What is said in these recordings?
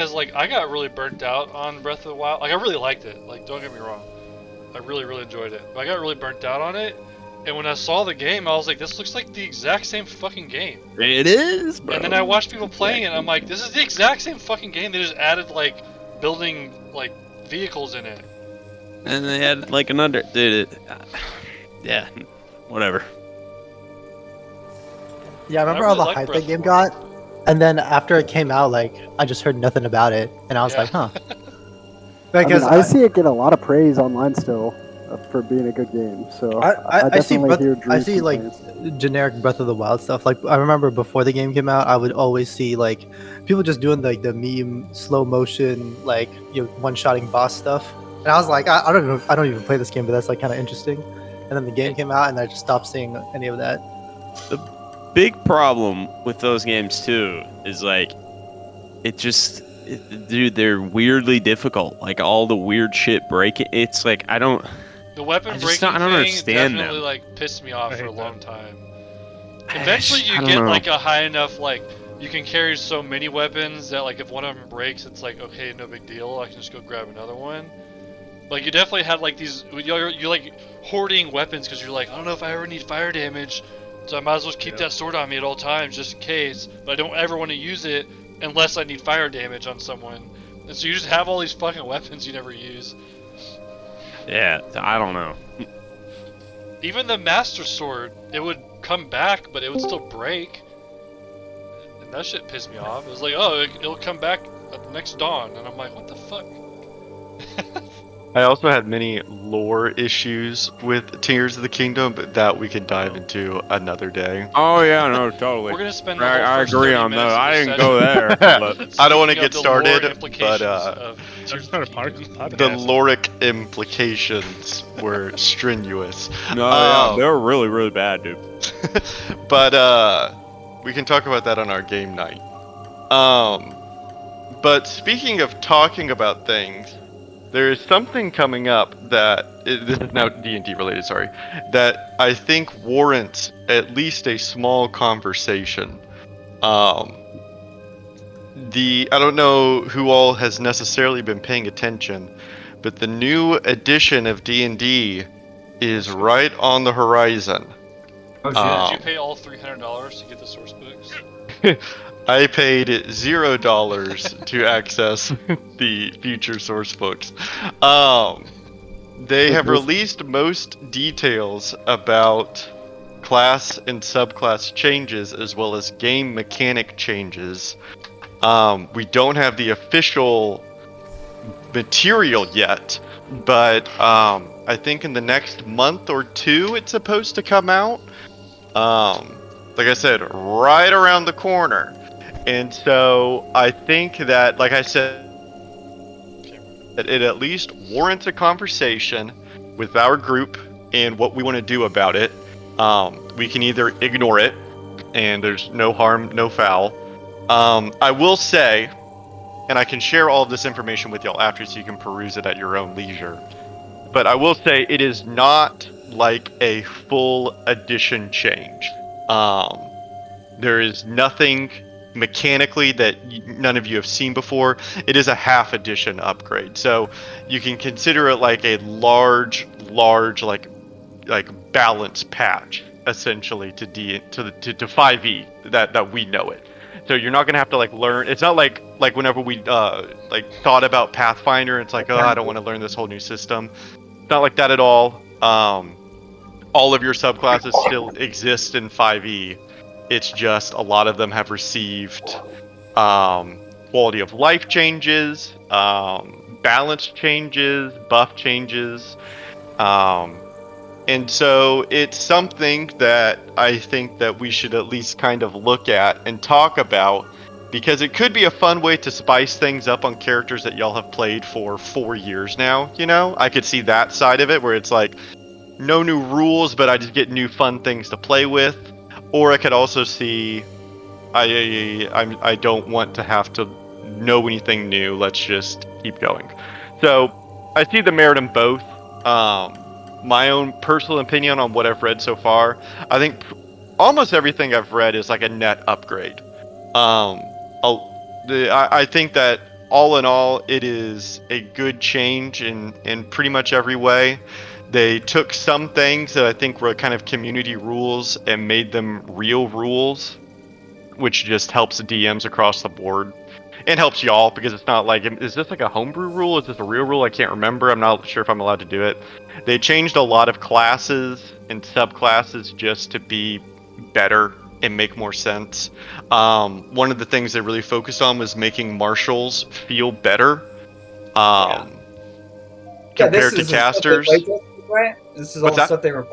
Because like I got really burnt out on Breath of the Wild. Like I really liked it. Like don't get me wrong, I really really enjoyed it. But I got really burnt out on it. And when I saw the game, I was like, this looks like the exact same fucking game. It is, bro. And then I watched people playing it, and I'm like, this is the exact same fucking game. They just added like building like vehicles in it. And they had like another dude. Yeah, whatever. Yeah, I I remember all really the like hype Breath that of the game Wild. got, and then after it came out, like I just heard nothing about it, and I was Yeah. like, huh. I mean, Because I see it get a lot of praise online still for being a good game. So I see definitely hear I Drew's see like complaints. generic Breath of the Wild stuff. Like I remember before the game came out, I would always see like people just doing like the meme slow motion like one shotting boss stuff, and I was like, I don't even play this game, but that's like kind of interesting. And then the game came out, and I just stopped seeing any of that. The big problem with those games too is like dude, they're weirdly difficult. Like all the weird shit breaking. It's like I don't The I breaking don't thing understand definitely them. like pissed me off I for a hate long that. time. I Eventually, just- I you don't get know. like a high enough like you can carry so many weapons that like if one of them breaks, it's like okay, no big deal. I can just go grab another one. Like you definitely had like these you're like hoarding weapons because you're like I don't know if I ever need fire damage, so I might as well keep that sword on me at all times just in case. But I don't ever want to use it unless I need fire damage on someone. And so you just have all these fucking weapons you never use. Yeah, I don't know. Even the Master Sword, it would come back, but it would still break. And that shit pissed me off. It was like, oh, it'll come back at the next dawn. And I'm like, what the fuck? I also had many lore issues with Tears of the Kingdom, but that we can dive into another day. Oh yeah, no, totally. We're gonna spend the whole I first agree 30 on minutes that. of I this didn't session go there. But I don't want to speaking of get the lore started, implications but of Tears That's of not a the part Kingdom. podcast. the loric implications were strenuous. no, yeah, Um, they were really, really bad, dude. But we can talk about that on our game night. But speaking of talking about things, there is something coming up that this is now D&D related, sorry, that I think warrants at least a small conversation. I don't know who all has necessarily been paying attention, but the new edition of D&D is right on the horizon. Oh shit. Did you pay all $300 to get the source books? I paid $0 to access the future source books. They have released most details about class and subclass changes as well as game mechanic changes. We don't have the official material yet, but I think in the next month or two it's supposed to come out. Like I said, right around the corner. And so I think that, like I said, that it at least warrants a conversation with our group and what we want to do about it. We can either ignore it, and there's no harm, no foul. I will say, and I can share all of this information with y'all after so you can peruse it at your own leisure. But I will say it is not like a full edition change. There is nothing mechanically that none of you have seen before. It is a half edition upgrade, so you can consider it like a large like balance patch essentially to 5e that we know it. So you're not gonna have to like learn. It's not like whenever we like thought about Pathfinder, it's like, oh, I don't want to learn this whole new system. It's not like that at all. All of your subclasses still exist in 5e. It's just a lot of them have received quality of life changes, balance changes, buff changes, and so it's something that I think that we should at least kind of look at and talk about, because it could be a fun way to spice things up on characters that y'all have played for 4 years now. You know, I could see that side of it where it's like no new rules, but I just get new fun things to play with. Or I could also see, I don't want to have to know anything new. Let's just keep going. So I see the merit in both. My own personal opinion on what I've read so far, I think almost everything I've read is like a net upgrade. I think that all in all, it is a good change in pretty much every way. They took some things that I think were kind of community rules and made them real rules, which just helps DMs across the board. It helps y'all because it's not like, is this like a homebrew rule? Is this a real rule? I can't remember. I'm not sure if I'm allowed to do it. They changed a lot of classes and subclasses just to be better and make more sense. One of the things they really focused on was making marshals feel better compared to casters. Right? This is all What's the that? stuff they were.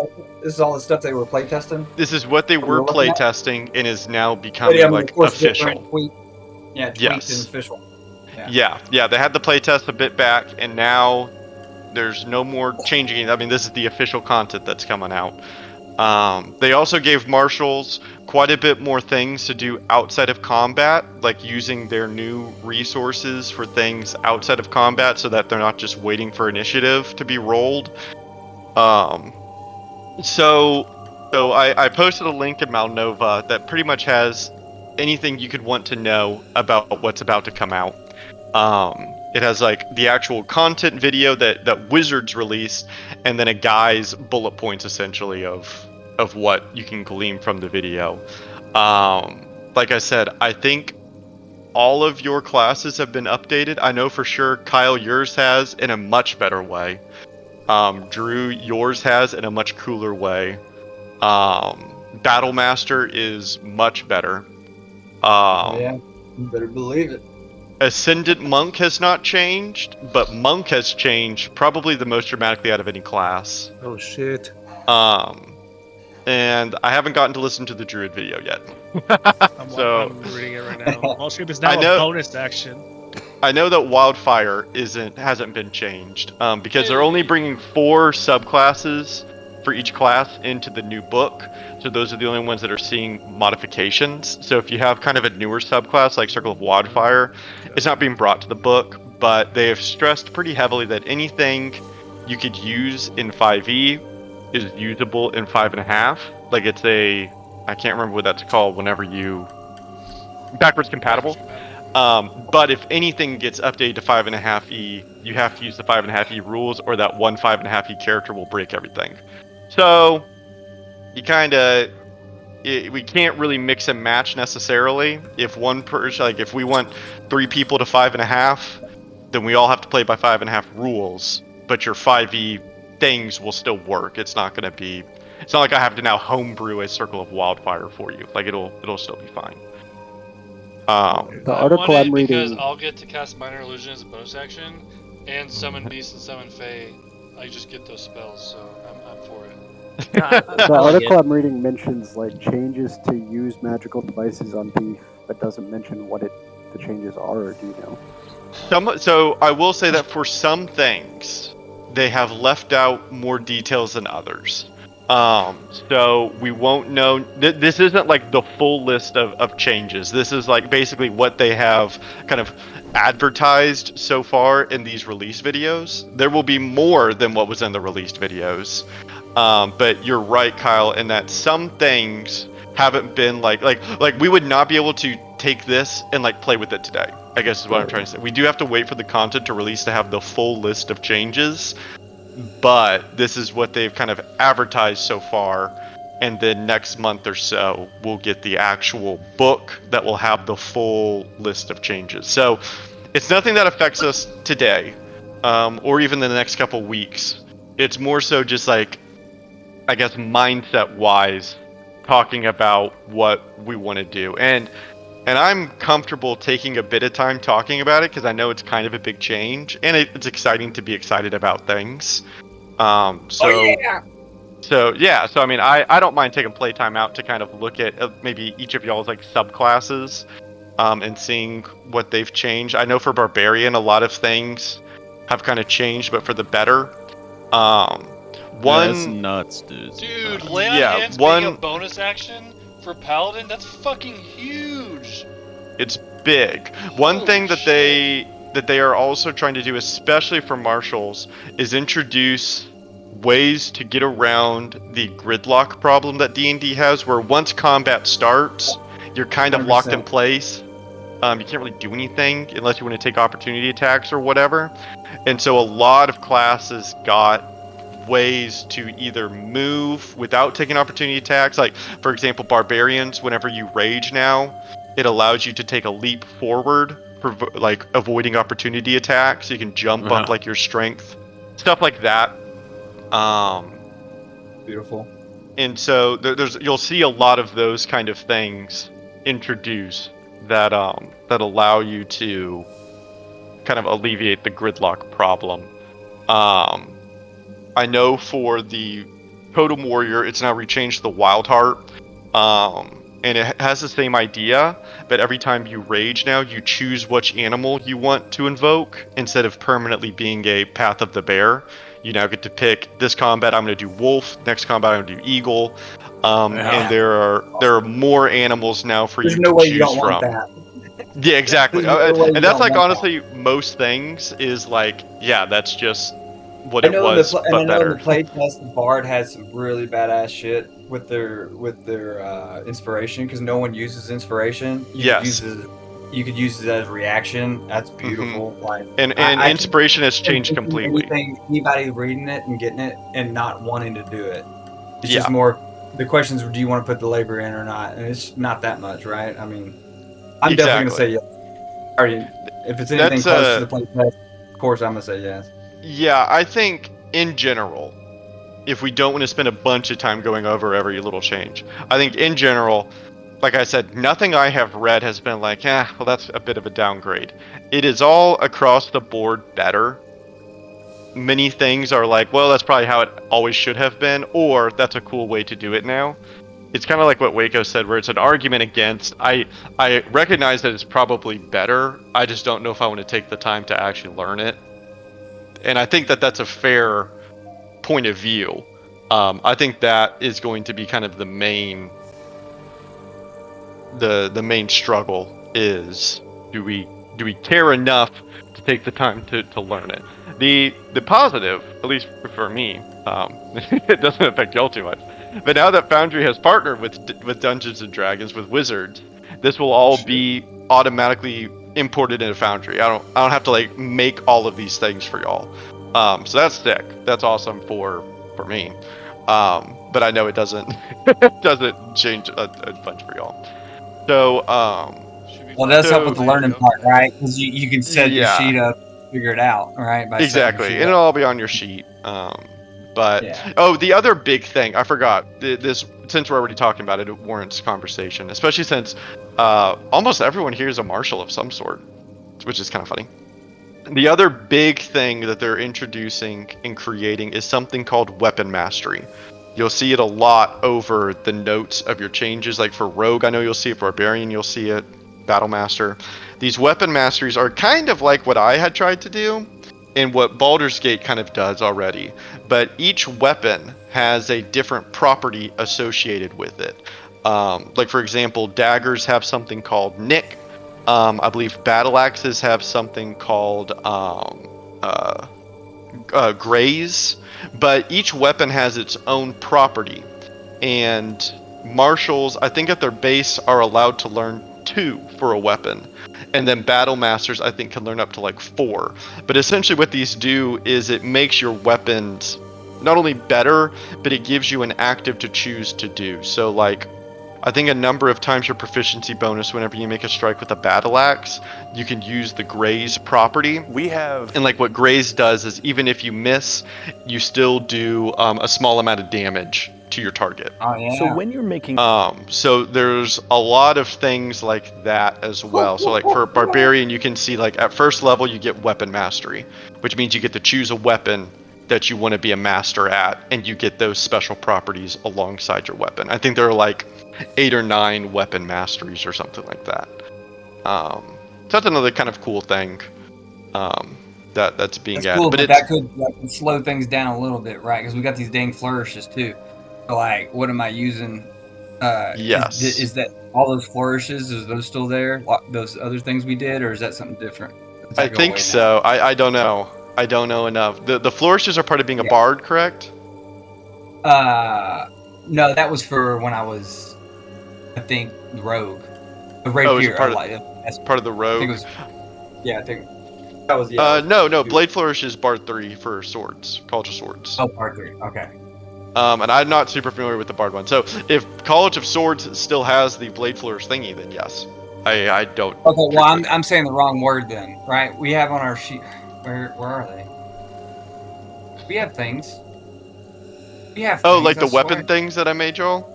This is all the stuff they were playtesting. This is what they were We're looking at- playtesting and is now But becoming yeah, I mean, like of course, official. different tweaked Yes. and official. Yeah, they had the playtest a bit back, and now there's no more changing it. I mean, this is the official content that's coming out. They also gave marshals quite a bit more things to do outside of combat, like using their new resources for things outside of combat so that they're not just waiting for initiative to be rolled. So I posted a link in Malnova that pretty much has anything you could want to know about what's about to come out. It has like the actual content video that Wizards released, and then a guy's bullet points essentially of what you can glean from the video. Like I said, I think all of your classes have been updated. I know for sure Kyle, yours has in a much better way. Drew, yours has in a much cooler way. Battlemaster is much better. Yeah, you better believe it. Ascendant Monk has not changed, but Monk has changed probably the most dramatically out of any class. Oh shit. And I haven't gotten to listen to the Druid video yet. I'm reading it right now. Wallscape is now a bonus action. I know that Wildfire hasn't been changed because they're only bringing 4 subclasses for each class into the new book. So those are the only ones that are seeing modifications. So if you have kind of a newer subclass like Circle of Wildfire, it's not being brought to the book, but they have stressed pretty heavily that anything you could use in 5e is usable in 5.5. Like it's I can't remember what that's called whenever you backwards compatible. But if anything gets updated to 5.5e, you have to use the 5.5e rules, or that one 5.5e character will break everything. So you we can't really mix and match necessarily. If one person, like if we want 3 people to 5.5, then we all have to play by 5.5 rules. But your 5e things will still work. It's not going to be. It's not like I have to now homebrew a Circle of Wildfire for you. Like it'll still be fine. The article I'm reading. Because I'll get to cast Minor Illusion as a bonus action, and summon Beast and summon Fae. I just get those spells, so I'm for it. The article I'm reading mentions like changes to use magical devices on Thief, but doesn't mention what the changes are. Or do you know? So I will say that for some things, they have left out more details than others. So we won't know. This isn't like the full list of changes. This is like basically what they have kind of advertised so far in these release videos. There will be more than what was in the released videos. But you're right, Kyle, in that some things haven't been like we would not be able to take this and like play with it today, I guess is what I'm trying to say. We do have to wait for the content to release to have the full list of changes. But this is what they've kind of advertised so far, and then next month or so we'll get the actual book that will have the full list of changes. So it's nothing that affects us today, or even the next couple weeks. It's more so just like, I guess, mindset wise, talking about what we want to do. And I'm comfortable taking a bit of time talking about it because I know it's kind of a big change, and it's exciting to be excited about things. So I mean, I don't mind taking playtime out to kind of look at maybe each of y'all's like subclasses, and seeing what they've changed. I know for Barbarian, a lot of things have kind of changed, but for the better. That's nuts, dude. Dude, lay on hands being a bonus action for Paladin, that's fucking huge. It's big. One thing that they are also trying to do, especially for marshals, is introduce ways to get around the gridlock problem that D&D has, where once combat starts, you're kind of 100%. Locked in place. You can't really do anything unless you want to take opportunity attacks or whatever. And so a lot of classes got ways to either move without taking opportunity attacks. Like, for example, barbarians, whenever you rage now, it allows you to take a leap forward for like avoiding opportunity attacks. So you can jump up like your strength, stuff like that. Beautiful. And so you'll see a lot of those kind of things introduced that that allow you to kind of alleviate the gridlock problem. I know for the Totem Warrior, it's now rechanged the Wild Heart, and it has the same idea, but every time you rage now, you choose which animal you want to invoke instead of permanently being a Path of the Bear. You now get to pick this combat. I'm going to do wolf. Next combat, I'm going to do eagle. And there are more animals now for There's you no to way choose you don't from. want that. Yeah, exactly. There's no way And you that's don't like want honestly most things is like, yeah, that's just what I it know was, in but better. the playtest, the Bard has some really badass shit with their inspiration because no one uses inspiration. Yes. You could use it as reaction. That's beautiful. Like, And I inspiration has changed completely. Anybody reading it and getting it and not wanting to do it. It's Yeah. just more. The questions: do you want to put the labor in or not? And it's not that much, right? I mean, I'm definitely gonna say yes. If it's anything close to the playtest, of course I'm gonna say yes. Yeah, I think in general, if we don't want to spend a bunch of time going over every little change, I think in general, like I said, nothing I have read has been like, well, that's a bit of a downgrade. It is all across the board better. Many things are like, well, that's probably how it always should have been, or that's a cool way to do it now. It's kind of like what Waco said, where it's an argument against. I recognize that it's probably better. I just don't know if I want to take the time to actually learn it. And I think that that's a fair point of view. I think that is going to be kind of the main struggle is do we care enough to take the time to learn it. The positive, at least for me, it doesn't affect y'all too much. But now that Foundry has partnered with Dungeons and Dragons, with Wizards, this will all be automatically imported into Foundry. I don't have to like make all of these things for y'all. So that's sick. That's awesome for me. But I know it doesn't change a bunch for y'all. So well, it does help with the learning part, right? Because you can set your sheet up, figure it out, right? Exactly, and it'll all be on your sheet. The other big thing I forgot. This, since we're already talking about it, it warrants conversation, especially since almost everyone here is a martial of some sort, which is kind of funny. The other big thing that they're introducing and creating is something called weapon mastery. You'll see it a lot over the notes of your changes. Like for Rogue, I know you'll see it. Barbarian, you'll see it. Battle Master. These weapon masteries are kind of like what I had tried to do and what Baldur's Gate kind of does already. But each weapon has a different property associated with it. Like for example, daggers have something called Nick. I believe battle axes have something called graze, but each weapon has its own property, and marshals, I think at their base, are allowed to learn 2 for a weapon, and then battle masters I think can learn up to like 4. But essentially what these do is it makes your weapons not only better, but it gives you an active to choose to do. So like I think a number of times your proficiency bonus whenever you make a strike with a battle axe, you can use the graze property. And like what graze does is even if you miss, you still do a small amount of damage to your target. Oh yeah. So when you're making so there's a lot of things like that as well. So like for barbarian, you can see like at first level you get weapon mastery, which means you get to choose a weapon that you want to be a master at, and you get those special properties alongside your weapon. I think there are like 8 or 9 weapon masteries or something like that. So that's another kind of cool thing that's being added. Cool, but that could slow things down a little bit, right? Because we got these dang flourishes too. So like, what am I using? Yes. Is that all those flourishes? Is those still there? Those other things we did, or is that something different? I think so. I don't know. I don't know enough. The flourishes are part of being a bard, correct? No, that was for when I was, I think, rogue. The rapier. Part of the rogue. I think it was. Yeah, I think that was. No. Blade Flourish is Bard 3 for swords, College of Swords. Oh, Bard 3. Okay. And I'm not super familiar with the Bard one. So if College of Swords still has the Blade Flourish thingy, then yes. I don't. Okay, well, I'm saying the wrong word then, right? We have on our sheet. Where are they? We have things. We have. Oh, things, like the I swear. weapon things that I made, Joel?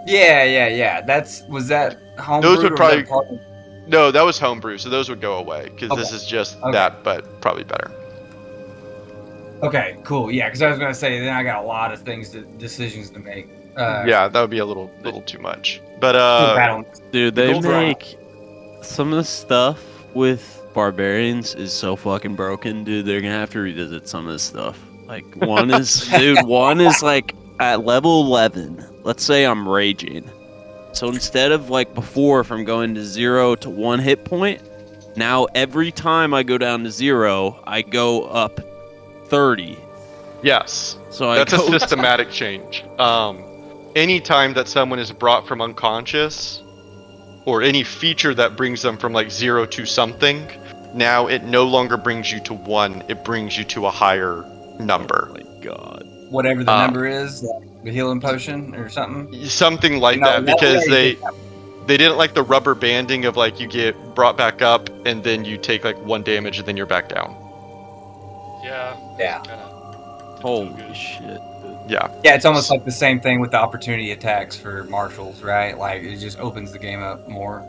Yeah. Was that homebrew? Those would probably. Part of... No, that was homebrew, so those would go away because this is just that, but probably better. Okay, cool. Yeah, because I was gonna say then I got a lot of decisions to make. Yeah, that would be a little too much. But dude, they make some of the stuff with barbarians is so fucking broken, dude. They're gonna have to revisit some of this stuff. Like one is like at level 11. Let's say I'm raging. So instead of like before from going to 0 to 1 hit point, now every time I go down to 0, I go up 30. Yes. So that's a systematic change. Any time that someone is brought from unconscious, or any feature that brings them from like 0 to something, now it no longer brings you to 1, it brings you to a higher number. Oh my god. Whatever the number is, like the healing potion or something? Something like that, because they didn't like the rubber banding of like you get brought back up and then you take like 1 damage and then you're back down. Yeah. Holy shit. Yeah, it's almost like the same thing with the opportunity attacks for marshals, right? Like it just opens the game up more.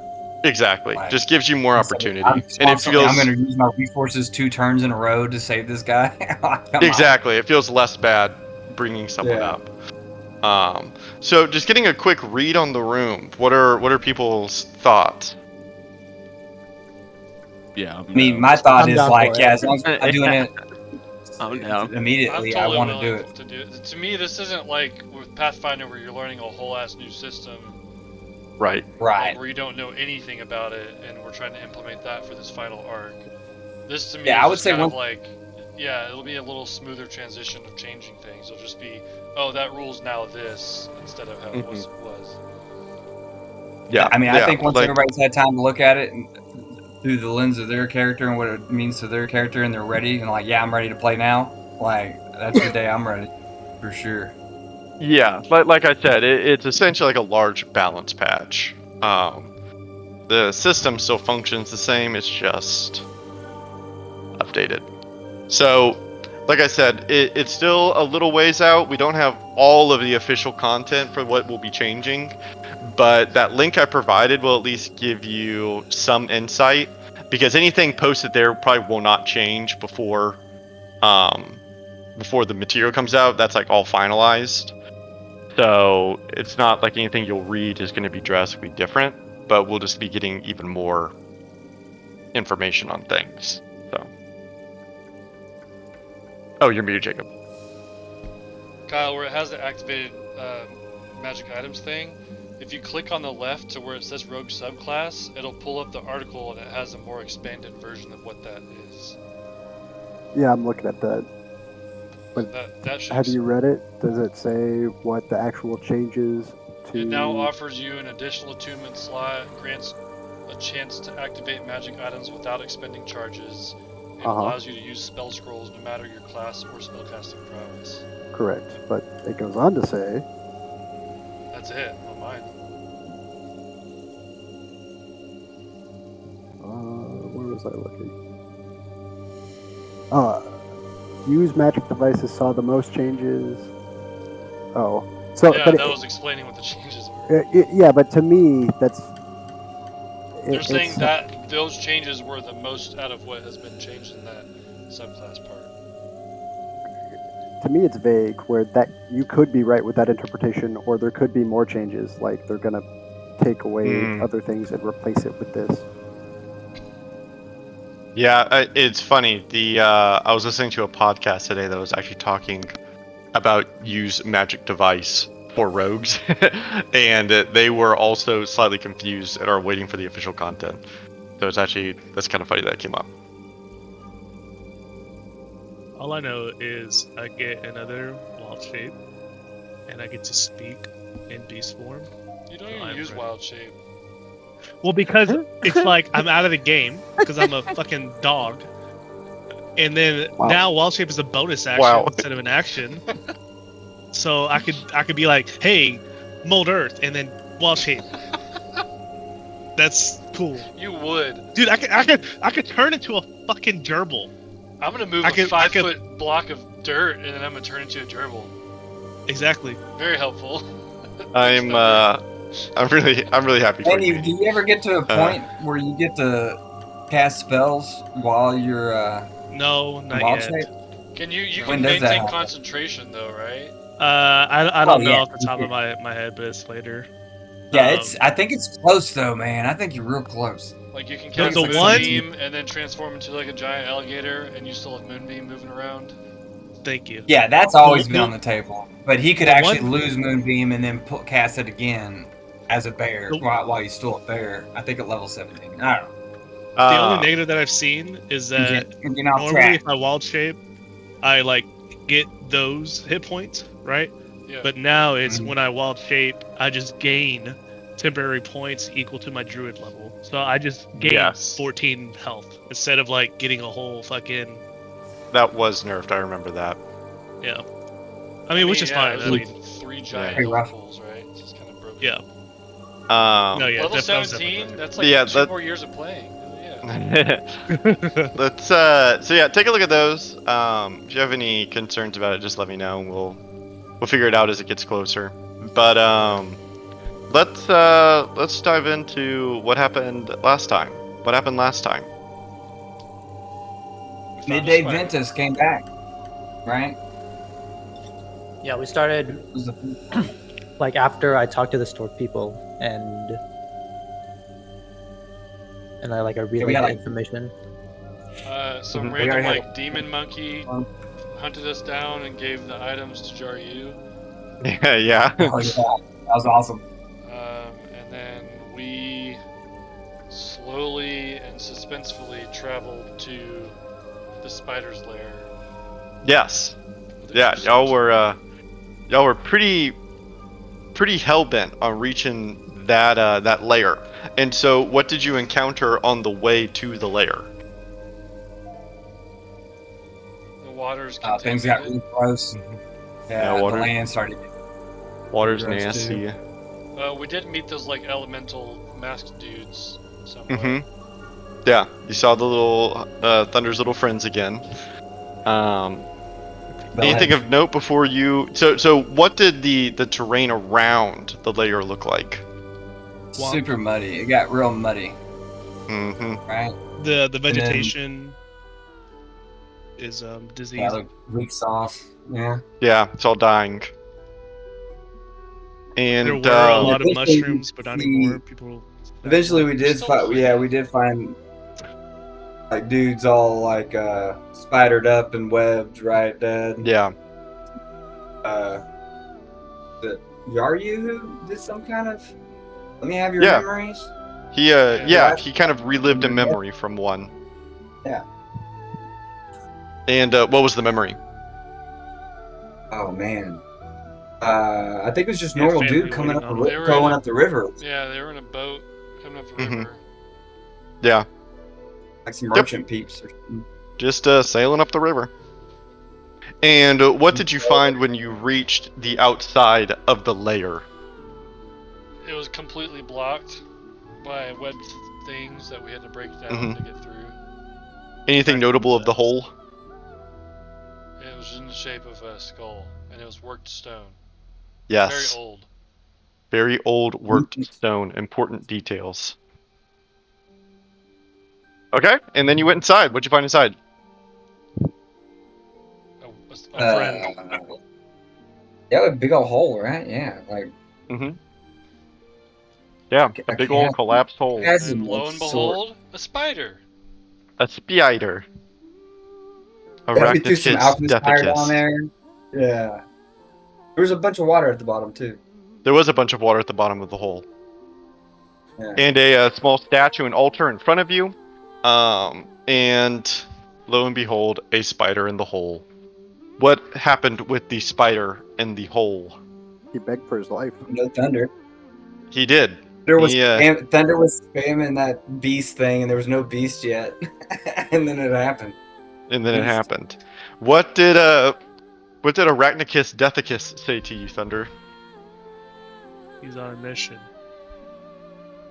Exactly. Like, just gives you more opportunity. And it feels I'm going to use my resources 2 turns in a row to save this guy. Exactly. It feels less bad bringing someone up. So just getting a quick read on the room. What are people's thoughts? Yeah, my thought is like, as long as I'm doing it I'm down. immediately, I'm totally I want to do it. To do it. To me, this isn't like with Pathfinder where you're learning a whole ass new system. Right. Where you don't know anything about it, and we're trying to implement that for this final arc. This to me is I would say kind of like, it'll be a little smoother transition of changing things. It'll just be, that rule's now this instead of how it was. Yeah. I mean, I think once everybody's had time to look at it and through the lens of their character and what it means to their character, and they're ready and like, I'm ready to play now. Like that's the day I'm ready, for sure. Yeah, like I said, it's essentially like a large balance patch. The system still functions the same, it's just updated. So, like I said, it's still a little ways out. We don't have all of the official content for what will be changing, but that link I provided will at least give you some insight, because anything posted there probably will not change before the material comes out. That's like all finalized. So it's not like anything you'll read is going to be drastically different, but we'll just be getting even more information on things. So, you're muted, Jacob. Kyle, where it has the activated magic items thing, if you click on the left to where it says Rogue Subclass, it'll pull up the article and it has a more expanded version of what that is. Yeah, I'm looking at that. But that have you read it? Does it say what the actual changes to... It now offers you an additional attunement slot, grants a chance to activate magic items without expending charges, and allows you to use spell scrolls no matter your class or spellcasting prowess. Correct, but it goes on to say... That's it, on mine. Where was I looking? Use magic devices saw the most changes. That was explaining what the changes were. Yeah, but to me, that's... They're saying that those changes were the most out of what has been changed in that subclass part. To me, it's vague, where that you could be right with that interpretation, or there could be more changes, like they're going to take away other things and replace it with this. Yeah, it's funny. I was listening to a podcast today that was actually talking about use magic device for rogues, and they were also slightly confused and are waiting for the official content. So that's kind of funny that came up. All I know is I get another wild shape, and I get to speak in beast form. You don't even use wild shape. Well, because it's like I'm out of the game because I'm a fucking dog. And then now Wall Shape is a bonus action instead of an action. So I could be like, hey, mold earth, and then Wall Shape. That's cool. You would. Dude, I could turn into a fucking gerbil. I'm gonna move a 5-foot block of dirt, and then I'm gonna turn into a gerbil. Exactly. Very helpful. I'm really happy for you. Do you ever get to a point where you get to cast spells while you're no, not wild yet. shape? Can you can maintain concentration though, right? I don't know off the top of my head, but it's later. Yeah, I think it's close though, man. I think you're real close. Like you can cast Moonbeam and then transform into like a giant alligator, and you still have Moonbeam moving around. Thank you. Yeah, that's always been on the table. But he could actually lose Moonbeam and then cast it again as a bear while he's still a bear. I think at level 17. I don't know. The only negative that I've seen is that normally if I wild shape, I like get those hit points, right? Yeah. But now it's when I wild shape, I just gain temporary points equal to my druid level. So I just gain 14 health instead of like getting a whole fucking. That was nerfed. I remember that. Yeah. I mean, which is fine. I mean, 3 giant waffles, right? It's just kind of broken. Yeah. No, yeah. Level 17. That's like 2 more years of playing. Yeah. Let's so yeah, take a look at those. If you have any concerns about it, just let me know. We'll figure it out as it gets closer. But let's dive into what happened last time. What happened last time? Midday Ventus came back, right? Yeah, we started like after I talked to the stork people and I relayed the information. Some random like demon monkey hunted us down and gave the items to Jaryu. Yeah. Oh, yeah. That was awesome. And then we slowly and suspensefully traveled to the spider's lair. Yes. Yeah, y'all were pretty hell bent on reaching that lair. And so, what did you encounter on the way to the lair? The water's things got really gross. Yeah, the land started. Water's nasty. We did meet those like elemental masked dudes somewhere. Mm-hmm. Yeah, you saw the little Thunder's little friends again. Anything of note before you? So what did the terrain around the lair look like? Super muddy. It got real muddy. Mm-hmm. Right. The vegetation is diseased. Yeah, like weeks off. Yeah. Yeah, it's all dying. And there were a lot of mushrooms, but not anymore. People. Eventually, we did find. Yeah, we did find like dudes all like spidered up and webbed, right, Dad? Yeah. The Jaryu who did some kind of. Let me have your memories. He he kind of relived a memory from one. Yeah. And what was the memory? Oh man. I think it was just normal dude coming up going up the river. Yeah, they were in a boat coming up the river. Yeah. Like some merchant peeps or something. Just sailing up the river. And what did you find when you reached the outside of the lair? It was completely blocked by webbed things that we had to break down to get through. Anything notable of the hole? It was in the shape of a skull, and it was worked stone. Yes. Very old. Very old worked stone. Important details. Okay, and then you went inside. What'd you find inside? A friend. Yeah, a big old hole, right? Yeah, like. Yeah, a big old collapsed hole. And lo and behold, a spider. A spider. We threw some alchemist fire down there. Yeah. There was a bunch of water at the bottom too. There was a bunch of water at the bottom of the hole. Yeah. And a small statue and altar in front of you. And lo and behold, a spider in the hole. What happened with the spider in the hole? He begged for his life. No thunder. He did. Thunder was spamming that beast thing, and there was no beast yet, and then it happened. What did Arachnicus Deathicus say to you, Thunder? He's on a mission.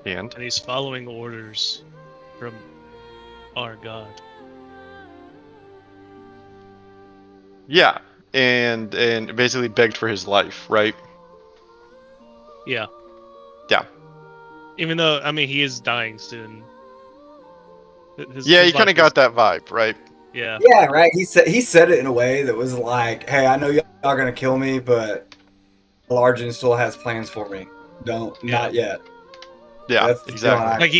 And he's following orders from our god. Yeah, and basically begged for his life, right? Yeah. Yeah. Even though, I mean, he is dying soon. You kind of got that vibe, right? Yeah. Yeah, right. He said it in a way that was like, "Hey, I know y'all are gonna kill me, but Largen still has plans for me. Not yet." Yeah, That's exactly. Like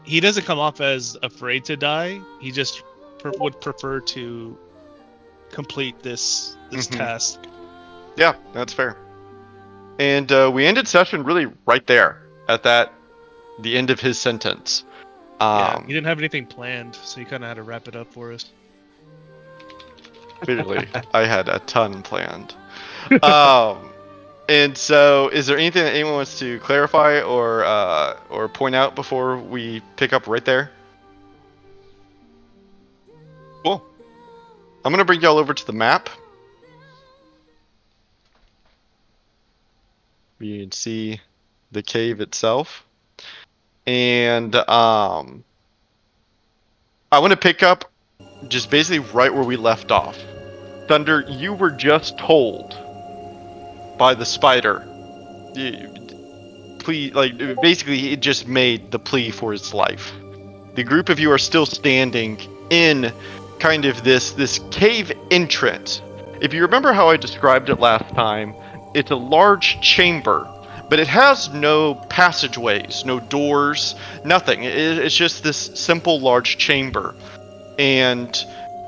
he doesn't come off as afraid to die. He just would prefer to complete this task. Yeah, that's fair. And we ended session really right there at the end of his sentence. Yeah, he didn't have anything planned, so he kind of had to wrap it up for us. Clearly, I had a ton planned. And so, is there anything that anyone wants to clarify or point out before we pick up right there? Cool. I'm gonna bring y'all over to the map. You can see the cave itself, and I want to pick up just basically right where we left off. Thunder, you were just told by the spider. Basically, it just made the plea for his life. The group of you are still standing in kind of this cave entrance. If you remember how I described it last time, it's a large chamber, but it has no passageways, no doors, nothing. It's just this simple large chamber. And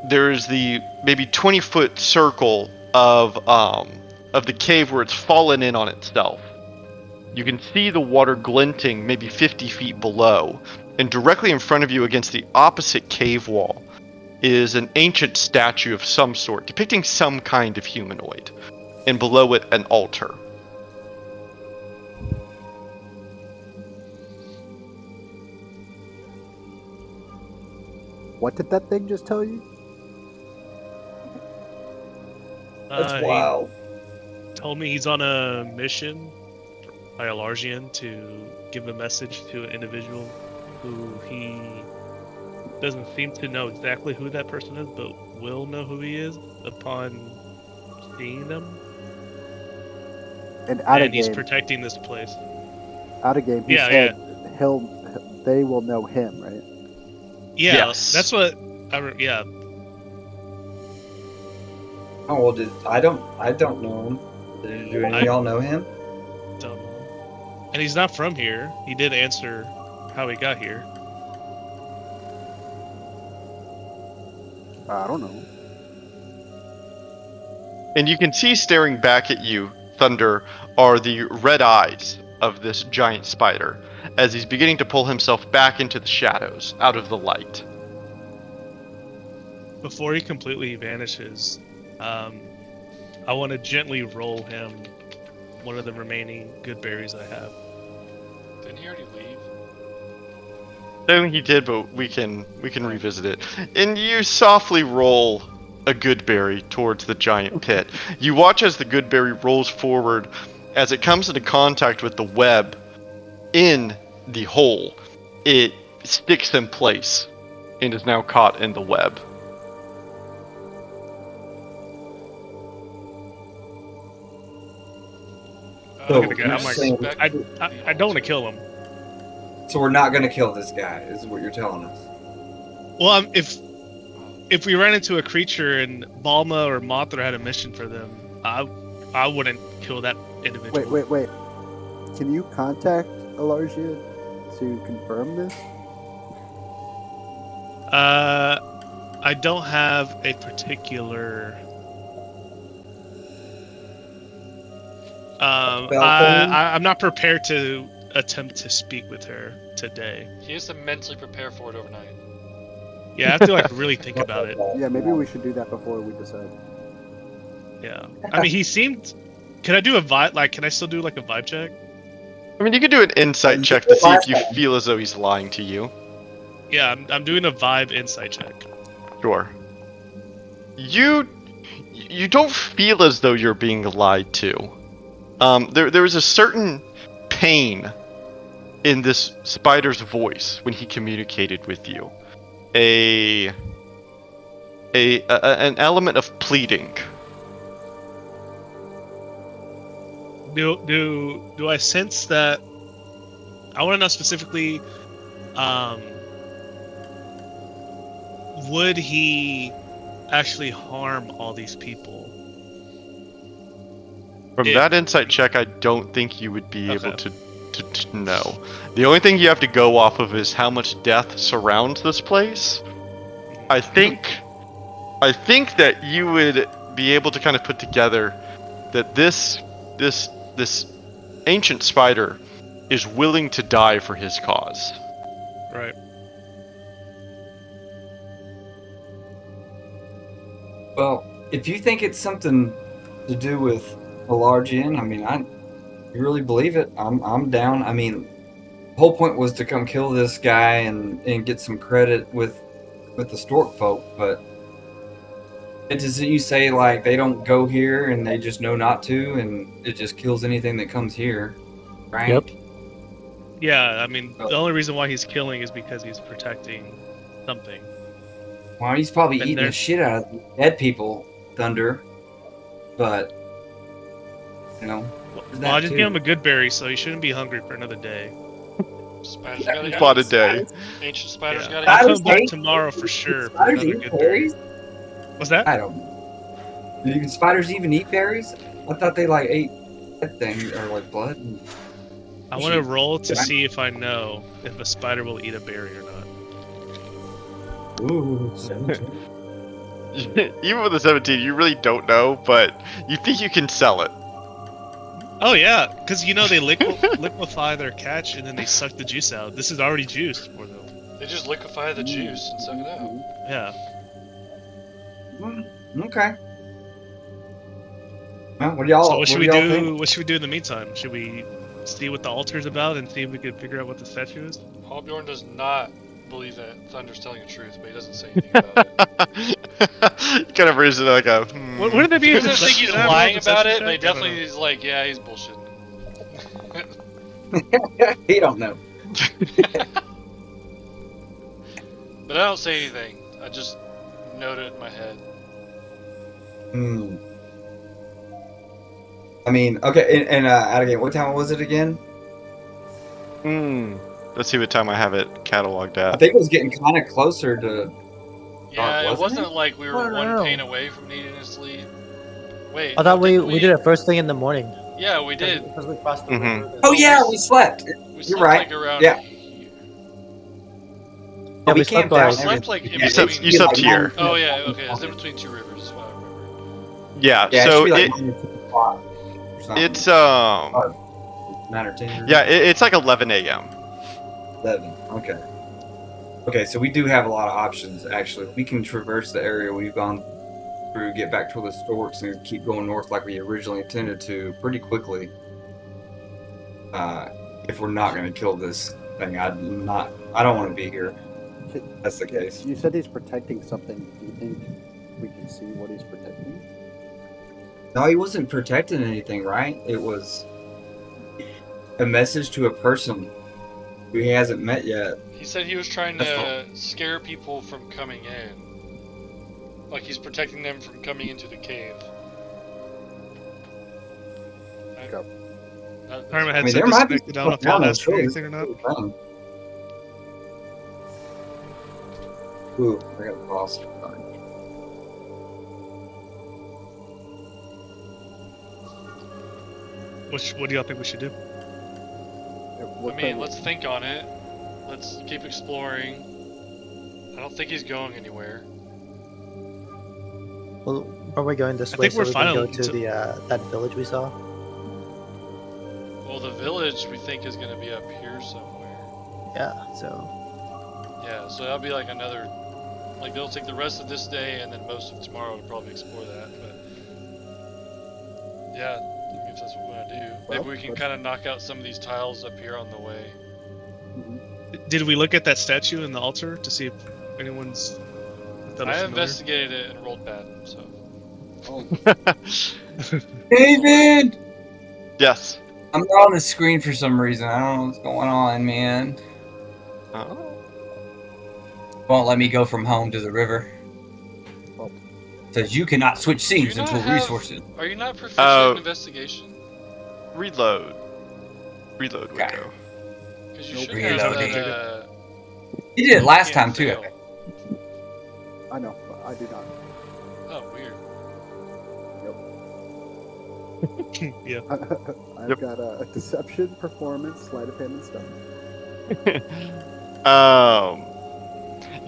there's the maybe 20-foot circle of the cave where it's fallen in on itself. You can see the water glinting maybe 50 feet below, and directly in front of you against the opposite cave wall is an ancient statue of some sort, depicting some kind of humanoid, and below it an altar. What did that thing just tell you? That's wild. He told me he's on a mission by Alargian to give a message to an individual who he doesn't seem to know exactly who that person is, but will know who he is upon seeing them. And out of game, he's protecting this place. Out of game, he said they will know him, right? Yeah, yes. That's what. Yeah. Oh well, I don't know him. Do any of y'all know him? Don't know. And he's not from here. He did answer how he got here. I don't know. And you can see staring back at you, Thunder, are the red eyes of this giant spider, as he's beginning to pull himself back into the shadows, out of the light. Before he completely vanishes, I want to gently roll him one of the remaining good berries I have. Didn't he already leave? I don't think he did, but we can revisit it. And you softly roll a good berry towards the giant pit. You watch as the good berry rolls forward. As it comes into contact with the web in the hole, it sticks in place and is now caught in the web. So I don't want to kill him. So we're not going to kill this guy, is what you're telling us. Well, if we ran into a creature and Balma or Mothra had a mission for them, I wouldn't kill that individual. Wait. Can you contact Alargia to confirm this? I don't have a particular. I'm not prepared to attempt to speak with her today. He has to mentally prepare for it overnight. Yeah, I have to really think about it. Yeah, maybe we should do that before we decide. Yeah, I mean, he seemed. Can I do a vibe? Can I still do a vibe check? I mean, you could do an insight check to see if you feel as though he's lying to you. Yeah, I'm doing a vibe insight check. Sure. You don't feel as though you're being lied to. There was a certain pain in this spider's voice when he communicated with you. An element of pleading. Do I sense that? I want to know specifically. Would he actually harm all these people? From that insight check, I don't think you would be able to know. The only thing you have to go off of is how much death surrounds this place. I think that you would be able to kind of put together that this ancient spider is willing to die for his cause. Right. Well, if you think it's something to do with a large inn, I mean, you really believe it, I'm down. I mean, the whole point was to come kill this guy and get some credit with the stork folk, but doesn't you say like they don't go here and they just know not to, and it just kills anything that comes here, right? Yep. Yeah, I mean, the only reason why he's killing is because he's protecting something. Well, he's probably And eating the shit out of dead people, Thunder. But, you know. Well, I just gave him a good berry, so he shouldn't be hungry for another day. Spiders gotta eat. About a day. Ancient spiders gotta I'll eat. come back tomorrow for sure. For Spiders another eat good berry. berries? What's that? I don't know. Do even spiders even eat berries? I thought they like ate that thing or like blood. I want to roll to see if I know if a spider will eat a berry or not. Ooh, Even with a 17, you really don't know, but you think you can sell it. Oh yeah, because you know they liquefy their catch and then they suck the juice out. This is already juiced for them. They just liquefy the juice and suck it out. Yeah. Okay. Well, what do y'all? So what should we y'all do? think? What should we do in the meantime? Should we see what the altar's about and see if we can figure out what the statue is? Hallbjorn does not believe that Thunder's telling the truth, but he doesn't say anything about it. Kind of reason like a. Wouldn't it be? He doesn't think he's lying about it, but he I don't definitely know. is like, yeah, he's bullshitting. He don't know. But I don't say anything. I just note it in my head. I mean, okay, and out again. What time was it again? Let's see what time I have it cataloged I at. think it was getting kind of closer to. Yeah, it wasn't wasn't like we I were don't one know. pain away from needing to sleep. Wait. I thought we didn't did it first thing in the morning. Yeah, we did. Because we crossed the Mhm. river. Oh yeah, we slept. We You're slept right. like around Yeah. here. Yeah, we we slept camped out like- We and slept like in everything. You slept- between. you slept here. Oh yeah, okay. It's in between two rivers. That's what I remember. Yeah, Yeah, so it should be it, like 9 or 10 o'clock or something. it's 9 or 10. yeah, it's like 11 a.m. 11. Okay. Okay, so we do have a lot of options. Actually, we can traverse the area we've gone through, get back to the storks, and keep going north like we originally intended to pretty quickly. If we're not going to kill this thing, I don't want to be here. That's the case. You said he's protecting something. Do you think we can see what he's protecting? No, he wasn't protecting anything, right? It was a message to a person who he hasn't met yet. He said he was trying That's to scare people from coming in. Like he's protecting them from coming into the cave. Okay. Sorry, my I mean, headset there might be disconnected. I don't know if stuff y'all down asked the me road. anything or not. Ooh, I got lost. What do y'all think we should do? I mean, let's think on it. Let's keep exploring. I don't think he's going anywhere. Well, are we going this I way think so we're we can go fine to to- the that village we saw? Well, the village we think is going to be up here somewhere. Yeah, so Yeah, so that'll be like another. Like they'll take the rest of this day and then most of tomorrow to probably explore that. But yeah, I mean, if that's what we want to do. Well, Maybe we can kind of knock out some of these tiles up here on the way. Did we look at that statue in the altar to see if anyone's? I investigated it and rolled bad, so. David! Yes. I'm not on the screen for some reason. I don't know what's going on, man. Oh. Won't let me go from home to the river. Says you cannot switch scenes Do you not until have- resources. Are you not proficient in investigation? Reload. Reload Okay. window. Because you Nope. should have Reloading. that, He did it last can't time too. fail. I know, but I do not. Oh, weird. Yeah. I've Yep. got a deception, performance, sleight of hand, and stuff.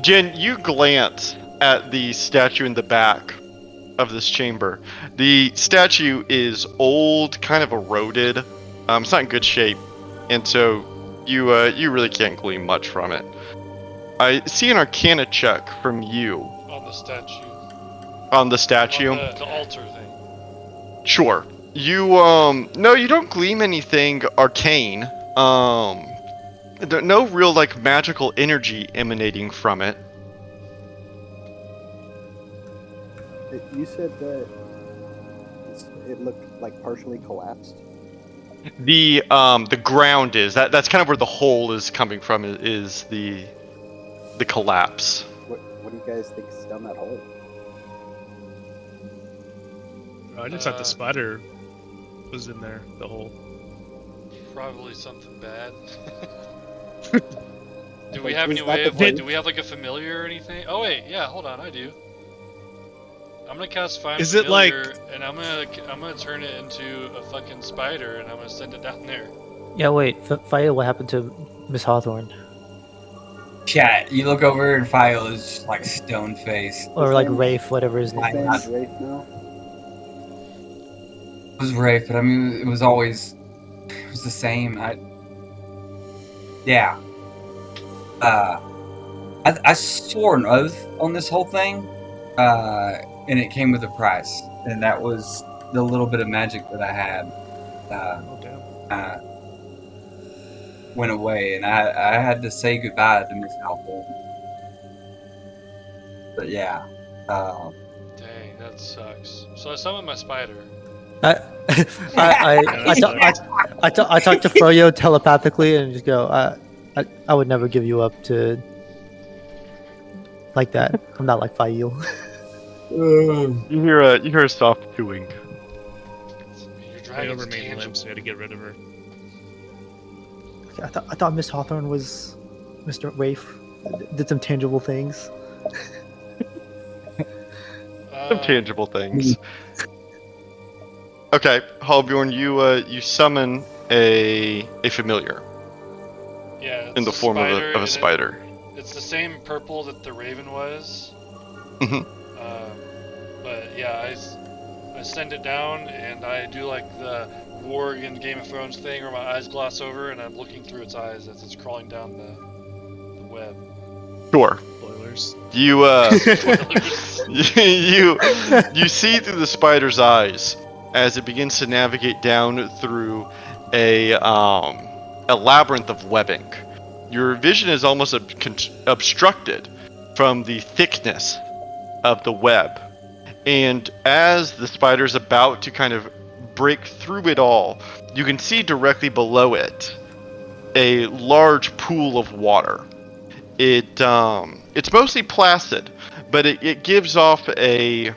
Jen, you glance at the statue in the back of this chamber. The statue is old, kind of eroded. It's not in good shape, and so you really can't glean much from it. I see an Arcana check from you On the statue. on the statue. On the altar thing. Sure. You no, you don't glean anything arcane. No real like magical energy emanating from it. You said that it looked like partially collapsed. The ground is that's kind of where the hole is coming from, is the collapse. What do you guys think is down that hole? I just thought the spider was in there. The hole. Probably something bad. Do we Wait, have was any that way the of thing? do we have like a familiar or anything? Oh wait, yeah, hold on, I do. I'm gonna cast Find Is it Familiar, and I'm gonna turn it into a fucking spider, and I'm gonna send it down there. Yeah, wait. Faya, what happened to Miss Hawthorne? Chat, you look over and File is just like stone faced. Or His like name- Rafe, whatever his His name name was. is Rafe now. It was Rafe, but I mean, it was always the same. Yeah. I swore an oath on this whole thing, and it came with a price, and that was the little bit of magic that I had. Oh damn. Went away, and I had to say goodbye to Miss Alpha. But yeah, Dang, that sucks. So I summoned my spider. I talked to Froyo telepathically and just go. I would never give you up to like that. I'm not like Fail. You hear a soft cooing. Your I dragon's remained limp, tangible. so I had to get rid of her. I thought Miss Hawthorne was Mr. Rafe. Did some tangible things. Some tangible things. Okay, Halbjorn, you summon a familiar Yeah, in the form of a spider. It's the same purple that the raven was. Mhm. But yeah, I send it down and I do like the warg in Game of Thrones thing where my eyes gloss over and I'm looking through its eyes as it's crawling down the web. Sure. Spoilers. You Spoilers. you see through the spider's eyes as it begins to navigate down through a labyrinth of webbing. Your vision is almost obstructed from the thickness of the web. And as the spider's about to kind of break through it all, you can see directly below it a large pool of water. It's mostly placid, but it gives off a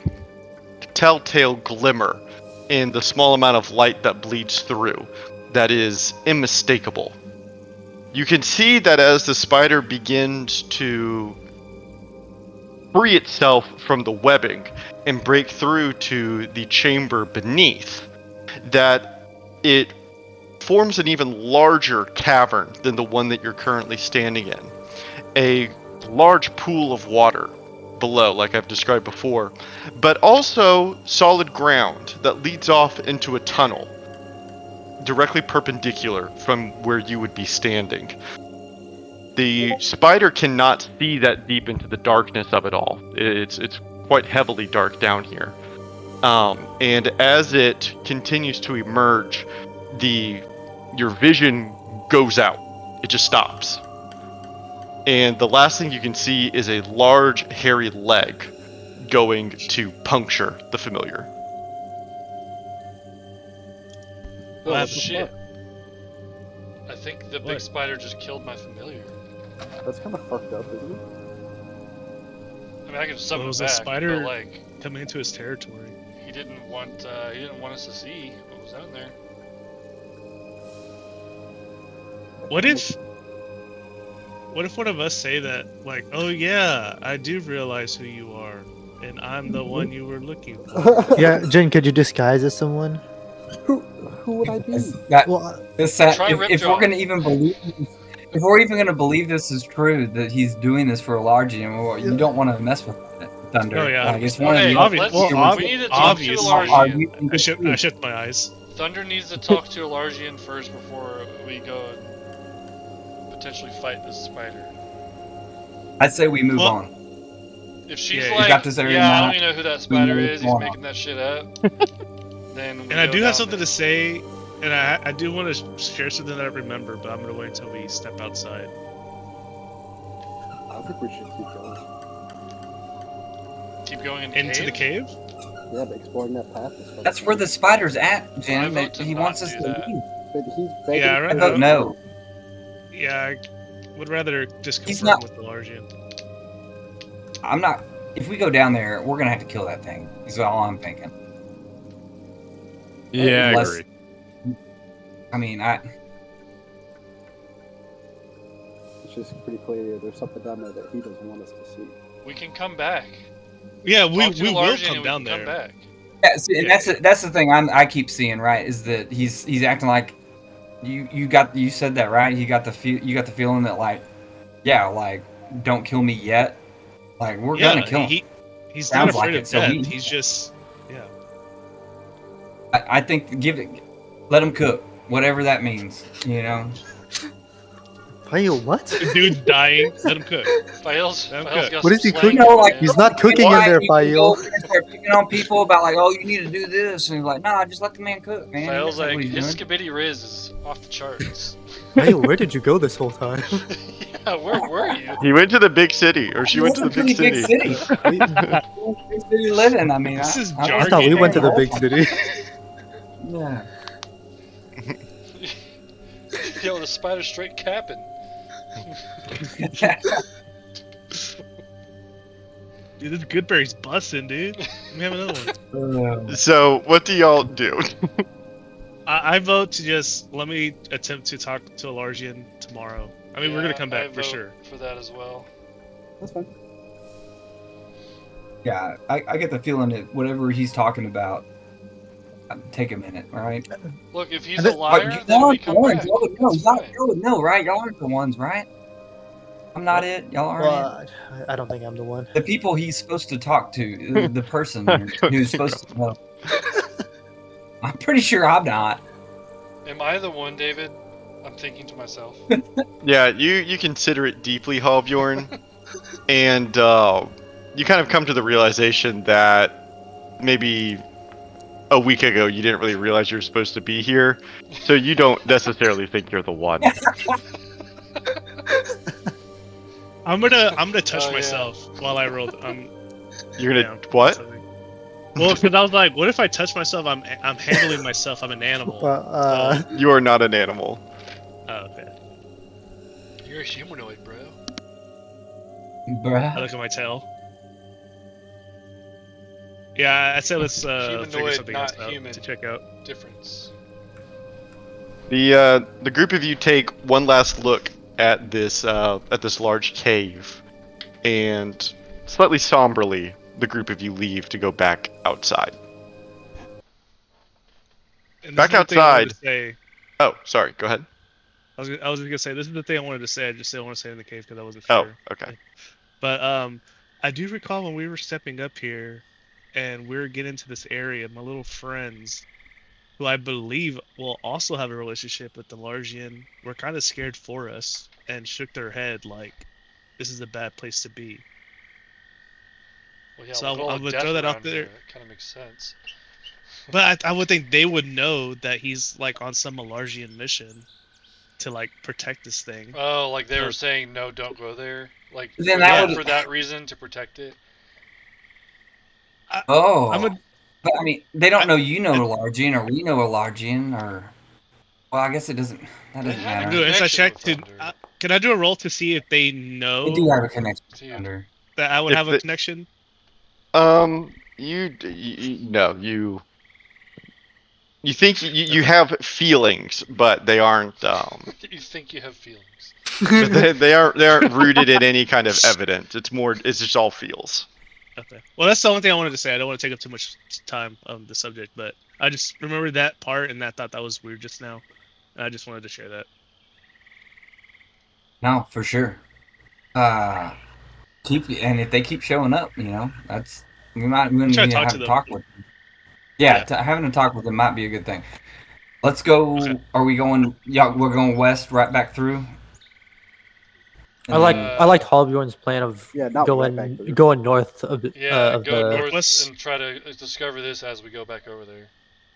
telltale glimmer in the small amount of light that bleeds through that is unmistakable. You can see that as the spider begins to free itself from the webbing and break through to the chamber beneath, that it forms an even larger cavern than the one that you're currently standing in. A large pool of water below, like I've described before, but also solid ground that leads off into a tunnel directly perpendicular from where you would be standing. The spider cannot see that deep into the darkness of it all. It's quite heavily dark down here. And as it continues to emerge, your vision goes out. It just stops. And the last thing you can see is a large, hairy leg going to puncture the familiar. Oh What shit! I think the big What? spider just killed my familiar. That's kind of fucked up, isn't it? I mean, I can summon Well, it him was a back, spider- but like, coming into his territory. he didn't want us to see what was down there. What if one of us say that, like, oh yeah, I do realize who you are, and I'm the one you were looking for. Yeah, Jin, could you disguise as someone? Who would I be? Well, Try If Ripjaw. we're gonna even believe, if we're even gonna believe this is true, that he's doing this for a large, you don't want to mess with it, Thunder. Oh, yeah, like, it's 100%. one of Okay, the let's- Well, we need to talk to obvious. Alargian. I shut my eyes. Thunder needs to talk to Alargian first before we go and potentially fight this spider. I'd say we move Well- on. If she's Yeah, you like, got this area yeah, I mapped. don't even know who that spider know is, what's he's going making that shit up, then we And I go do have down something there. to say, and I do want to share something that I remember, but I'm gonna wait until we step outside. I think we should keep going. Keep going Into the cave? Yeah, but exploring that path. Is fun. That's where the spider's at, I Jim. vote to He not wants us do to that. leave. But he's begging Yeah, for I us vote to no. go. Yeah, I would rather just He's confirm not- with the Largian. I'm not. If we go down there, we're gonna have to kill that thing. Is all I'm thinking. Yeah, Unless- I agree. I mean, It's just pretty clear there's something down there that he doesn't want us to see. We can come back. Yeah, we Talk to will Alargian come and we down can there. Come back. yeah, see, and that's the thing I keep seeing, right? Is that he's acting like you said that, right? You got the feeling that, like, yeah, like, don't kill me yet. Like, we're gonna kill him. He's not Sounds like afraid it, of so death. we- He's just, yeah. I think let him cook, whatever that means. You know. Fail, what? The dude's dying. Let him cook. Fails. Okay. Fails got What some is he slang cooking? You know, going like, in. He's not cooking in Why there, you can go Fail. over and start picking on people about, like, oh, you need to do this, and he's like, nah, just let the man cook, man. He Fails knows what like he's his doing. Skibidi Riz is off the charts. Fail, where did you go this whole time? Yeah, where were you? He went to the big city, or she went to the It's a big pretty city. Big city living. I mean, This is I I jargon. thought we went to the know. big city. Yeah. Yo, the spider straight capping. Dude, this Goodberry's busting, dude. Let me have another one. So, what do y'all do? I vote to just let me attempt to talk to Largian tomorrow. I mean, we're gonna come I back for vote sure. For that as well. That's fine. Yeah, I get the feeling that whatever he's talking about, take a minute, all right? Look, if he's And a then- liar, Y'all then we aren't the come ones. back. Y'all would know. It's Y'all fine. would know, right? Y'all aren't the ones, right? I'm not it. Y'all aren't it. Well, I don't think I'm the one. The people he's supposed to talk to, the person who's supposed to know. I'm pretty sure I'm not. Am I the one, David? I'm thinking to myself. Yeah, you consider it deeply, Halbjorn, and you kind of come to the realization that maybe a week ago you didn't really realize you were supposed to be here, so you don't necessarily think you're the one. I'm gonna touch Oh, yeah. myself while I roll. You're yeah, gonna what? something. Well, because I was like, what if I touch myself? I'm handling myself. I'm an animal. Well, You are not an animal. Oh, okay. You're a humanoid, bro. I Bruh. look at my tail. Yeah, I said let's figure Humanoid, something not else out human. to check out. Difference. The group of you take one last look at this large cave, and slightly somberly, the group of you leave to go back outside. And this Back is the thing I wanted outside. to say. Oh, sorry. Go ahead. I was gonna say this is the thing I wanted to say. I just didn't want to say it in the cave because I wasn't Oh, sure. okay. But I do recall when we were stepping up here, and we were getting to this area. My little friends, who I believe will also have a relationship with the Largian, were kind of scared for us and shook their head like, "This is a bad place to be." Well, yeah, So with I all the would death throw that out around there. here, it kind of makes sense. But I would think they would know that he's like on some Malargian mission to like protect this thing. Oh, like they So- were saying, no, don't go there. Like Then for that that, would- for that reason, to protect it. Oh, I'm a, but, I mean, they don't know you know Largian or we know a Largian or. Well, I guess it doesn't. That They doesn't had a I'm matter. doing inside connection check with to. Thunder. Can I do a roll to see if they They know do have a connection with Dude. Thunder. that I would If have a the- connection? You think you have feelings, but they aren't. You think you have feelings? But they aren't rooted in any kind of evidence. It's just all feels. Okay. Well, that's the only thing I wanted to say. I don't want to take up too much time on the subject, but I just remembered that part and I thought that was weird just now. I just wanted to share that. No, for sure. And if they keep showing up, that's we might try to need to talk have to a them. talk with them. Yeah, Yeah. having a talk with them might be a good thing. Let's go. Okay. Are we going? Yeah, we're going west, right back through. I liked Halbjorn's plan of not right back there. going north of the Yeah, of go the north Northwest? and try to discover this as we go back over there.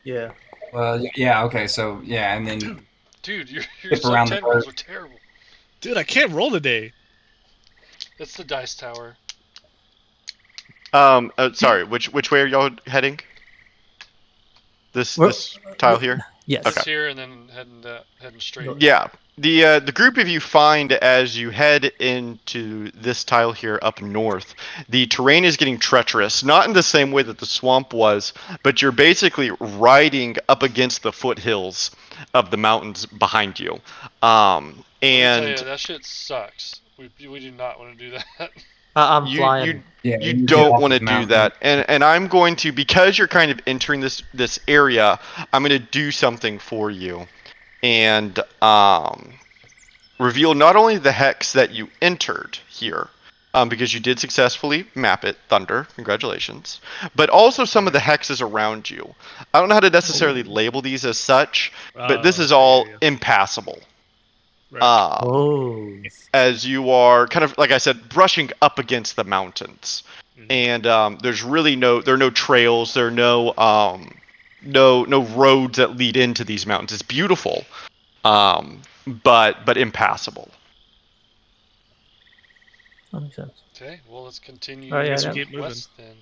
yeah. Well, yeah. Okay, so yeah, and then Dude, your Skip around the sub 10 rolls bird. were terrible. Dude, I can't roll today. It's the dice tower. Sorry. Which way are y'all heading? This Well, tile here. Yes. It's here and then heading straight. Yeah. The group of you find as you head into this tile here up north, the terrain is getting treacherous, not in the same way that the swamp was, but you're basically riding up against the foothills of the mountains behind you. Let me tell And you, that shit sucks. We do not want to do that. I'm you flying. yeah, you we get don't off want to this do mountain. that, and I'm going to, because you're kind of entering this area, I'm going to do something for you, and reveal not only the hex that you entered here, because you did successfully map it, Thunder, congratulations, but also some of the hexes around you. I don't know how to necessarily label these as such, but this is all impassable. Right. Oh. As you are kind of, like I said, brushing up against the mountains, and there are no trails, there are no roads that lead into these mountains. It's beautiful, but impassable. That makes sense. Okay, well let's continue Oh, yeah, Guess we yeah. keep moving. west then.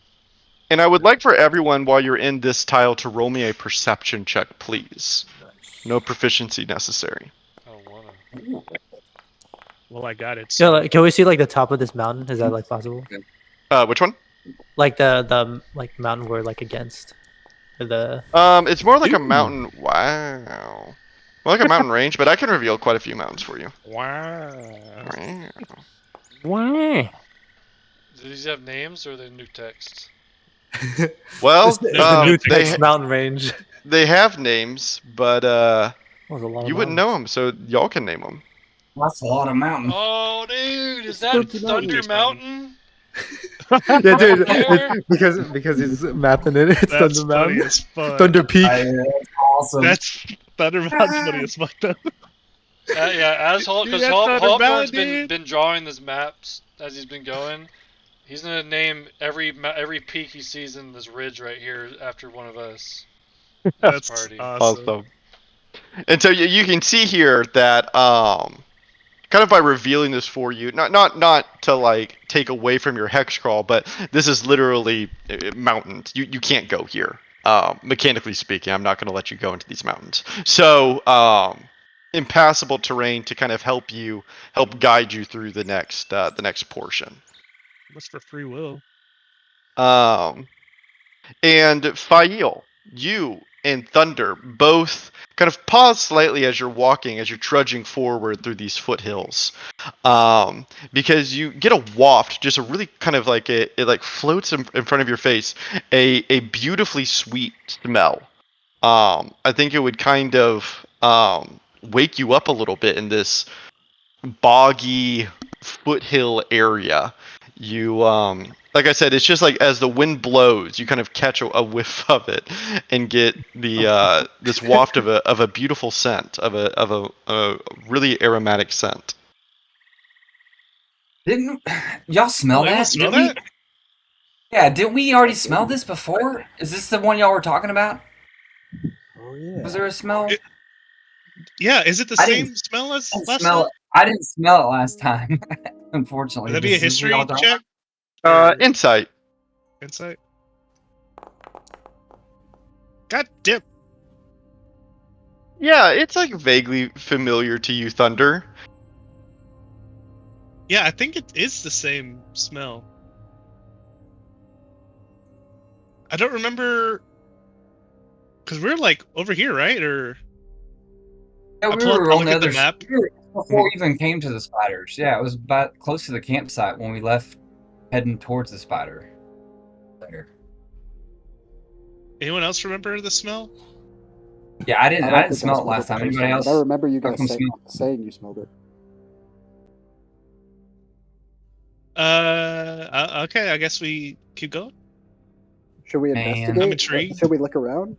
And I would like for everyone, while you're in this tile, to roll me a perception check, please. No proficiency necessary. I don't wanna. Well, I got it. Yeah, So. like, can we see like the top of this mountain? Is that like possible? Which one? Like the like mountain we're like against. The It's more like a mountain. Wow. More like a mountain range, but I can reveal quite a few mountains for you. Wow. Wow. Wow. Do these have names or are they new texts? Well, it's the new they text mountain range. they have names, but That was a lot you of wouldn't know mountains. them, so y'all can name them. That's a lot of mountains. Oh, dude, is that Spooky Thunder Mountain. Mountain? Yeah, dude. There? because he's mapping it. It's That's Thunder funny Mountain. as fuck. Thunder Peak. That's awesome. That's Thunder Mountain's funny as fuck though. Yeah, as Dude, because that's Thunder Hawthorne's Mountain, been dude. been drawing this maps as he's been going. He's gonna name every peak he sees in this ridge right here after one of us. That's party. awesome. Also, and so you can see here that kind of by revealing this for you, not to like take away from your hex crawl, but this is literally mountains. You can't go here. Mechanically speaking, I'm not going to let you go into these mountains. So impassable terrain to kind of help guide you through the next portion. What's for free will? And Fail, you and Thunder both kind of pause slightly as you're walking, as you're trudging forward through these foothills, because you get a waft, just a really kind of like it like floats in front of your face, a beautifully sweet smell. I think it would kind of wake you up a little bit in this boggy foothill area. You like I said, it's just like as the wind blows, you kind of catch a whiff of it and get the this waft of a beautiful scent, of a really aromatic scent. Didn't y'all smell Oh, you that? smell Did we- that? Yeah, didn't we already smell this before? Is this the one y'all were talking about? Oh yeah. Was there a smell? Yeah, is it the I same didn't smell as I didn't last smell time? it. I didn't smell it last time. Unfortunately, Would that be a this is what y'all history talking check? Or Insight. insight? God damn. Yeah, it's like vaguely familiar to you, Thunder. Yeah, I think it is the same smell. I don't remember because we're like over here, right? Or Yeah, I we pull up, were I on look the at the other map. before we even came to the spiders. Yeah, it was about close to the campsite when we left, heading towards the spider. There. Anyone else remember the smell? Yeah, I didn't. I don't I didn't think smell it smelled last time. Anybody personally, else? But I remember you guys Fucking smell. saying you smelled it. Okay, I guess we keep going. Should we Man. investigate? I'm intrigued. Should we look around?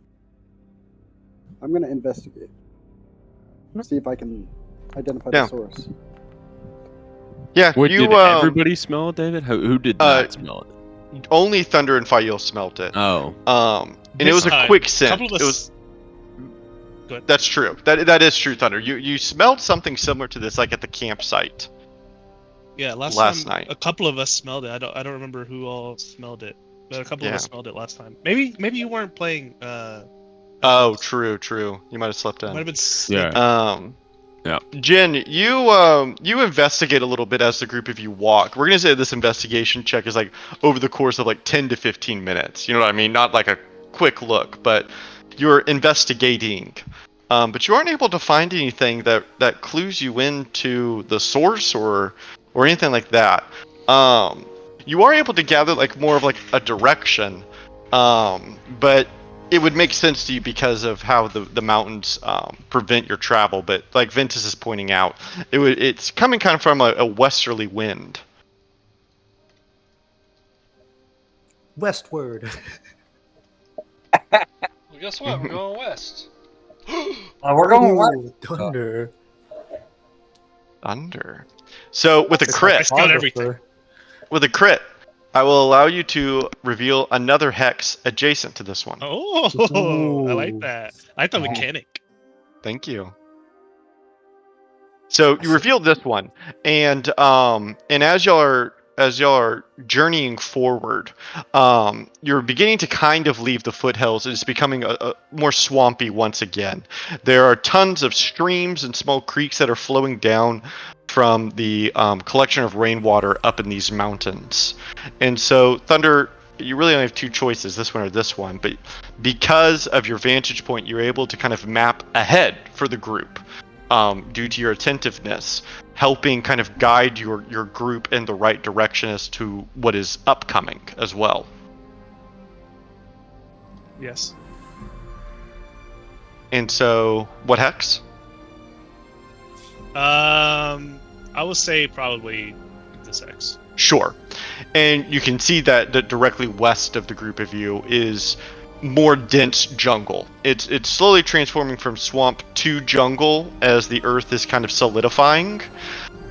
I'm gonna investigate. See if I can identify Yeah. the source. Yeah, Wait, you did everybody smell it, David? Who did not smell it? only Thunder and Fael smelt it. Oh, And it was This a time, quick a scent. couple of It was us. Go ahead. That's true. That is true, Thunder. You smelled something similar to this, like at the campsite. Yeah, last time night. a couple of us smelled it. I don't remember who all smelled it, but a couple of Yeah. us smelled it last time. Maybe you weren't playing. Oh, Atlas. true. You might have slept Might in. have been sleeping. Yeah. Jen, you investigate a little bit as the group of you walk. We're gonna say this investigation check is like over the course of like 10 to 15 minutes. You know what I mean? Not like a quick look, but you're investigating. But you aren't able to find anything that clues you into the source or anything like that. You are able to gather like more of like a direction, but it would make sense to you because of how the mountains prevent your travel. But like Ventus is pointing out, it's coming kind of from a westerly wind. Westward. Well, guess what? We're going west. We're going what? Ooh, thunder. Thunder. So with a The crit, It's got everything. cartographer. I will allow you to reveal another hex adjacent to this one. Oh, I like Ooh. that. I like the mechanic. Thank you. So you revealed this one, and as y'all are journeying forward, you're beginning to kind of leave the foothills. It's becoming a more swampy once again. There are tons of streams and small creeks that are flowing down from the collection of rainwater up in these mountains. And so, Thunder, you really only have two choices, this one or this one. But because of your vantage point, you're able to kind of map ahead for the group. Due to your attentiveness, helping kind of guide your group in the right direction as to what is upcoming as well. Yes. And so, what hex? I would say probably this X. Sure. And you can see that directly west of the group of you is more dense jungle. It's slowly transforming from swamp to jungle as the earth is kind of solidifying.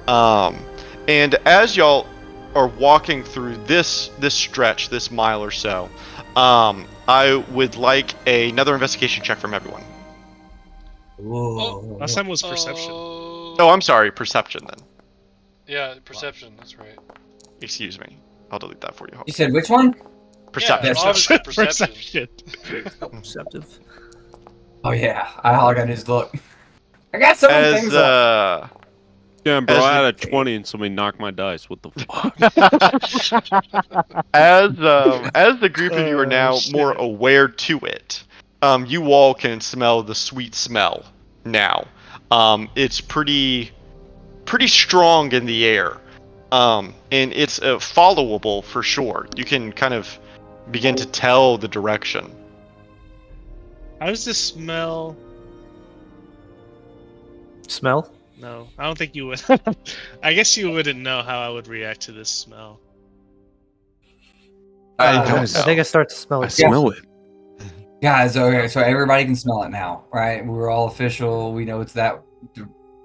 And as y'all are walking through this stretch, this mile or so, I would like another investigation check from everyone. Whoa. Last time was perception. Oh, I'm sorry, perception then. Yeah, perception. That's right. Excuse me. I'll delete that for you. You said which one? Perception. Yeah, obviously perception. Perceptive. Oh yeah. All I gotta do is look. I got so many things up. yeah, bro. As I had a the- 20 and somebody knocked my dice. What the fuck? As the group of you are now shit. more aware to it, you all can smell the sweet smell now. It's pretty strong in the air, and it's followable for sure. You can kind of begin to tell the direction. How does this smell? Smell? No, I don't think you would. I guess you wouldn't know how I would react to this smell. I I don't think I start to smell I it. smell it. Guys, okay, so everybody can smell it now, right? We're all official. We know it's that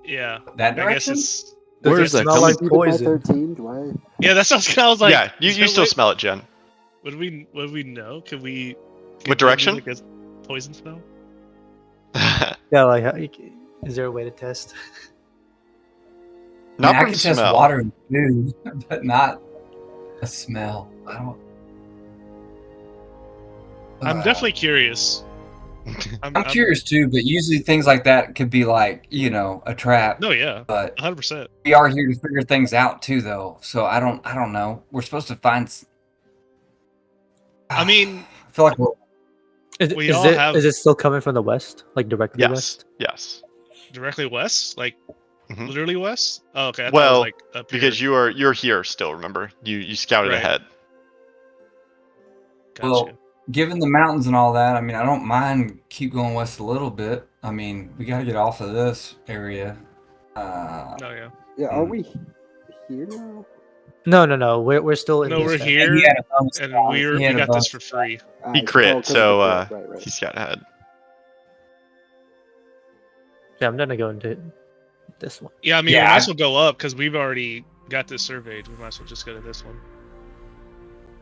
Yeah, that I guess direction. it's. Does Where it is that smell coming like Even by poison? 13, do I? Yeah, that sounds. I was like, yeah, you still smell it, Jen. Would we know? Could we? What direction? Like a poison smell? Yeah, like is there a way to test? Not I from can test smell. water and food, but not a smell. I don't. I'm definitely curious. I'm curious too, but usually things like that could be like, a trap. No, yeah, But 100%. we are here to figure things out too, though. So I don't know. We're supposed to find. I mean, I feel like Is it still coming from the west, like directly Yes. west? Yes. directly west, like Mhm. literally west. Oh, okay. I thought it Well, was like up here. because you're here still. Remember, you scouted Right. ahead. Gotcha. well, given the mountains and all that, I mean, I don't mind keep going west a little bit. I mean, we got to get off of this area. Oh yeah. Yeah, are we here now? No. We're still in. No, this we're thing. here, He had a bonus and round. we He had a got this bonus for free. He Oh, crit, 'cause of so the crit. Right. he scout ahead. Yeah, I'm gonna go into this one. Yeah, I mean, Yeah, we might I- as well go up because we've already got this surveyed. We might as well just go to this one.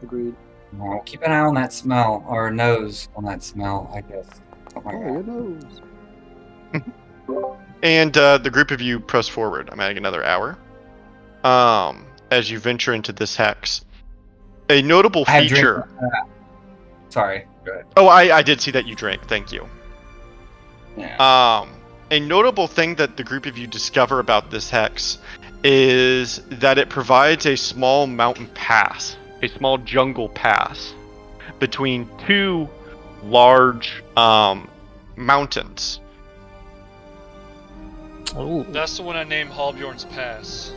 Agreed. Well, keep an eye on that smell, or nose on that smell, I guess. Oh my Oh, God. your nose. And the group of you press forward. I'm adding another hour. As you venture into this hex, a notable I have drink- feature. Sorry. Go ahead. Oh, I did see that you drank. Thank you. Yeah. A notable thing that the group of you discover about this hex is that it provides a small mountain pass, a small jungle pass between two large mountains. Oh. That's the one I named Halbjorn's Pass.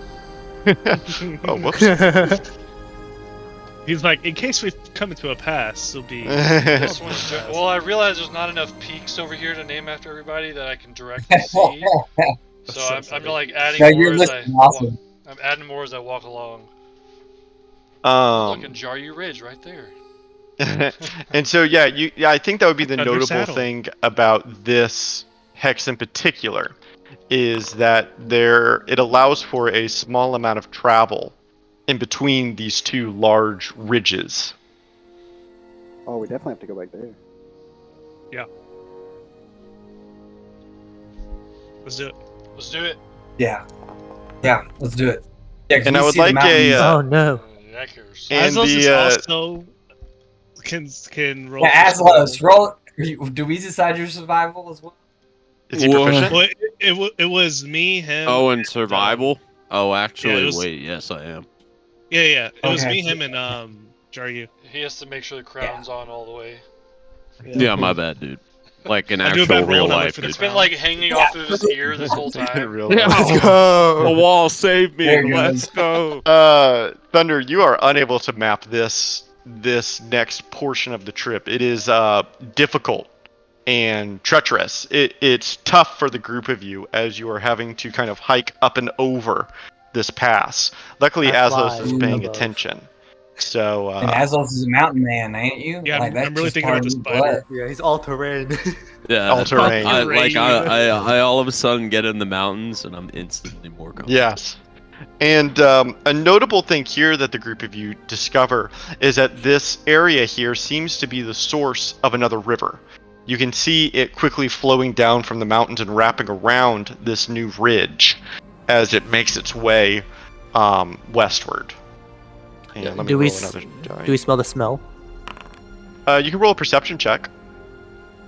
Oh, whoops. He's like, in case we come into a pass, it'll be. This one's well, I realized there's not enough peaks over here to name after everybody that I can directly see. So I'm like adding No, more you're as I listening. Awesome. I'm adding more as I walk along. Look, and Jaryu Ridge right there. And so yeah, I think that would be the Under notable saddle. thing about this hex in particular is that it allows for a small amount of travel in between these two large ridges. Oh, we definitely have to go back there. Let's do it. Let's do it. Yeah. Yeah, let's do it. Yeah, 'cause And we I would see the like mountains. a Oh no. That cares. And Aslos is the, also can roll. Yeah, for Aslos, survival. roll. Do we decide your survival as well? is he What? proficient? Well, it was me, him. Oh, and survival. Oh, actually, it was- wait. Yes, I am. Yeah. It was Okay. me, him, and Jaryu. He has to make sure the crown's on all the way. Yeah, my bad, dude. Like an I do a actual bad roll real and I look life. for the It's dude. been like hanging off of his ear this whole In time. real Yeah. life. The go. wall, save me. There you go. Let's go. Thunder, you are unable to map this next portion of the trip. It is difficult and treacherous. It's tough for the group of you as you are having to kind of hike up and over this pass. Luckily, I Aslos fly is paying above. attention. So And Aslos is a mountain man, ain't you? Yeah, Like, that's I'm really just thinking part about of the your spider. blood. Yeah, he's all terrain. Yeah, All terrain. I all of a sudden get in the mountains and I'm instantly more comfortable. yes. And a notable thing here that the group of you discover is that this area here seems to be the source of another river. You can see it quickly flowing down from the mountains and wrapping around this new ridge as it makes its way westward. And let me Do we roll s- another die. Do we smell the smell? You can roll a perception check.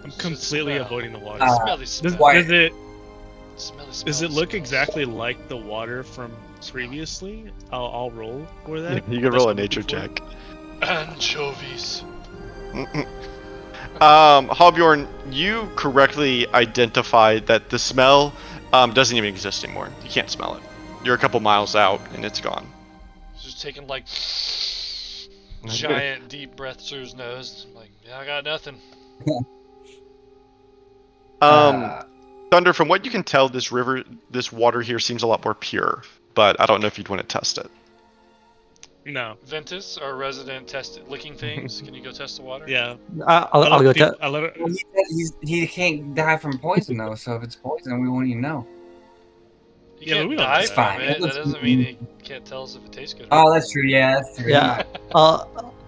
I'm completely avoiding the water. Smelly Does, smell. Why- does it Smelly does smells, it look smells. exactly like the water from previously? I'll roll for that. You can That's roll a what I'm nature looking check. Anchovies. Halbjorn, you correctly identified that the smell doesn't even exist anymore. You can't smell it. You're a couple miles out and it's gone. Just taking like giant deep breaths through his nose. I'm like, yeah, I got nothing. Thunder, from what you can tell, this water here seems a lot more pure, but I don't know if you'd want to test it. for. No. Ventus, our resident licking things. Can you go test the water? Yeah. I'll go. I let it. Well, he said he can't die from poison, though, so if it's poison, we won't even know. You Yeah, but can't we don't die know. from Fine. it. That doesn't mean you can't tell us if it tastes good. Oh, that's true. Yeah, that's true. Yeah.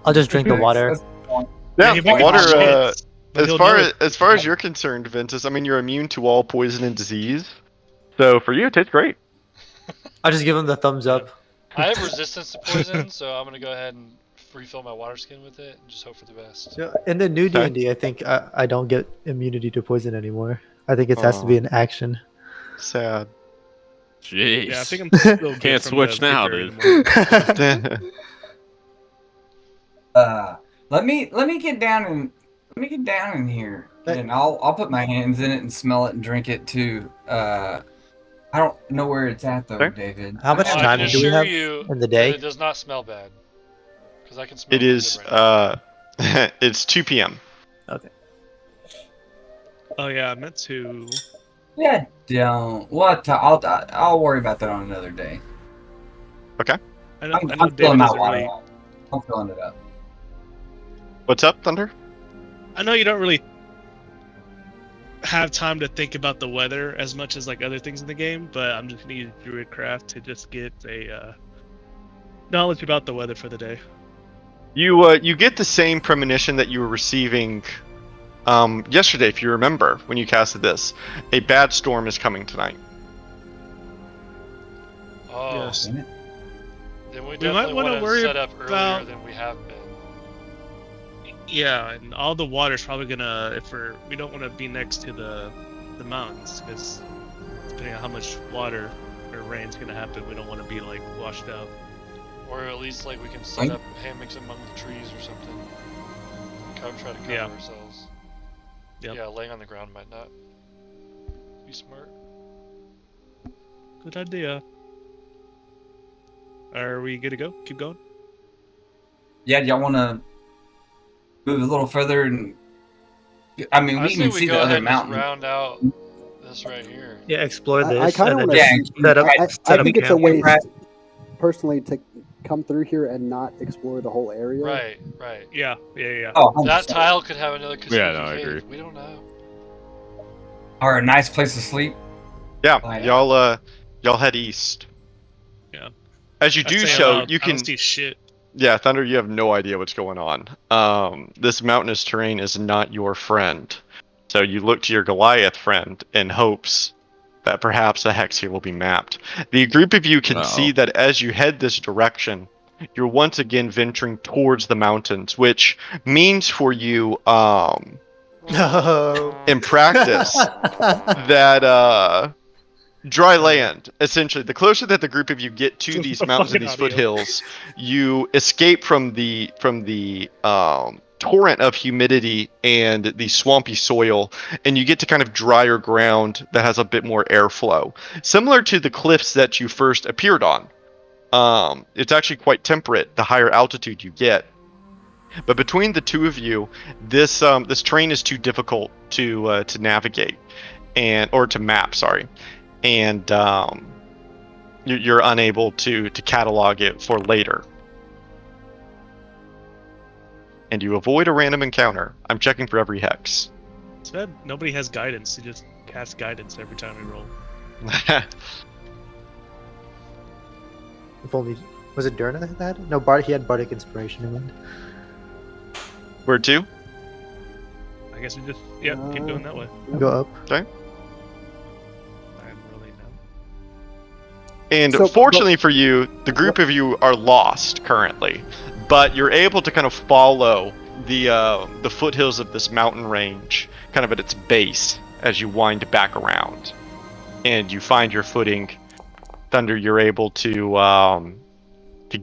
I'll just drink the water. That's the point. Yeah, he might get water. shits, but As he'll far know as far as you're concerned, Ventus, I mean, you're immune to all poison and disease. So for you, it tastes great. I'll just give him the thumbs up. I have resistance to poison, so I'm gonna go ahead and refill my water skin with it and just hope for the best. Yeah, in the new Okay. D&D, I think I don't get immunity to poison anymore. I think it has to be Aw. an action. Sad. Jeez. Yeah, I think I'm still good Can't from switch the now, bigger dude. animal. Let me get down in here, and I'll put my hands in it and smell it and drink it too. I don't know where it's at though, Okay. David. How much I time can do we assure have you in the that day? it does not smell bad, because I can smell It really is. good right now. It's 2 p.m. Okay. Oh yeah, I meant to. Yeah, don't. What? I'll worry about that on another day. I know I'm David filling that doesn't water really. up. I'm filling it up. What's up, Thunder? I know you don't really have time to think about the weather as much as like other things in the game, but I'm just gonna use Druidcraft to just get a knowledge about the weather for the day. You get the same premonition that you were receiving yesterday, if you remember, when you casted this. A bad storm is coming tonight. Oh, Yes. Damn it. then we might definitely wanna want to worry set up earlier about- than we have been. Yeah, and all the water's probably gonna we don't want to be next to the mountains because depending on how much water or rain's gonna happen, we don't want to be like washed out. Or at least like we can set Right. up hammocks among the trees or something. Try to cover Yeah. ourselves. Yep. Yeah, laying on the ground might not be smart. Good idea. Are we good to go? Keep going. Yeah, do y'all want to move a little further? And I mean, I we say can we see go the ahead other and just mountain. round out this right here. Yeah, explore I this. kinda and then wanna- just Yeah, set up. I- set I up think it's a camp. waste, personally, to come through here and not explore the whole area. Right, right. Yeah. Oh, That 100%. tile could have another Yeah, no, Kasuki I cave. agree. We don't know. Or a nice place to sleep. Yeah, Oh, yeah. y'all head east. Yeah. As you I'd do say so, I'm you I can. don't see shit. Yeah, Thunder, you have no idea what's going on. This mountainous terrain is not your friend. So you look to your Goliath friend in hopes that perhaps a hex here will be mapped. The group of you can see that as you head this direction, you're once again venturing towards the mountains, which means for you, No. in practice, that dry land, essentially. The closer that the group of you get to these mountains and these Fucking audio. foothills, you escape from the torrent of humidity and the swampy soil, and you get to kind of drier ground that has a bit more airflow, similar to the cliffs that you first appeared on. It's actually quite temperate the higher altitude you get. But between the two of you, this terrain is too difficult to navigate or to map. Sorry. And you're unable to catalog it for later. And you avoid a random encounter. I'm checking for every hex. It's bad. Nobody has guidance. You just cast guidance every time we roll. If only was it Durna that had it? No, Bard. He had bardic inspiration in mind. Where to? I guess we just keep going that way. Go up. I really know. And So- fortunately for you, the group of you are lost currently, but you're able to kind of follow the foothills of this mountain range, kind of at its base, as you wind back around, and you find your footing. Thunder, you're able to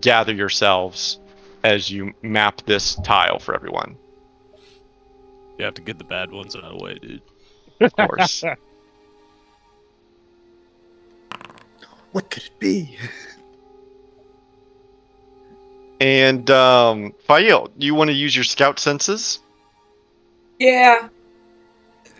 gather yourselves as you map this tile for everyone. You have to get the bad ones out of the way, dude. Of course. What could it be? And Fail, you want to use your scout senses? Yeah.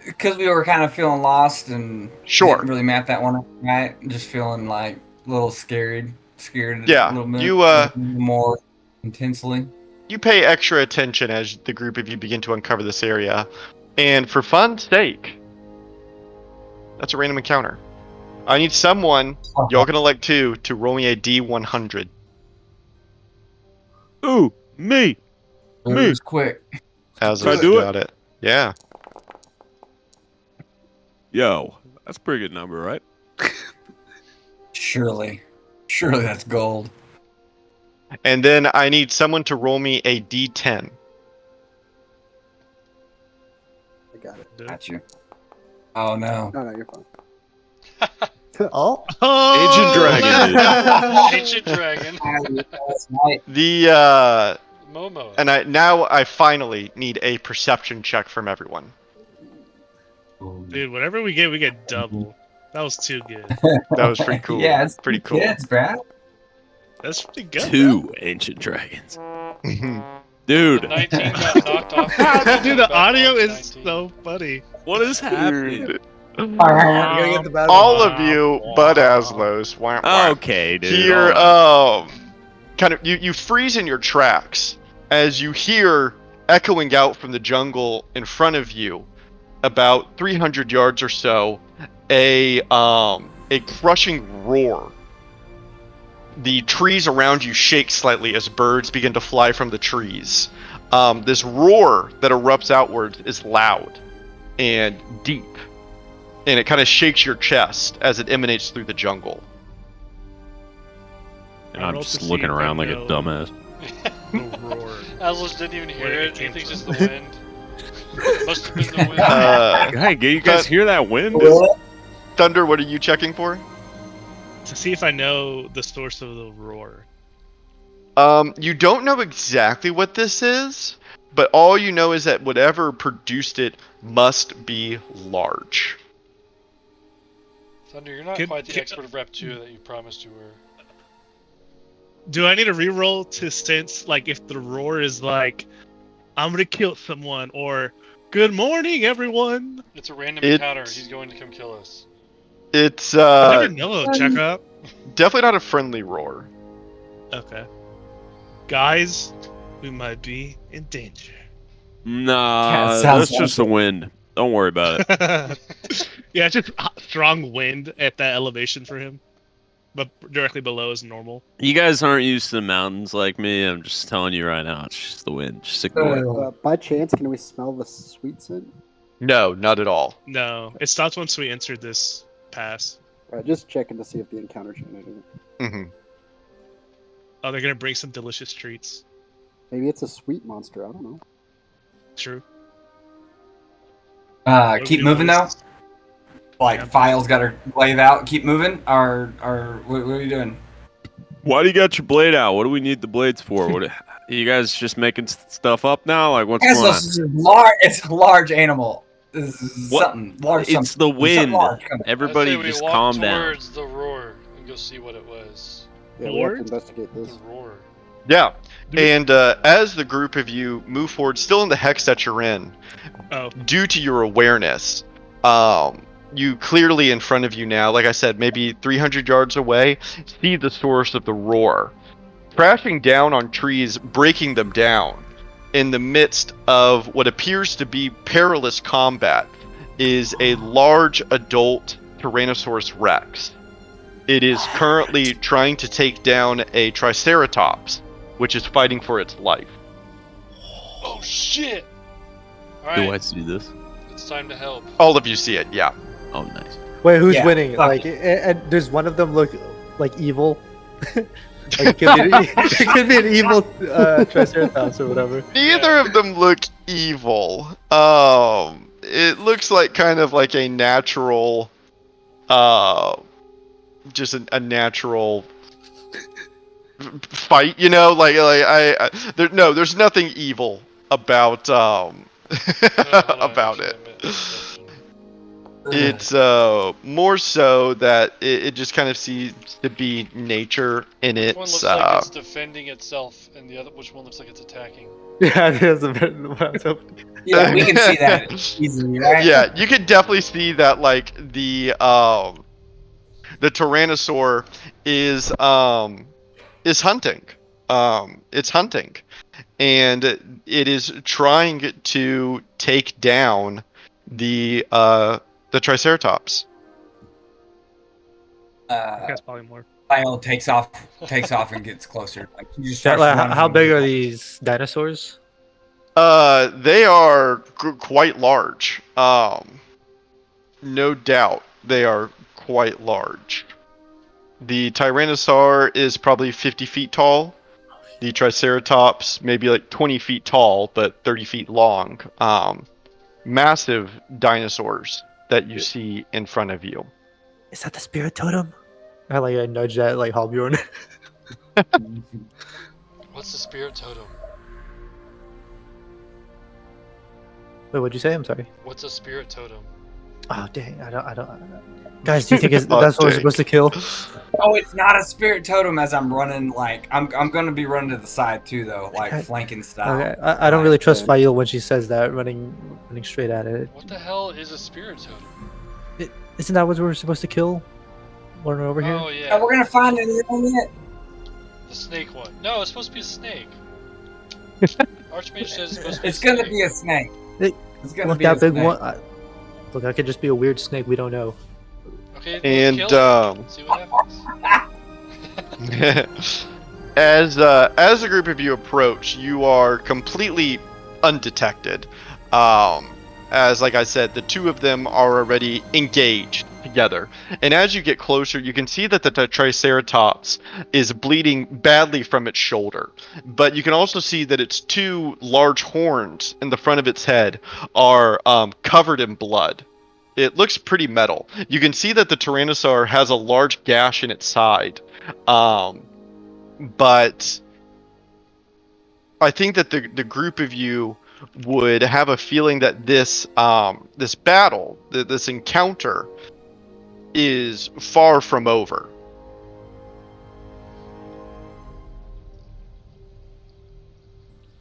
Because we were kind of feeling lost and Sure. didn't really map that one up, right? Just feeling like a little scared Yeah, a little bit you, more intensely. You pay extra attention as the group of you begin to uncover this area. And for fun's sake, that's a random encounter. I need someone, y'all can elect two, to roll me a D100. Ooh, me. Moves quick. How's Can I it do it? got it? Yeah. Yo, that's a pretty good number, right? Surely that's gold. And then I need someone to roll me a d10. I got it. Got you. Oh no. No, you're fine. Oh, Ancient dragon. Ancient dragon. That's right. The Momo. and I finally need a perception check from everyone. Dude, whatever we get double. That was too good. That was pretty cool. Yeah, it's pretty cool. Kids, Brad. That's pretty good. 2 ancient dragons. The Dude, 19 got knocked off. Dude, the audio is 19. so funny. what is happening? Dude. you're gonna get the bad All one. of you but Aslos. Wah, wah. Okay, dude. Here, all right. kind of you freeze in your tracks as you hear echoing out from the jungle in front of you, about 300 yards or so, a crushing roar. The trees around you shake slightly as birds begin to fly from the trees. This roar that erupts outwards is loud and deep, and it kind of shakes your chest as it emanates through the jungle. And I I'm rolled just to see looking if I around like a know dumbass. The roar. Aslos didn't even hear Where it it. He came thinks from. it's the wind. Must have been the wind. Hey, you guys hear that wind? Thunder, what are you checking for? To see if I know the source of the roar. You don't know exactly what this is, but all you know is that whatever produced it must be large. Thunder, you're not quite the expert of Rep 2 that you promised you were. Do I need a reroll to sense like if the roar is like I'm gonna kill someone or good morning everyone? It's a random It's- encounter. He's going to come kill us. It's I never know, check up. definitely not a friendly roar. Okay. Guys, we might be in danger. Nah, sounds that's just the wind. Don't worry about it. Yeah, it's just strong wind at that elevation for him. But directly below is normal. You guys aren't used to the mountains like me. I'm just telling you right now. It's just the wind. Just ignore it. By chance, can we smell the sweet scent? No, not at all. No, it stops once we enter this pass. Right, just checking to see if the encounter changed anything. hmm Oh, they're gonna bring some delicious treats. Maybe it's a sweet monster. I don't know. True. Keep moving though. Like Yeah. files got to wave out. Keep moving. Or what are you doing? Why do you got your blade out? What do we need the blades for? What? You guys just making stuff up now? Like what's going on? It's large. It's a large animal. This is What? something large. It's the something wind. large coming. Everybody I say we just walk calm down. towards the roar and go see what it was. Yeah, we have to Lord? investigate The this. roar. Yeah, and as the group of you move forward, still in the hex that you're in, Oh, due to your awareness, you clearly in front of you now, like I said, maybe 300 yards away, see the source of the roar. Crashing down on trees, breaking them down, in the midst of what appears to be perilous combat, is a large adult Tyrannosaurus Rex. It is currently trying to take down a Triceratops, which is fighting for its life. Oh shit! Do I Alright, see this? it's time to help. All of you see it, yeah. Oh, nice. Wait, who's Yeah, winning? fuck Like, and does one of them look like evil? Like it could be an evil Triceratops or whatever. Neither of them look evil. It looks like kind of like a natural, just a natural fight, you know? There's nothing evil about about it. It's more so that it just kind of seems to be nature in Which one its looks like it's defending itself, and the other, which one looks like it's attacking? Yeah, that's a bit what I was hoping. Yeah, we can see that easily, right? yeah, you can definitely see that like the Tyrannosaur is hunting. It's hunting, and it is trying to take down the Triceratops. that's probably more. Lyle takes off and gets closer. Like, you just That, starts like, running. how big are these dinosaurs? They are quite large. No doubt, they are quite large. The Tyrannosaur is probably 50 feet tall. The Triceratops maybe like 20 feet tall, but 30 feet long. Massive dinosaurs that you see in front of you. Is that the spirit totem? I nudge that like Halbjorn. What's the spirit totem? Wait, what'd you say? I'm sorry. What's a spirit totem? Oh dang! I don't. Guys, do you think that's Oh, what we're dang. supposed to kill? Oh, it's not a spirit totem. As I'm running, like I'm gonna be running to the side too, though, like Okay. flanking style. Okay, I don't really trust Fail when she says that, running straight at it. What the hell is a spirit totem? Isn't that what we're supposed to kill? One over here. Oh yeah. Yeah, we're gonna find it on it. The snake one. No, it's supposed to be a snake. Archmage says it's supposed to be It's a gonna snake. be a snake. It's gonna Look, be a that big snake. one. Look, that could just be a weird snake we don't know. Okay, And, let's kill it. See what happens. as a group of you approach, you are completely undetected. As like I said, the two of them are already engaged together. And as you get closer, you can see that the Triceratops is bleeding badly from its shoulder. But you can also see that its two large horns in the front of its head are covered in blood. It looks pretty metal. You can see that the Tyrannosaur has a large gash in its side. But I think that the group of you would have a feeling that this battle, this encounter, is far from over.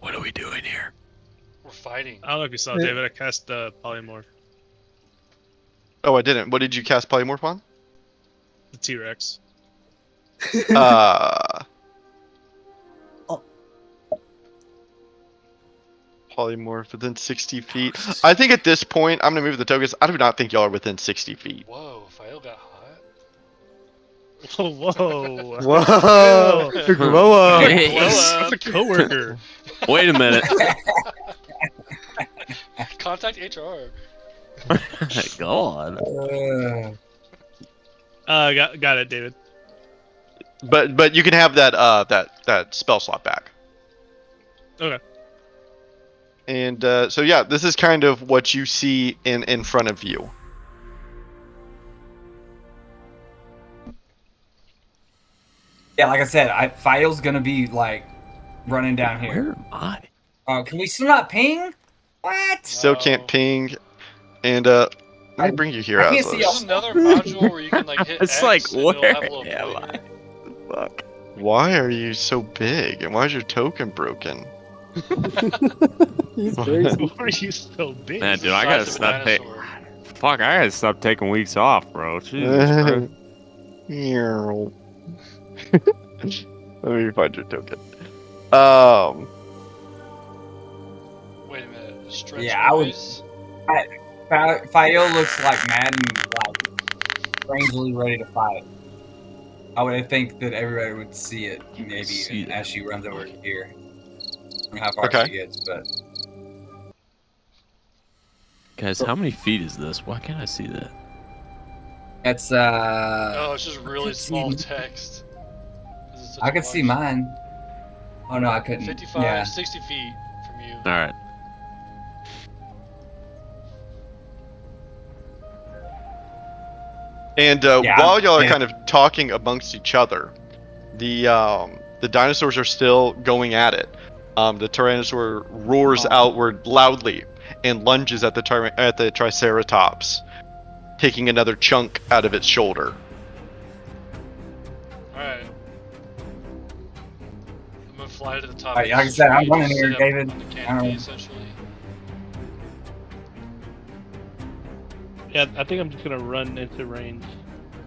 What are we doing here? We're fighting. I don't know if you saw, David. I cast polymorph. Oh, I didn't. What did you cast polymorph on? The T-Rex. Polymorph within 60 feet. I think at this point, I'm going to move the tokens. I do not think y'all are within 60 feet. Whoa, Fael got hot. Whoa, whoa. Whoa! Grow up! That's a coworker. Wait a minute. Contact HR. God. Got it, David. But you can have that spell slot back. Okay. And so yeah, this is kind of what you see in front of you. Yeah, like I said, Fael's gonna be like running down here. Where am I? Can we still not ping? What? Still No. can't ping. And let me bring you here, I can't see Aslos. There's another module where you can like hit It's X like, and it'll have a where little am pointer. Fuck. Why are you so big? And why is your token broken? He's crazy. Why are you so big? Man, It's the dude, I gotta size of a stop taking. dinosaur. Fuck, I gotta stop taking weeks off, bro. Jesus Christ. Meow. Let me find your token. Wait a minute. Stretch Yeah, I would- noise? Fael looks like mad and like strangely ready to fight. I would think that everybody would see it maybe See that. as she runs over here. I don't know how far Okay. she gets, but Guys, how many feet is this? Why can't I see that? it's Oh, it's just really could see- small text. 'Cause it's such I a could see large- mine. Oh no, I couldn't. 55, Yeah. 60 feet from you. Alright. And Yeah, while y'all are yeah. kind of talking amongst each other, the dinosaurs are still going at it. The Tyrannosaur roars outward loudly and lunges at the Triceratops, taking another chunk out of its shoulder. Alright. I'm gonna fly to the top. Alright, of like I the said, I'm tree, running here, sit up David. on the canopy, Um, essentially. Yeah, I think I'm just gonna run into range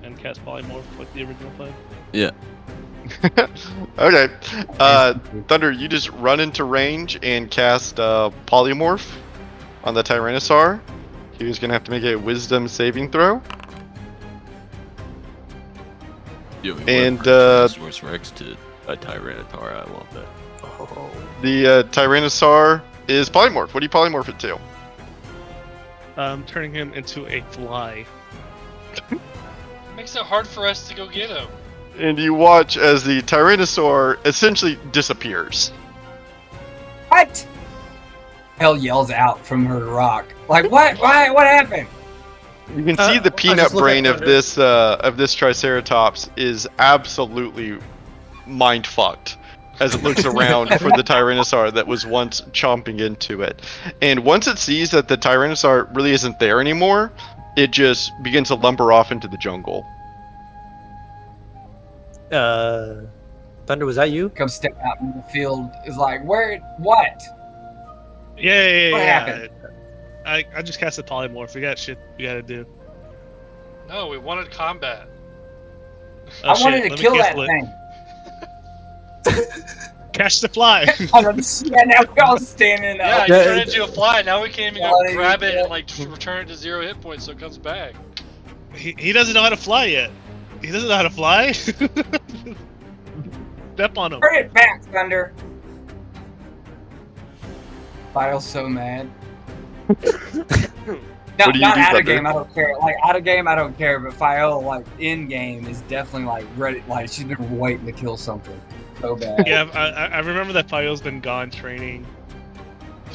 and cast polymorph like the original plan. Yeah. Okay. Thunder, you just run into range and cast Polymorph on the Tyrannosaur. He's gonna have to make a Wisdom saving throw. Yeah, we And, went from Tyrannosaurus Rex to a Tyranitar. I love that. Oh. The Tyrannosaur is polymorph. What do you polymorph it to? Turning him into a fly. Makes it hard for us to go get him. And you watch as the Tyrannosaur essentially disappears. What? Hell yells out from her rock. Like, what? Why? What happened? You can see the peanut just looking brain at of this Triceratops is absolutely mind fucked as it looks around for the Tyrannosaur that was once chomping into it. And once it sees that the Tyrannosaur really isn't there anymore, it just begins to lumber off into the jungle. Thunder, was that you? Come step out in the field. Is like, where? What? Yeah. What happened? I just cast a polymorph. We got shit we gotta do. No, we wanted combat. Oh, I shit, wanted to let me kill that cancel it. thing. Catch the fly. Yeah, now we're all standing Yeah, up. you turn into a fly. Now we can't even go Yeah, grab it yeah. and like return it to 0 hit points so it comes back. He doesn't know how to fly yet. He doesn't know how to fly. Step on him. Bring it back, Thunder. File's so mad. No, What do you not do, out Thunder? of game. I don't care. Like out of game, I don't care. But File, like in game, is definitely like ready. Like she's been waiting to kill something so bad. Yeah, I remember that Fio's been gone training.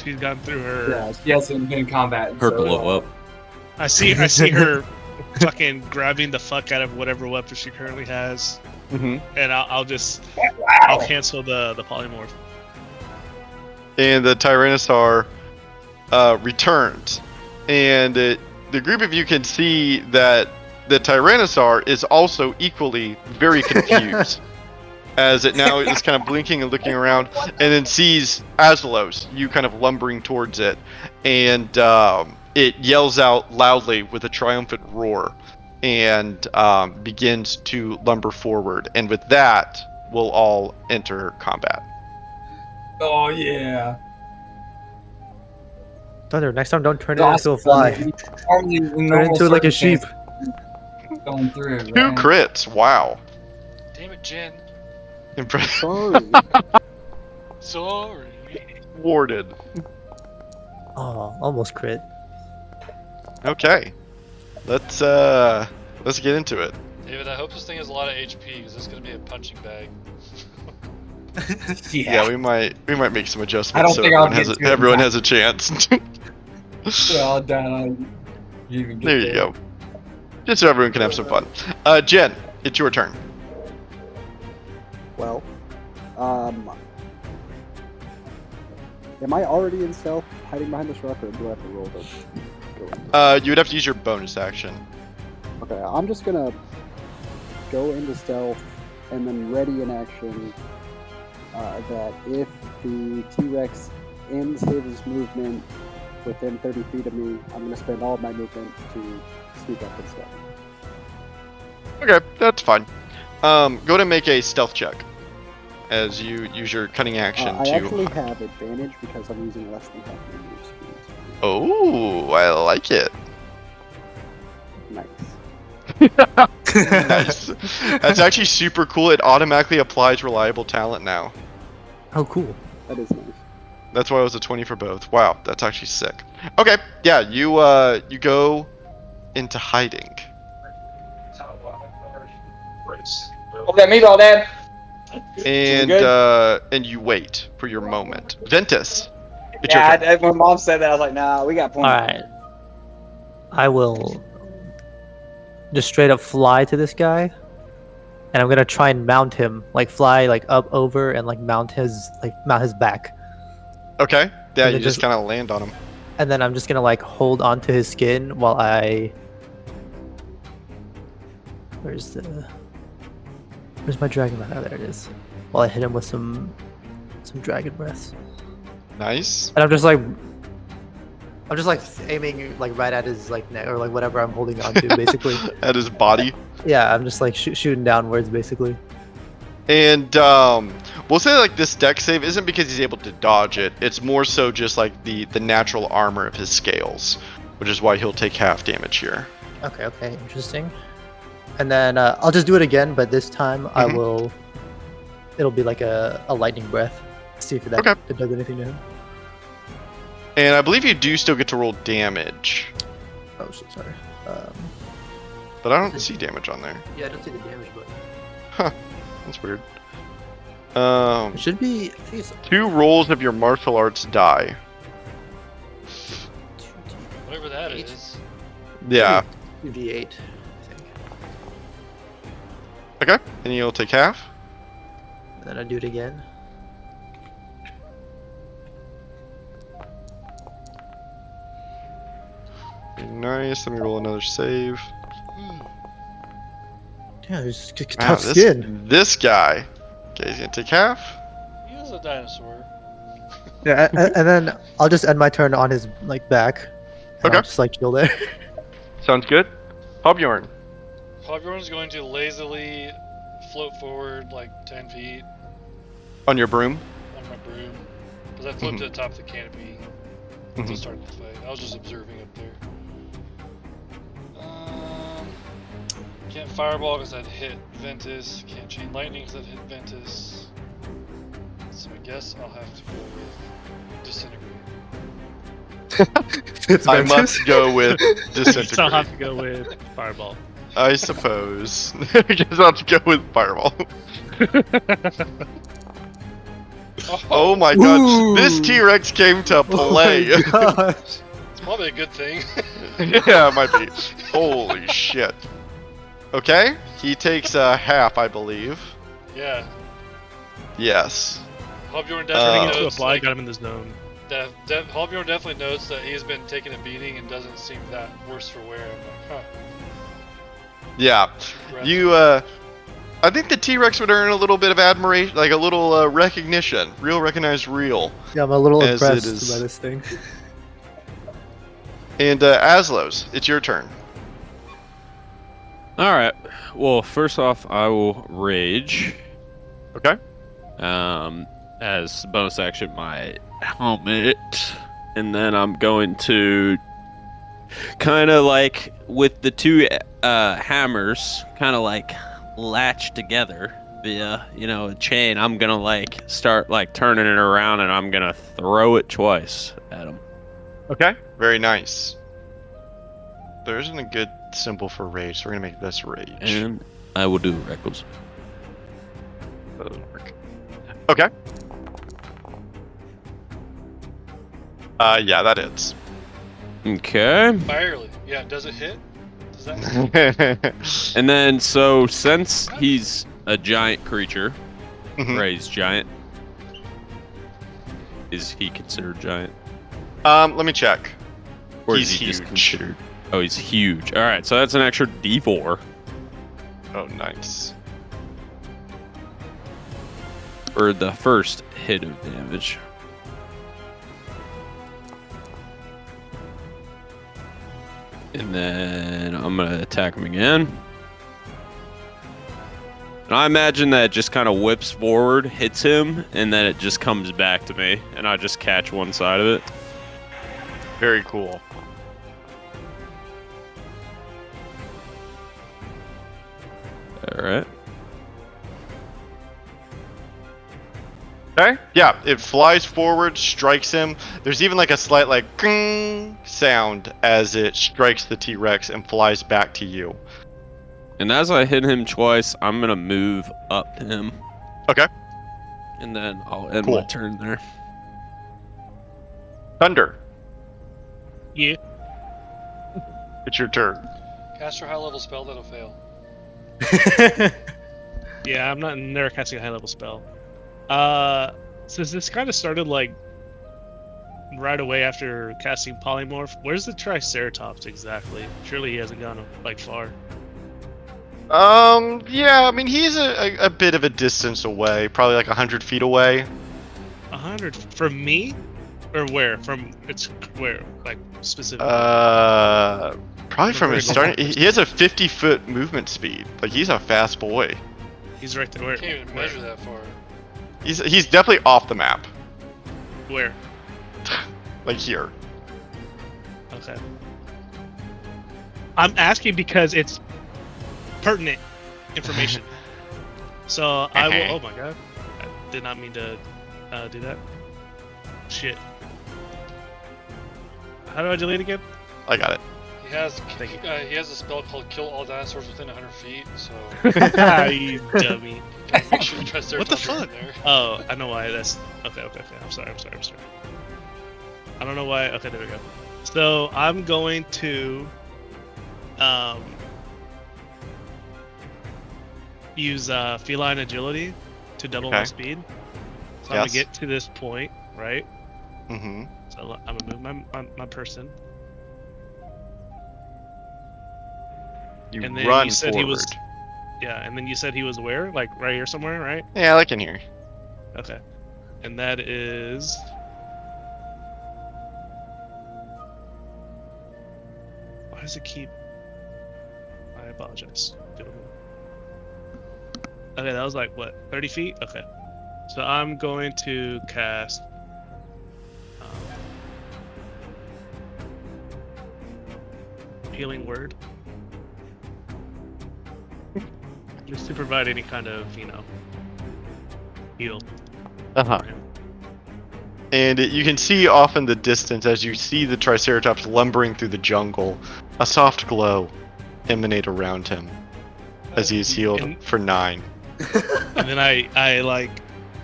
She's gone through her. Yeah, she hasn't been in combat. Her so blow up. I see her fucking grabbing the fuck out of whatever weapon she currently has, Mm-hmm. and I'll Wow. cancel the polymorph. And the Tyrannosaur returns. And the group of you can see that the Tyrannosaur is also equally very confused. As it now is kind of blinking and looking around, and then sees Azalos, you kind of lumbering towards it. And it yells out loudly with a triumphant roar and begins to lumber forward. And with that, we'll all enter combat. Oh yeah. Thunder, next time don't turn it Awesome. into a fly. Normally, in Turn normal into it like a sheep. circumstances, Going through. 2 right? crits, wow. Damn it, Jen. Impressive. Sorry. Sorry. Warded. Oh, almost crit. Okay. Let's get into it. David, I hope this thing has a lot of HP because it's gonna be a punching bag. Yeah, we might make some adjustments I don't so think I'll everyone has get to it in everyone time. has a chance. Yeah, Dan, you even get There you go. Just so everyone can have some fun. Jen, it's your turn. Well, am I already in stealth, hiding behind this rock, or do I have to roll to go in? You would have to use your bonus action. Okay, I'm just gonna go into stealth and then ready in action that if the T-Rex ends his movement within 30 feet of me, I'm gonna spend all of my movement to sneak up and stealth. Okay, that's fine. Go ahead and make a stealth check as you use your cutting action I to. actually have advantage because I'm using less than half my move speed. Oh, I like it. Nice. Nice. That's actually super cool. It automatically applies reliable talent now. Oh, cool. That is nice. That's why it was a 20 for both. Wow, that's actually sick. Okay, yeah, you go into hiding. Okay, me ball, Dad. And you wait for your moment. Ventus, it's your turn. When Mom said that, I was like, nah, we got plenty. Alright. I will just straight up fly to this guy. And I'm gonna try and mount him. Like fly like up over and like mount his back. Okay, yeah, And you then just just- kind of land on him. And then I'm just gonna like hold onto his skin while I Where's my dragon breath? Oh, there it is. While I hit him with some dragon breaths. Nice. And I'm just like aiming like right at his like neck or like whatever I'm holding on to basically. At his body. Yeah, I'm just like shooting downwards basically. And we'll say like this deck save isn't because he's able to dodge it. It's more so just like the natural armor of his scales, which is why he'll take half damage here. Okay, interesting. And then I'll just do it again, but this time it'll be like a lightning breath. See if it does anything to him. And I believe you do still get to roll damage, Oh shit, sorry. but I don't see damage on there. Yeah, I don't see the damage button. Huh. That's weird. It should be. I think it's 2 rolls of your martial arts die. Whatever that is. Yeah. 2d8. I think. Okay. And you'll take half. And then I do it again. Very nice. Let me roll another save. Yeah, there's Wow, tough skin. This guy. Okay, he's gonna take half. He is a dinosaur. Yeah, and then I'll just end my turn on his back. And Okay. I'll just chill there. Sounds good. Hobyorn. Hobyorn's going to lazily float forward like 10 feet On your broom. on my broom. Because I flipped to the top of the canopy to Mhm. start the fight. I was just observing up there. Can't fireball because I'd hit Ventus. Can't chain lightning because I'd hit Ventus. So I guess I'll have to go with Disintegrate. It's I Ventus. must go with So I'll disintegrate. have to go with Fireball. I suppose. I guess I'll have to go with fireball. Oh my god, Ooh. this T-Rex came to play. Oh my gosh. It's probably a good thing. Yeah, it might be. Holy shit. Okay, he takes half, I believe. Yeah. Yes. Hobyorn Turning definitely into a knows. fly, got him in the zone. Hobyorn definitely notes that he's been taking a beating and doesn't seem that worse for wear. I'm like, huh. Yeah. Breath. You, I think the T-Rex would earn a little bit of admiration, like a little recognition. Real recognized real. Yeah, I'm a little As it impressed is. by this thing. And Aslos, it's your turn. All right. Well, first off, I will rage. Okay. As bonus action, my helmet, and then I'm going to kind of like with the 2 hammers, kind of like latch together via a chain. I'm gonna like start like turning it around, and I'm gonna throw it twice at him. Okay. Very nice. There isn't a good symbol for rage, so we're gonna make this rage. And I will do reckless. That doesn't work. Okay. Yeah, that is. Okay. Barely. Yeah, does it hit? Does that And then so since he's a giant creature, Mhm. right? He's giant. Is he considered giant? Let me check. Or He's is he just huge. considered? Oh, he's huge. All right, so that's an extra D4 Oh, nice. for the first hit of damage. And then I'm gonna attack him again. And I imagine that it just kind of whips forward, hits him, and then it just comes back to me, and I just catch one side of it. Very cool. All right. Okay. Yeah, it flies forward, strikes him. There's even like a slight like "kling" sound as it strikes the T-Rex and flies back to you. And as I hit him twice, I'm gonna move up to him. Okay. And then I'll end Cool. my turn there. Thunder, Yeah. it's your turn. Cast your high level spell that'll fail. Yeah, I'm not never casting a high level spell. Since this kind of started like right away after casting polymorph, where's the Triceratops exactly? Surely he hasn't gone like far. Yeah, I mean he's a bit of a distance away, probably like 100 feet away. 100 from me, or where? From it's where like specifically? Probably from his starting. He has a 50-foot movement speed. Like he's a fast boy. He's right there. Where? Can't even where? measure that far. He's definitely off the map. Where? Like here. Okay. I'm asking because it's pertinent information. So I will. Oh my god! I did not mean to do that. Shit. How do I delete again? I got it. He has Thank you. he has a spell called Kill All Dinosaurs Within 100 Feet. So You dummy. make sure the Triceratops What the are fuck? in there. Oh, I know why. That's okay. I'm sorry. I don't know why. Okay, there we go. So I'm going to use feline agility to double my Okay. speed. So I'm gonna Yes. get to this point, right? Mm-hmm. So I'm gonna move my person. You And then run you said forward. he was. Yeah, and then you said he was where? Like right here somewhere, right? Yeah, like in here. Okay. And that is. Why does it keep. I apologize. Okay, that was like what, 30 feet? Okay. So I'm going to cast. Healing Word. Just to provide any kind of, heal Uh-huh. for him. And you can see off in the distance, as you see the Triceratops lumbering through the jungle, a soft glow emanate around him as he is healed And- for 9. And then I like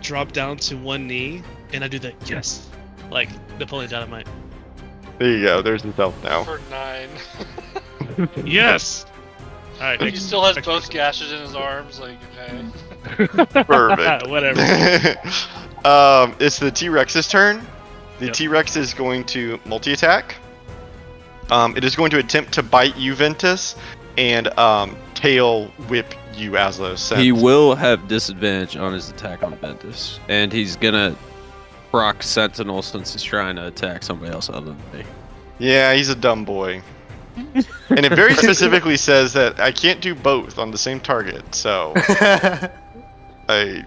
drop down to one knee and I do the yes, like Napoleon Dynamite. There you go. There's his health now. For 9. Yes. All right. He still has both gashes in his arms. Like, okay. Perfect. Whatever. It's the T-Rex's turn. The Yep. T-Rex is going to multi-attack. It is going to attempt to bite you, Ventus, and tail whip you, Aslo. Since He will have disadvantage on his attack on Ventus, and he's gonna proc Sentinel since he's trying to attack somebody else other than me. Yeah, he's a dumb boy. And it very specifically says that I can't do both on the same target, so I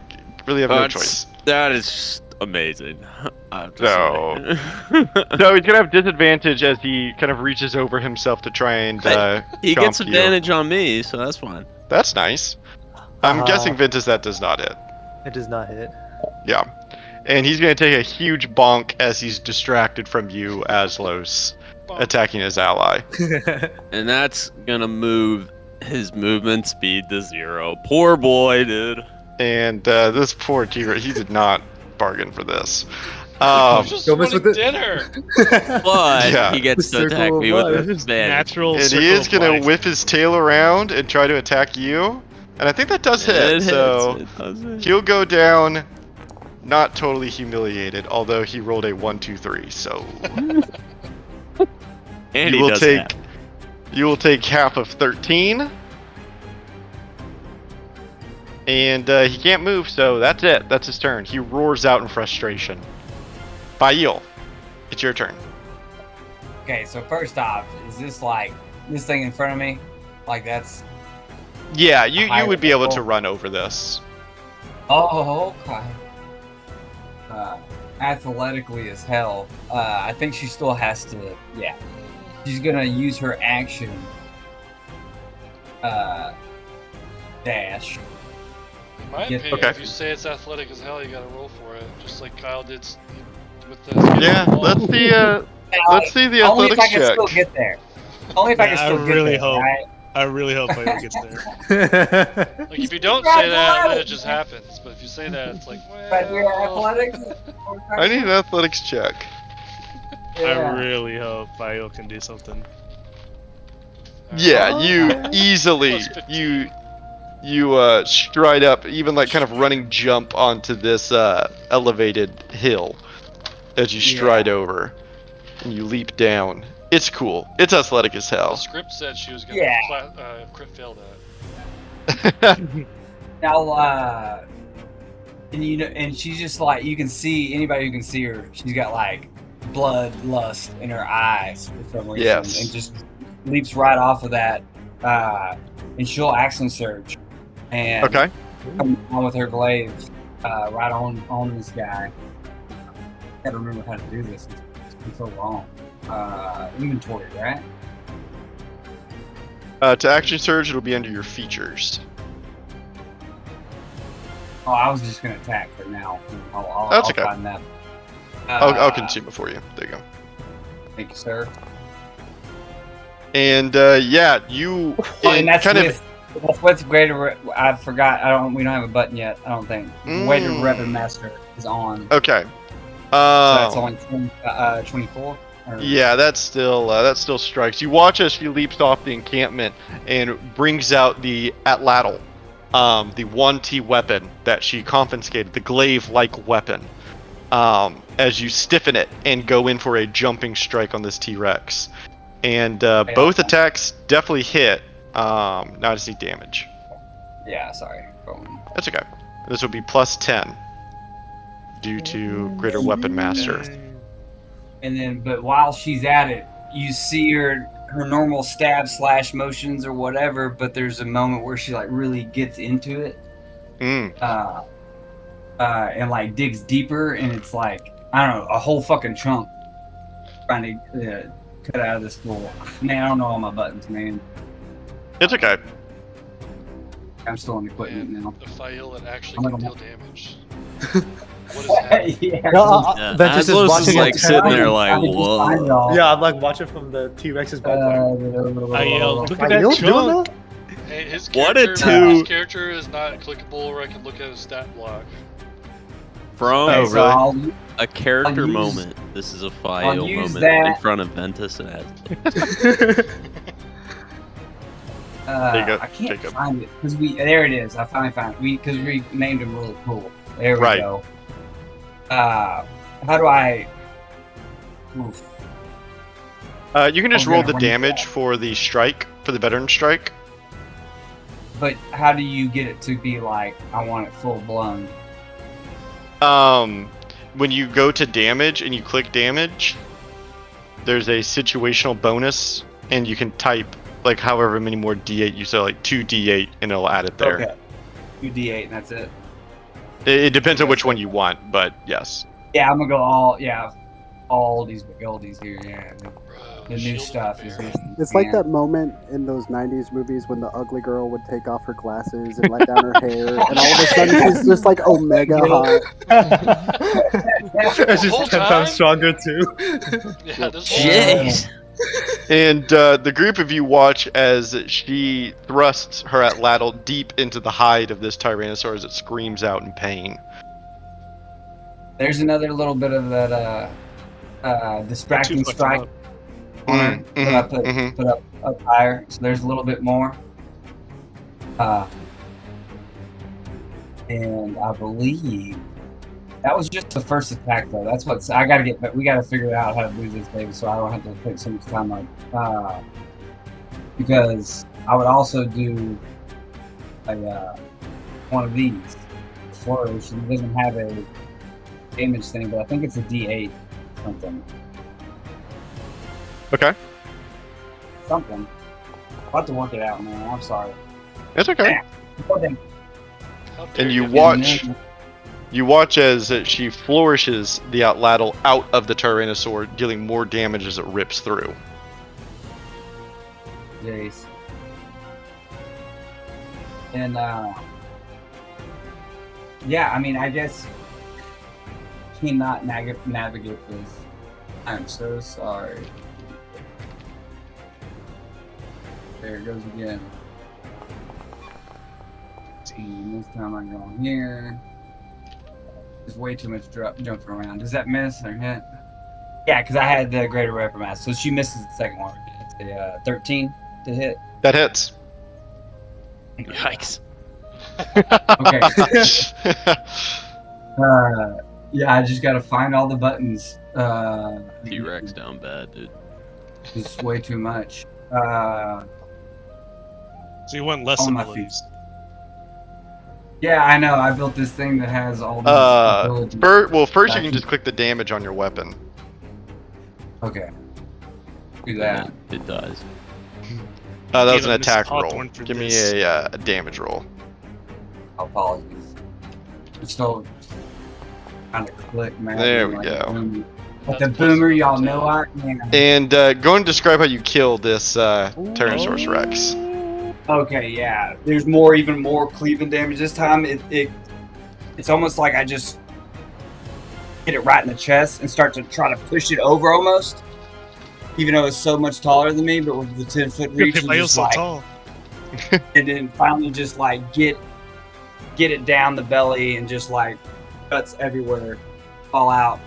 really have no choice. That is just amazing. I have to So- say. So he's gonna have disadvantage as he kind of reaches over himself to try and He gets chomp you. advantage on me, so that's fine. That's nice. I'm guessing Ventus that does not hit. It does not hit. Yeah. And he's going to take a huge bonk as he's distracted from you, Aslos, attacking his ally. And that's gonna move his movement speed to 0. Poor boy, dude. And this poor T-Rex, he did not bargain for this. I was just Go mess wanting with it. dinner. But Yeah. he gets The to attack circle of me with life. advantage. Natural. And circle he is of going to life. whip his tail around and try to attack you. And I think that does hit. It hits, So it does hit. he'll go down not totally humiliated, although he rolled a 1, 2, 3. So And you he will does take that. you will take half of 13. And he can't move, so that's it. That's his turn. He roars out in frustration. Bail, it's your turn. Okay, so first off, is this like this thing in front of me? Like that's Yeah, you Higher would be able to level. run over this. oh okay. Athletically as hell. I think she still has to. Yeah, she's gonna use her action. Dash. In my Yeah. opinion, Okay. if you say it's athletic as hell, you gotta roll for it. Just like Kyle did with the. Yeah, let's see. Let's see the Only if I athletics can check. still get there. Only if I Yeah, can still I get really there. hope. Right? I really hope Leo gets there. Like if you don't say that, then it just happens. But if you say that, it's like, But you're well. athletic. I need an athletics check. I Yeah. really hope Bio can do something. Yeah, you easily Plus 15. you stride up, even like kind of running jump onto this elevated hill as you stride over, and you leap down. It's cool. It's athletic as The hell. script said she was gonna Yeah. crit fail that. Now, and and she's just like you can see anybody who can see her. She's got like blood lust in her eyes for some reason, Yes. and just leaps right off of that. And she'll action surge, and Okay. come on with her glaives, right on this guy. Gotta remember how to do this. It's been so long. Inventory, right? To action surge, it'll be under your features. Oh, I was just gonna attack for now. I'll That's okay. find that. I'll consume it for you. There you go. Thank you, sir. And yeah, you And that's kind with, that's with greater. I forgot. We don't have a button yet. I don't think. Greater Weapon Master is on. Okay. So that's only 24. Yeah, that still strikes. You watch as she leaps off the encampment and brings out the Atlatl, the 1T weapon that she confiscated, the glaive-like weapon. As you stiffen it and go in for a jumping strike on this T-Rex. And both attacks definitely hit. Not as any damage. Yeah, sorry. That's okay. This would be plus 10 due to Greater Weapon Master. And then, but while she's at it, you see her normal stab / motions or whatever. But there's a moment where she like really gets into it, and like digs deeper, and it's like I don't know, a whole fucking chunk trying to cut out of this floor. Man, I don't know all my buttons, man. It's okay. I'm still on equipment now. A file that actually can deal damage. What is happening? No, Ventus is watching like it. sitting there like, whoa. Yeah, I'm like watching from the T-Rex's ballpark. I yelled, look at Are you that doing chunk. that? Hey, his What a character, two. his character is not clickable where I can look at his stat block. From Oh, really? a character I'll use- moment, this is a file use moment in that. front of Ventus and Ashley. There you go, I can't Jacob. find it because there it is. I finally found it. Because we named him really cool. There we Right. go. How do I? Oof. You can just I'm roll gonna the run damage that. for the strike, for the veteran strike. But how do you get it to be like I want it full blown? When you go to damage and you click damage, there's a situational bonus, and you can type like however many more D8 you say, like 2D8, and it'll add it there. Okay. 2d8 and that's it. It depends on which one you want, but yes. Yeah, I'm gonna go all these goldies here. Yeah, the new stuff is missing. It's like that moment in those 90s movies when the ugly girl would take off her glasses and let down her hair, and all of a sudden she's just like omega hot. And she's Whole 10 time? times stronger too. Yeah, this whole Jeez. And the group of you watch as she thrusts her Atlatl deep into the hide of this Tyrannosaur as it screams out in pain. There's another little bit of that distracting Too fucking strike up. on her that I mhm. put up higher. So there's a little bit more. And I believe that was just the first attack, though. That's what I gotta get. But we gotta figure out how to do this, baby, so I don't have to take so much time on. Because I would also do a one of these flourish. It doesn't have a damage thing, but I think it's a D8 something. Okay. Something. I'll have to work it out, man. I'm sorry. It's okay. Okay. How dare And you give watch as she flourishes the Atlatl out of the Tyrannosaur, dealing more damage as it rips through. Jace. And yeah, I mean, I guess cannot navigate this. I'm so sorry. There it goes again. This time I'm going here. There's way too much jumping around. Does that miss or hit? Yeah, because I had the greater reprimand. So she misses the second one. It's a 13 to hit. That hits. Yikes. Okay. Yeah, I just gotta find all the buttons. T-Rex down bad, dude. It's way too much. So you want less On my abilities. Yeah, I know. I built this thing that has all these abilities. First you can just click the damage on your weapon. Okay. Do that. It does. That was Give an it Miss attack roll. Hawthorne for Give me this. a damage roll. Apologies. It's still trying to click, man. There we Like, go. boom. But the boomer, y'all know I can. And go and describe how you killed this Tyrannosaurus Rex. Okay, yeah. There's more, even more cleaving damage this time. It's almost like I just hit it right in the chest and start to try to push it over almost. even though it's so much taller than me, but with the 10-foot reach, and Fail's just so like, tall. and then finally just like get it down the belly and just like guts everywhere, fall out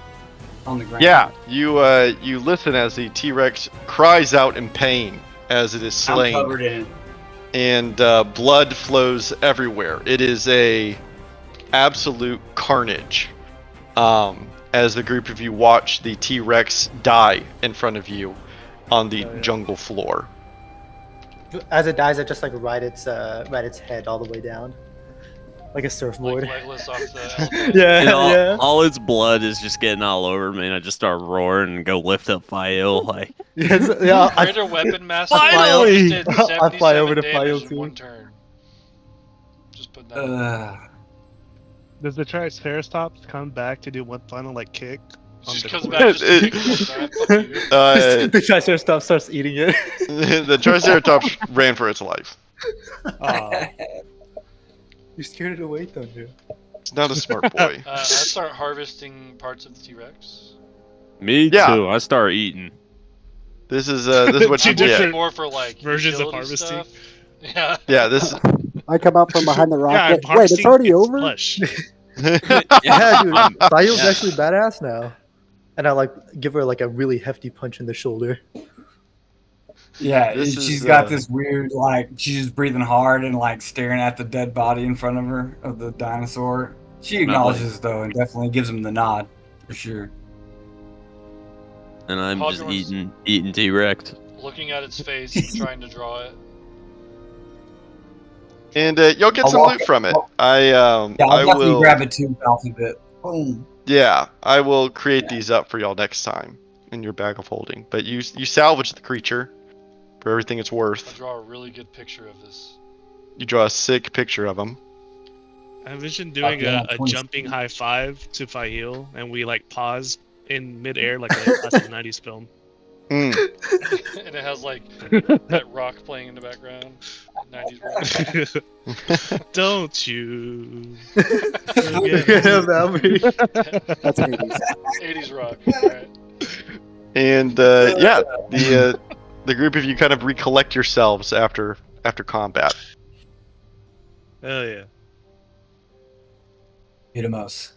on the ground. Yeah, you listen as the T-Rex cries out in pain as it is I'm slain, covered in it. and blood flows everywhere. It is a absolute carnage. As the group of you watch the T-Rex die in front of you on the jungle floor. As it dies, I just like ride its head all the way down, like a surfboard. Like legless off the elephant. Yeah, all its blood is just getting all over me, and I just start roaring and go lift up Fael. Like, yeah. Greater weapon master Finally! did I fly over to 77 Fael damage in too. one turn. Just put that. Does the Triceratops come back to do one final like kick? on Just the comes corpse? back just to kick it one time. Fuck you. The Triceratops starts eating it. The Triceratops ran for its life. Aw. You scared it away, Thunder. It's not a smart boy. I start harvesting parts of the T-Rex. me Yeah. too. I start eating. This is what you I'm looking get. more for like Versions of utility harvesting? stuff. Yeah. Yeah, this. I come out from behind the rock. Yeah, I'm Wait, it's harvesting already its over? flesh. Yeah, dude. Fael's Yeah. actually badass now. And I like give her like a really hefty punch in the shoulder. Yeah, This she's is, got this weird, like, she's just breathing hard and, like, staring at the dead body in front of her, of the dinosaur. She acknowledges, though, and definitely gives him the nod, for sure. And I'm just Hogwarts- eating T-Rex. Looking at its face and trying to draw it. And you'll get I'll some walk loot it. from it. Yeah, I I'll definitely will. grab a tooth off of it. Boom. Yeah, I will create these up for y'all next time in your bag of holding. But you salvage the creature for everything it's I worth. draw a really good picture of this. You draw a sick picture of him. I envision doing yeah, a 20 jumping high five to Fael, and we like pause in midair like a classic 90s film. Mm. And it has like that rock playing in the background. 90s rock. Don't you? That'll be- That's 80s. 80s rock. Alright. And yeah, the group of you kind of recollect yourselves after combat. Oh yeah. Hidamos.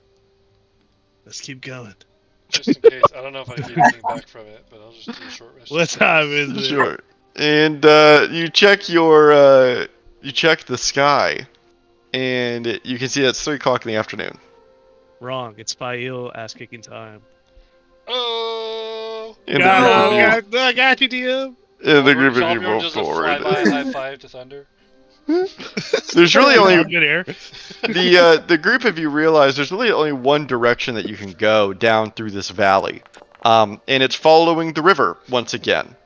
Let's keep going. Just in case. I don't know if I get anything back from it, but I'll just do a short rest. What time is it? Sure. And you check the sky, and you can see it's 3 o'clock in the afternoon. Wrong. It's Fael ass kicking time. Oh! And I got you, DM. the group of you John move does a forward. flyby high five to Thunder. There's really only Good air. the group of you realize there's really only one direction that you can go down through this valley, and it's following the river once again.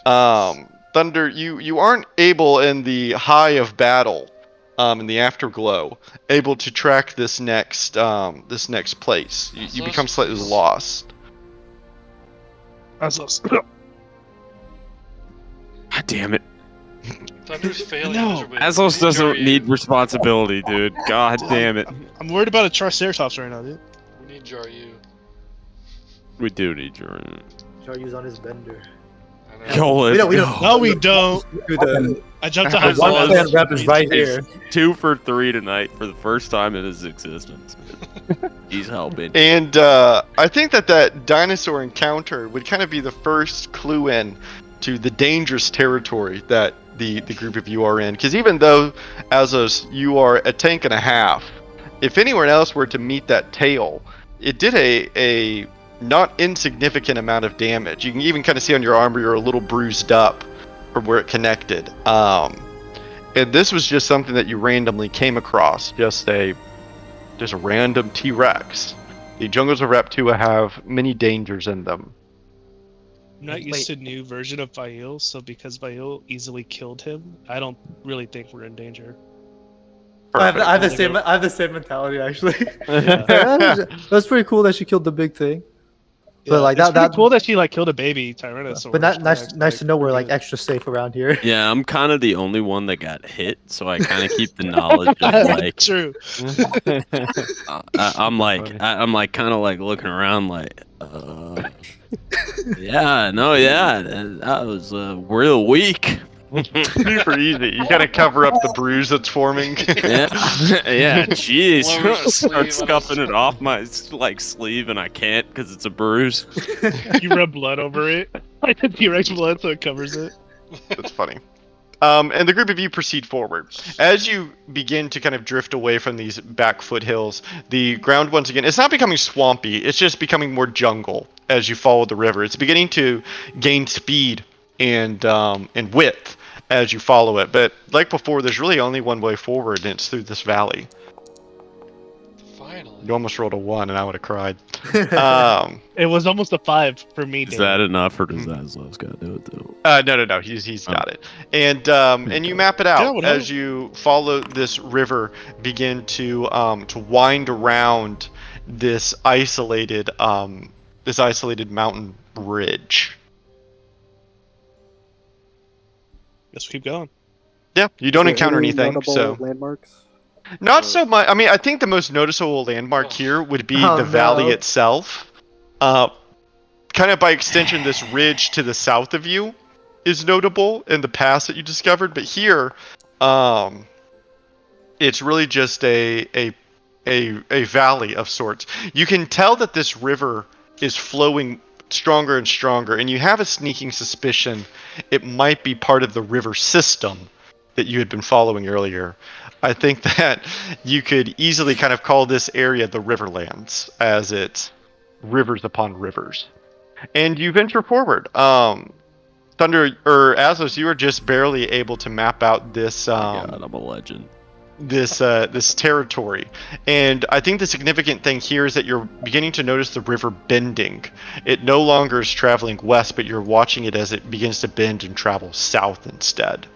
Thunder, you aren't able in the high of battle, in the afterglow, able to track this next place. You become slightly lost. That's us. God damn it. Thunder's failing No. miserably. Azos We doesn't need need Jaryu. responsibility, dude. God damn it. I'm worried about a Triceratops right now, dude. We need Jaryu. We do need your. Jaryu's on his bender. I know. Yo, let's we go. don't- No, we don't. Dude, I jumped The on his one balls. fan rep is right here. 2 for 3 tonight for the first time in his existence. He's helping. And I think that dinosaur encounter would kind of be the first clue in to the dangerous territory that the group of you are in. Because even though, Azos, you are a tank and a half, if anyone else were to meet that tail, it did a not insignificant amount of damage. You can even kind of see on your armor you're a little bruised up from where it connected. And this was just something that you randomly came across. Just a random T-Rex. The jungles of Raptua have many dangers in them. I'm not used to new version of Fael, so because Fael easily killed him, I don't really think we're in danger. I have the same mentality actually. Yeah. That's pretty cool that she killed the big thing. Yeah, like, it's that- pretty that- cool that she like killed a baby Tyrannosaurus. But nice Like, to know we're like good. extra safe around here. Yeah, I'm kind of the only one that got hit, so I kind of keep the knowledge of like. True. I'm like kind of like looking around like. Yeah, no, yeah, that was real weak. Super easy. You gotta cover up the bruise that's forming. Yeah, yeah, jeez. Lowers the Start sleeve on scuffing his- it off my sleeve, and I can't because it's a bruise. You rub blood over it, like the T-Rex blood, so it covers it. That's funny. And the group of you proceed forward. As you begin to kind of drift away from these back foothills, the ground once again, it's not becoming swampy, it's just becoming more jungle as you follow the river. It's beginning to gain speed and width as you follow it. But like before, there's really only one way forward, and it's through this valley. Finally. You almost rolled a 1, and I would have cried. It was almost a 5 for me. Is David. that enough, or does Aslo's got to do it too? No. He's got it, and you map it Yeah, out whatever. as you follow this river. Begin to wind around this isolated mountain ridge. Let's keep going. Yeah, you don't Is there encounter any anything, notable so landmarks. not so much. I mean, I think the most noticeable landmark here would be Oh, the valley no. itself. Kind of by extension, this ridge to the south of you is notable in the pass that you discovered, but here, it's really just a valley of sorts. You can tell that this river is flowing stronger and stronger, and you have a sneaking suspicion it might be part of the river system that you had been following earlier. I think that you could easily kind of call this area the Riverlands, as it's rivers upon rivers. And you venture forward. Thunder or Azos, you are just barely able to map out this God, I'm a legend. this territory. And I think the significant thing here is that you're beginning to notice the river bending. It no longer is traveling west, but you're watching it as it begins to bend and travel south instead.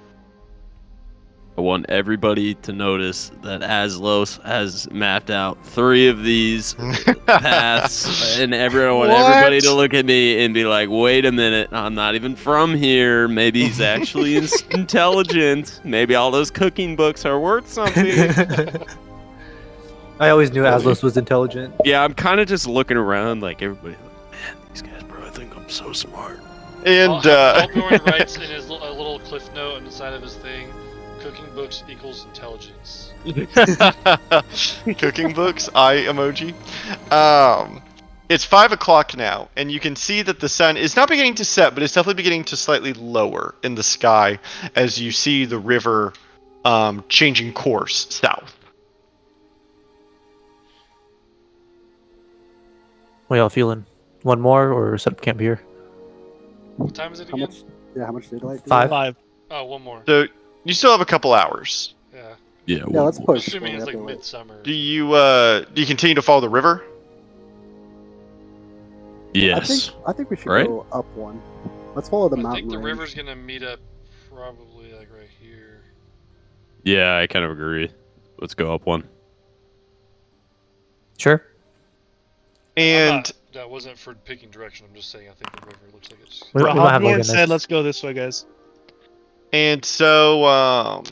I want everybody to notice that Aslos has mapped out 3 of these paths, and I want everybody to look at me and be like, "Wait a minute, I'm not even from here. Maybe he's actually intelligent. Maybe all those cooking books are worth something." I always knew Aslos was intelligent. Yeah, I'm kind of just looking around, like everybody. Like, man, these guys probably think I'm so smart. And Alborn writes in his a little cliff note on the side of his thing, "Cooking books equals intelligence." cooking books, eye emoji. It's 5 o'clock now, and you can see that the sun is not beginning to set, but it's definitely beginning to slightly lower in the sky as you see the river changing course south. What y'all feeling? One more or set up camp here? What time is it How again? much? Yeah, how much daylight? do we 5. have? 5. Oh, one more. So you still have a couple hours. Yeah. Yeah, Yeah, let's push. Assuming it's for like daylight. midsummer. Do you continue to follow the river? Yes. I think we should Right? go up one. Let's follow the I mountain think the range. river's gonna meet up probably like right here. Yeah, I kind of agree. Let's go up one. Sure. And That wasn't for picking direction. I'm just saying I think the river looks like it's. We don't have Hawthorne Logan said, next. "Let's go this way, guys." And so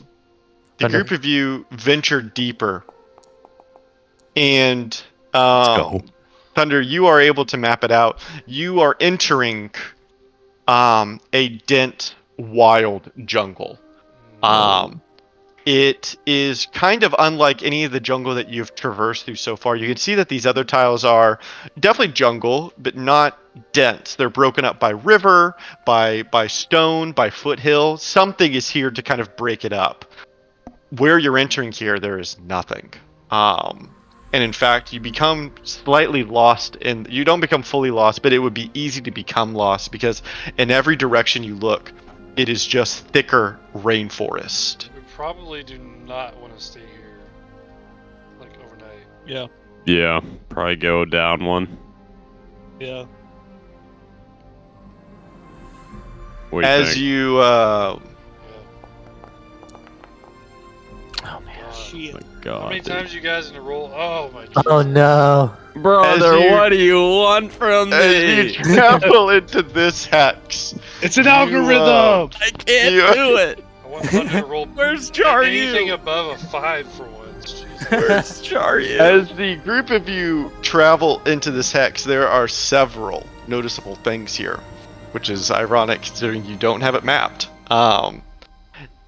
the Thunder. group of you venture deeper. And go. Thunder, you are able to map it out. You are entering a dense, wild jungle. It is kind of unlike any of the jungle that you've traversed through so far. You can see that these other tiles are definitely jungle, but not dense. They're broken up by river, by stone, by foothill. Something is here to kind of break it up. Where you're entering here, there is nothing. And in fact, you become slightly lost, and you don't become fully lost, but it would be easy to become lost because in every direction you look, it is just thicker rainforest. We probably do not want to stay here like overnight. Yeah. Yeah, probably go down one. Yeah. What do you As think? you Yeah. Oh man. Shit. My How God, many dude. times you guys in a roll? Oh my god. Oh no. Brother, As you- what do you want from as me? you travel into this hex, It's an You, algorithm. I can't You- do it. I want Thunder to roll Where's Jar anything you? above a 5 for once. Where's Charyu? As the group of you travel into this hex, there are several noticeable things here, which is ironic considering you don't have it mapped.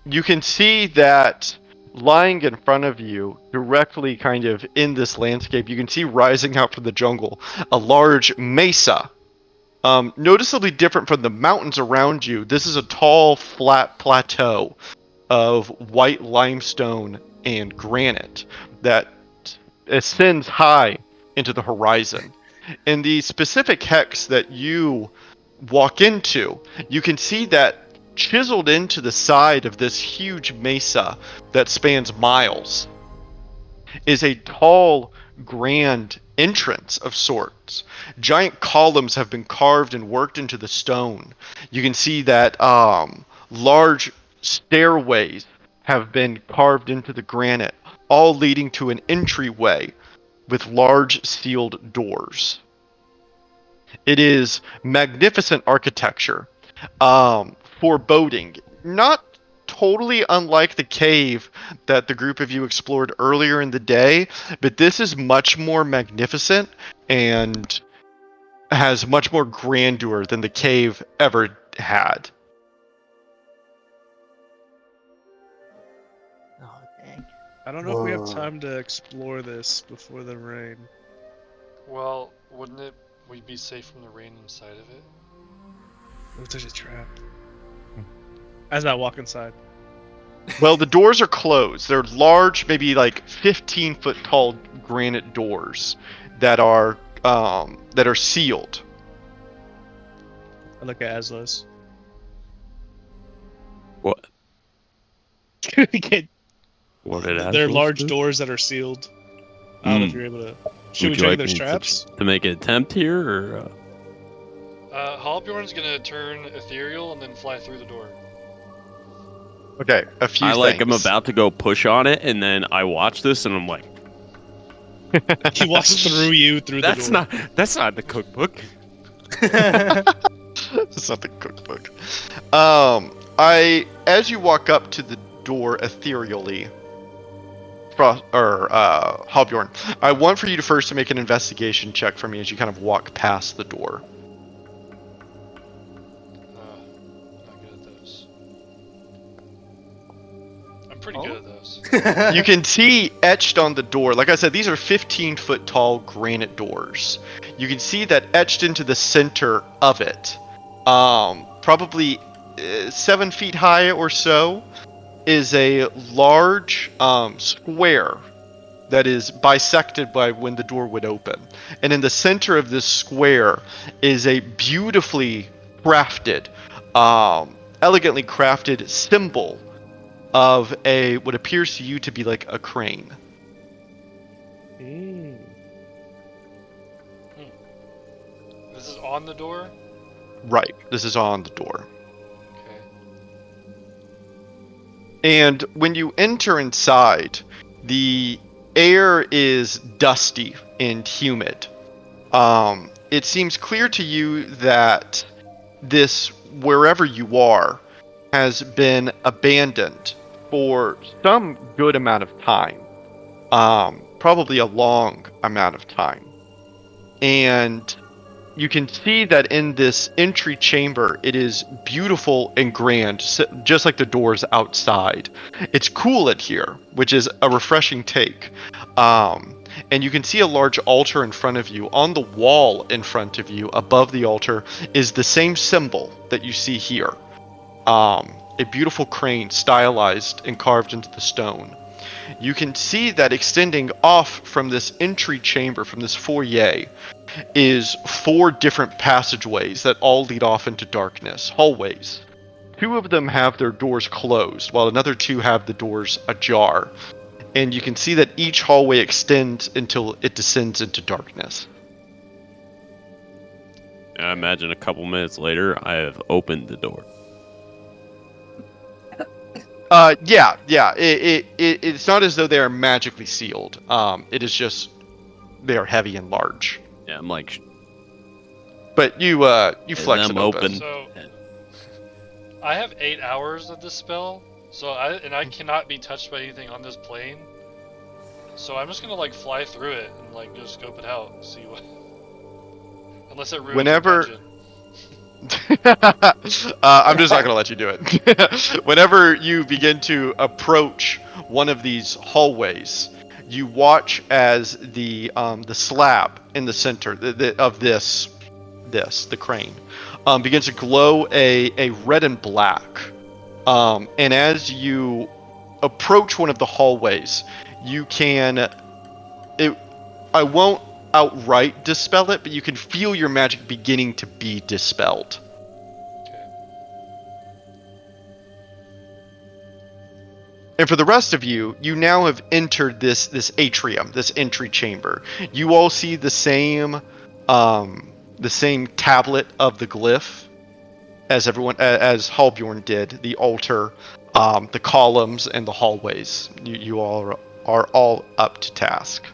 You can see that lying in front of you, directly kind of in this landscape, you can see rising out from the jungle a large mesa. Noticeably different from the mountains around you, this is a tall, flat plateau of white limestone and granite that ascends high into the horizon. In the specific hex that you walk into, you can see that chiseled into the side of this huge mesa that spans miles is a tall, grand entrance of sorts. Giant columns have been carved and worked into the stone. You can see that large stairways have been carved into the granite, all leading to an entryway with large sealed doors. It is magnificent architecture, foreboding, not totally unlike the cave that the group of you explored earlier in the day, but this is much more magnificent and has much more grandeur than the cave ever had. Oh, dang. I don't know if we have Whoa. time to explore this before the rain. Well, wouldn't we be safe from the rain inside of it? What if there's a trap? As I walk inside. Well, the doors are closed. They're large, maybe like 15-foot tall granite doors that are sealed. I look at Aslos. What? Get- What did They're Aslos large do? doors that are sealed. I don't know if you're able to. Should we Would you check like their me straps? to make an attempt here, or? Halbjorn's gonna turn ethereal and then fly through the door. Okay, a few I like. I'm things. about to go push on it, and then I watch this, and I'm like, He walks through you through the door. That's not the cookbook. It's not the cookbook. As you walk up to the door ethereally, Halbjorn, I want for you to first make an investigation check for me as you kind of walk past the door. Not good at those. I'm pretty good at those. You can see etched on the door, like I said, these are 15-foot tall granite doors. You can see that etched into the center of it, probably 7 feet high or so, is a large square that is bisected by when the door would open. And in the center of this square is a beautifully crafted, elegantly crafted symbol of what appears to you to be like a crane. This is on the door? Right, this is on the door. Okay. And when you enter inside, the air is dusty and humid. It seems clear to you that this, wherever you are, has been abandoned for some good amount of time. Probably a long amount of time. And you can see that in this entry chamber, it is beautiful and grand, just like the doors outside. It's cool in here, which is a refreshing take. And you can see a large altar in front of you. On the wall in front of you, above the altar, is the same symbol that you see here. A beautiful crane stylized and carved into the stone. You can see that extending off from this entry chamber, from this foyer, is 4 different passageways that all lead off into darkness, hallways. 2 of them have their doors closed, while another 2 have the doors ajar. And you can see that each hallway extends until it descends into darkness. I imagine a couple minutes later, I have opened the door. Yeah. It's not as though they are magically sealed. It is just they are heavy and large. Yeah, I'm like, But you flex them it open. open. So, I have 8 hours of this spell, so I cannot be touched by anything on this plane. So I'm just gonna like fly through it and like just scope it out, and see what. Unless it ruins Whenever- the dungeon. I'm just not gonna let you do it. Whenever you begin to approach one of these hallways, you watch as the slab in the center of the crane begins to glow a red and black. And as you approach one of the hallways, you can. I won't outright dispel it, but you can feel your magic beginning to be dispelled. Okay. And for the rest of you, you now have entered this atrium, this entry chamber. You all see the same tablet of the glyph as as Halbjorn did, the altar, the columns, and the hallways. You all are all up to task.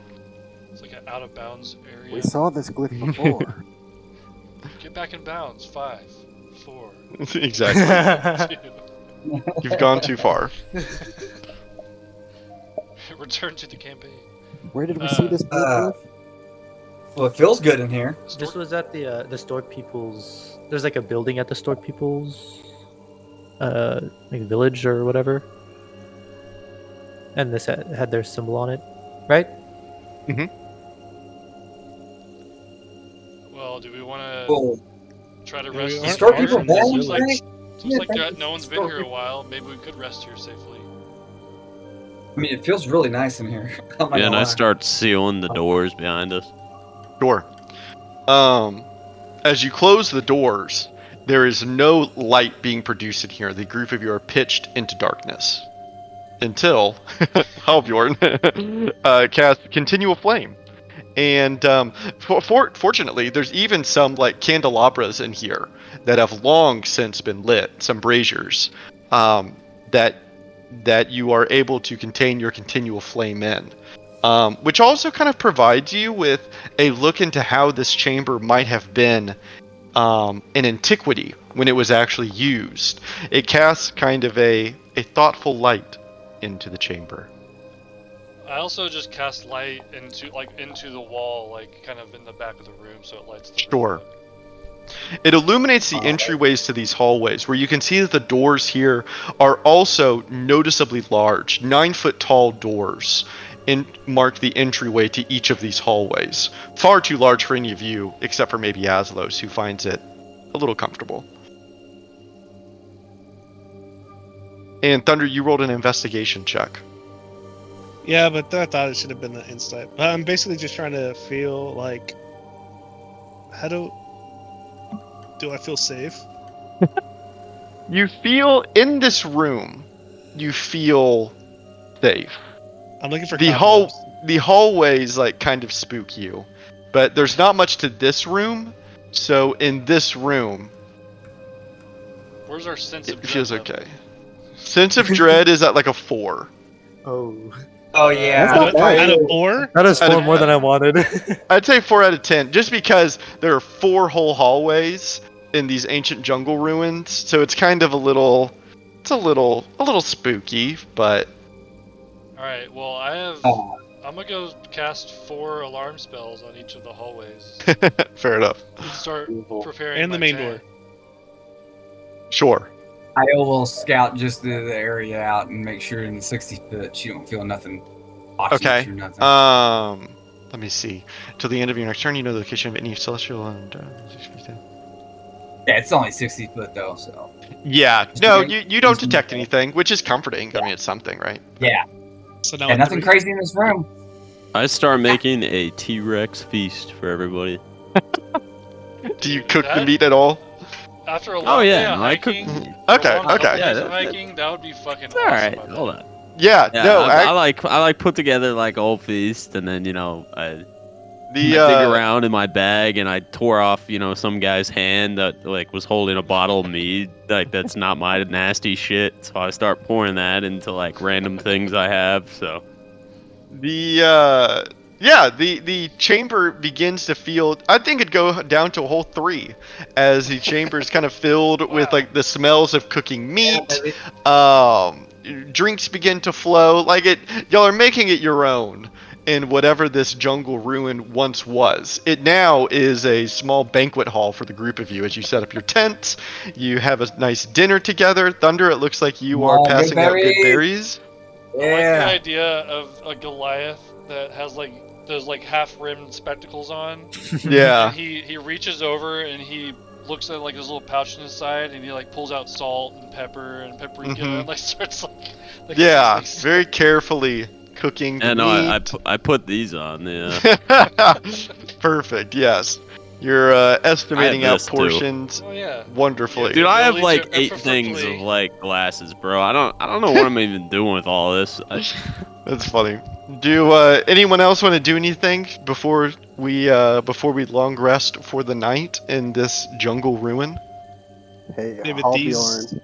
It's like an out of bounds area. We saw this glyph before. Get back in bounds. 5, 4, Exactly. 2. You've gone too far. Return to the campaign. Where did we see this glyph? Well, it feels good in here. This was at the Stored People's. There's like a building at the Stored People's, like village or whatever. And this had their symbol on it, right? Well, do we want to Well, try to Yeah, rest? we in aren't the Store far people bar? from this bad, Looks like, village. looks like thank no you. one's been Store here a people. while. Maybe we could rest here safely. I mean, it feels really nice in here. I'm not Yeah, gonna and I lie. start sealing the doors behind us. Sure. As you close the doors, there is no light being produced in here. The group of you are pitched into darkness. Until Halbjorn casts Continual Flame. And fortunately, there's even some like candelabras in here that have long since been lit, some braziers, that you are able to contain your continual flame in. Which also kind of provides you with a look into how this chamber might have been in antiquity when it was actually used. It casts kind of a thoughtful light into the chamber. I also just cast light into the wall, like kind of in the back of the room, so it lights the room Sure. up. It illuminates the entryways to these hallways, where you can see that the doors here are also noticeably large, 9-foot tall doors, and mark the entryway to each of these hallways. Far too large for any of you, except for maybe Aslos, who finds it a little comfortable. And Thunder, you rolled an investigation check. Yeah, but I thought it should have been the insight. But I'm basically just trying to feel like, how do I feel safe? You feel in this room, you feel safe. I'm looking for The cobwebs. hallways like kind of spook you, but there's not much to this room. So in this room, Where's our sense of it dread feels level? okay. Sense of dread is at like a 4. Oh, Oh yeah. That's not bad. Out of 4? that is Out of- 4 more than I wanted. I'd say 4 out of 10, just because there are 4 whole hallways in these ancient jungle ruins. So it's kind of a little spooky, but All right. Well, I have. Oh. I'm gonna go cast 4 alarm spells on each of the hallways. fair enough. And start Beautiful. preparing. And the my main tank. door. Sure. I will scout just the area out and make sure in the 60 foot you don't feel nothing watching Okay. you or nothing. Let me see. Till the end of your next turn, you know the location of any celestial and. Yeah, it's only 60 foot though, so. Yeah. Just No, to you don't just to detect make- anything, which is comforting. I mean, it's something, right? Yeah. So now Yeah, at nothing 3? crazy in this room. I start making a T-Rex feast for everybody. Do you Dude, cook the that- meat at all? After a Oh, long yeah, day of no, I cook- hiking, Okay, for a long okay. couple Yeah, days of that- hiking, that would be fucking It's awesome. all right. I bet. Hold on. Yeah. Yeah, no. I like put together like a whole feast, and then I dig around in my bag, and I tore off some guy's hand that like was holding a bottle of mead. Like that's not my nasty shit. So I start pouring that into like random things I have. So the chamber begins to feel. I think it'd go down to a whole 3, as the chamber is kind of filled with Wow. like the smells of cooking meat. Yeah, Drinks begin to flow. Like y'all are making it your own, in whatever this jungle ruin once was. It now is a small banquet hall for the group of you as you set up your tents. You have a nice dinner together. Thunder, it looks like you are passing out good berries. I like the Yeah. idea of a Goliath that has like those like half-rimmed spectacles on. Yeah. And he reaches over and he looks at like his little pouch on his side and he like pulls out salt and paprika and like starts like Yeah, very carefully cooking the And meat. I put these on. Yeah. Perfect. Yes, you're estimating out this, too. portions Oh yeah. wonderfully. Dude, I have ability like to 8 things effortlessly- of like glasses, bro. I don't know what I'm even doing with all this. That's funny. Do anyone else want to do anything before we long rest for the night in this jungle ruin? Hey, Maybe Halbjorn,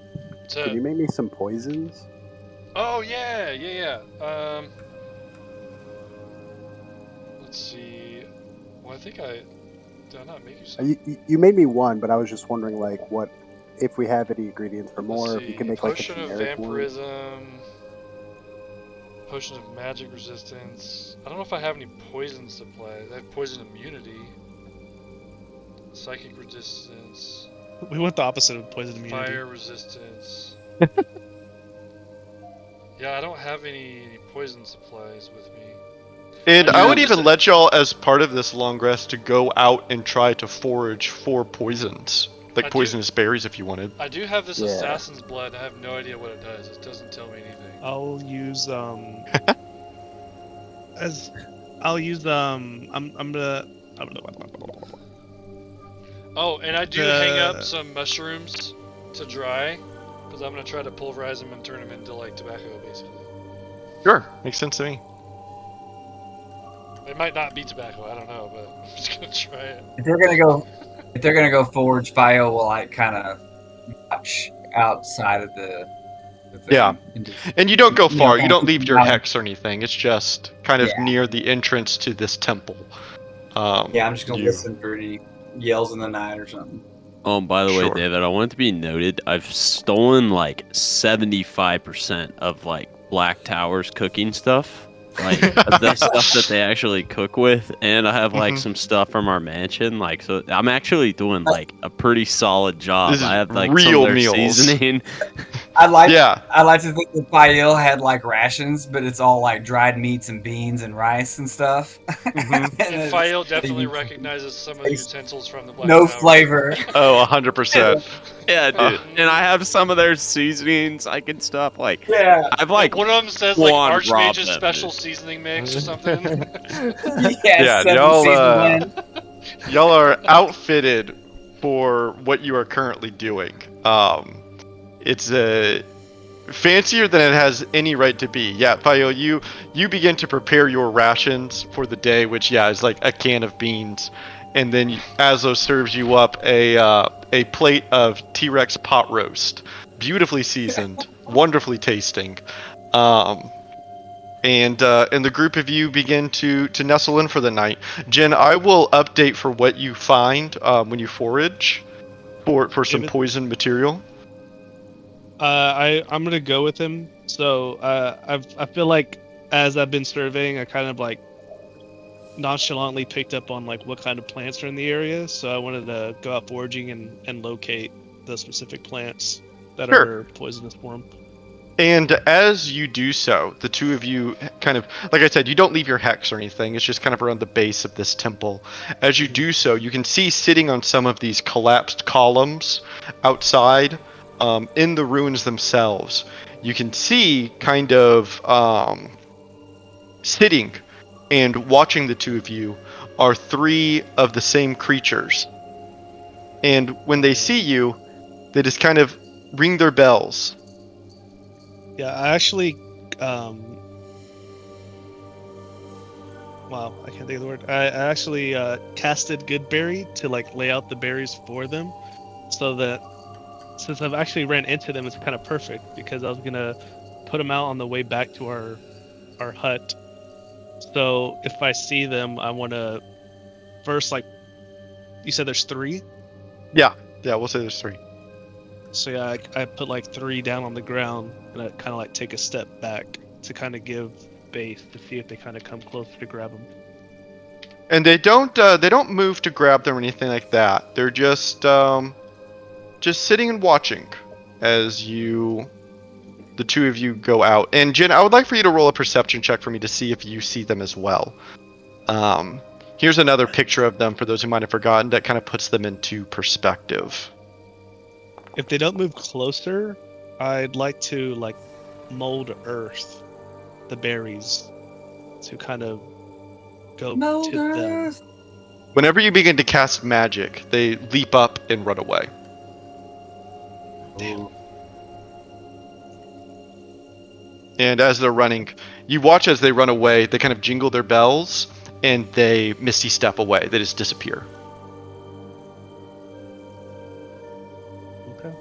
to- can you make me some poisons? Oh yeah. Let's see. Well, I think did I not make you some? You made me one, but I was just wondering, like, what if we have any ingredients for more? Let's If you see. can make like a Potion of generic one. vampirism. Potion of magic resistance. I don't know if I have any poison supplies. I have poison immunity. Psychic resistance. We went the opposite of poison immunity. Fire resistance. Yeah, I don't have any poison supplies with me. And I I do would have even just let y'all, as part of this long rest, to go out and try to forage for poisons, like I do- poisonous berries, if you wanted. I do have this Yeah. assassin's blood. And I have no idea what it does. It doesn't tell me anything. I'll use I'm gonna Oh, and I do hang up The- some mushrooms to dry, because I'm gonna try to pulverize them and turn them into like tobacco, basically. Sure, makes sense to me. It might not be tobacco. I don't know, but I'm just gonna try it. If they're gonna go forge, Fio will like kind of watch outside of the thing. Yeah. And just- And you don't go You far. know, You don't leave your down. hex or anything. It's just kind of Yeah. near the entrance to this temple. Yeah, I'm just gonna you- listen for any yells in the night or something. Oh, and by the way, Sure. David, I want it to be noted, I've stolen like 75% of like Black Tower's cooking stuff. Like the stuff that they actually cook with, and I have like Mhm. some stuff from our mansion. Like, so I'm actually doing like a pretty solid job. This is I have like real some of their meals. seasoning. I like Yeah. to think that Fio had like rations, but it's all like dried meats and beans and rice and stuff. Mhm. And And it's- File definitely you- recognizes some of the Taste- utensils from the Black no Tower. flavor. Oh, 100%. Yeah, dude. And I have some of their seasonings. I can stuff like Yeah. I've like One of them says like one Archmage's robbed them, special dude. seasoning mix or something. Yeah, seven y'all, season blend. Y'all are outfitted for what you are currently doing. It's fancier than it has any right to be. Yeah, Fio, you begin to prepare your rations for the day, which is like a can of beans, and then Azo serves you up a plate of T-Rex pot roast, beautifully seasoned, wonderfully tasting. And the group of you begin to nestle in for the night. Jen, I will update for what you find when you forage for some David? poison material. I'm gonna go with him. So I feel like as I've been surveying, I kind of like nonchalantly picked up on like what kind of plants are in the area. So I wanted to go out foraging and locate the specific plants that Sure. are poisonous for him. And as you do so, the two of you kind of, like I said, you don't leave your hex or anything. It's just kind of around the base of this temple. As you do so, you can see sitting on some of these collapsed columns outside, in the ruins themselves, you can see kind of sitting and watching the two of you are 3 of the same creatures. And when they see you, they just kind of ring their bells. Yeah, I actually, wow, I can't think of the word. I actually casted Goodberry to like lay out the berries for them, so that since I've actually ran into them, it's kind of perfect because I was gonna put them out on the way back to our hut. So if I see them, I want to first like, you said there's 3. Yeah, we'll say there's 3. So yeah, I put like 3 down on the ground, and I kind of like take a step back to kind of give base to see if they kind of come closer to grab them. And they don't move to grab them or anything like that. They're just sitting and watching as the two of you go out. And Jen, I would like for you to roll a perception check for me to see if you see them as well. Here's another picture of them for those who might have forgotten that kind of puts them into perspective. If they don't move closer, I'd like to like mold earth the berries to kind of go Mold to them. Earth. Whenever you begin to cast magic, they leap up and run away. And as they're running, you watch as they run away, they kind of jingle their bells, and they misty step away. They just disappear. Okay.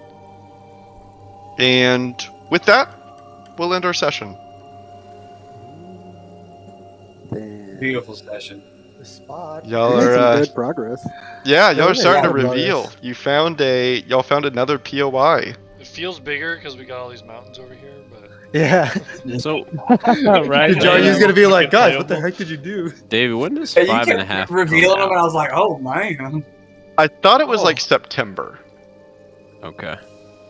And with that, we'll end our session. Damn. Beautiful session. The spot. Y'all We made some are, good progress. yeah, y'all are Yeah, starting to yeah, reveal. progress. Y'all found another POI. It feels bigger because we got all these mountains over here, but Yeah. So, Right? Johnny's gonna be like, guys, what the Playable. heck did you do? David, when does Yeah, you 5.5 kept come revealing them, and I out? was like, oh man. I thought it was Oh. like September. Okay.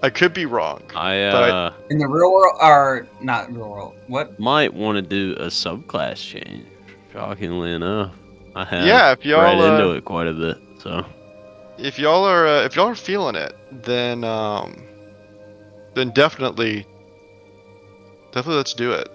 I could be wrong. I But In the real world, or not real world? What? might want to do a subclass change. Shockingly enough, I have Yeah, if y'all read into it quite a bit. So if y'all are feeling it, then definitely let's do it.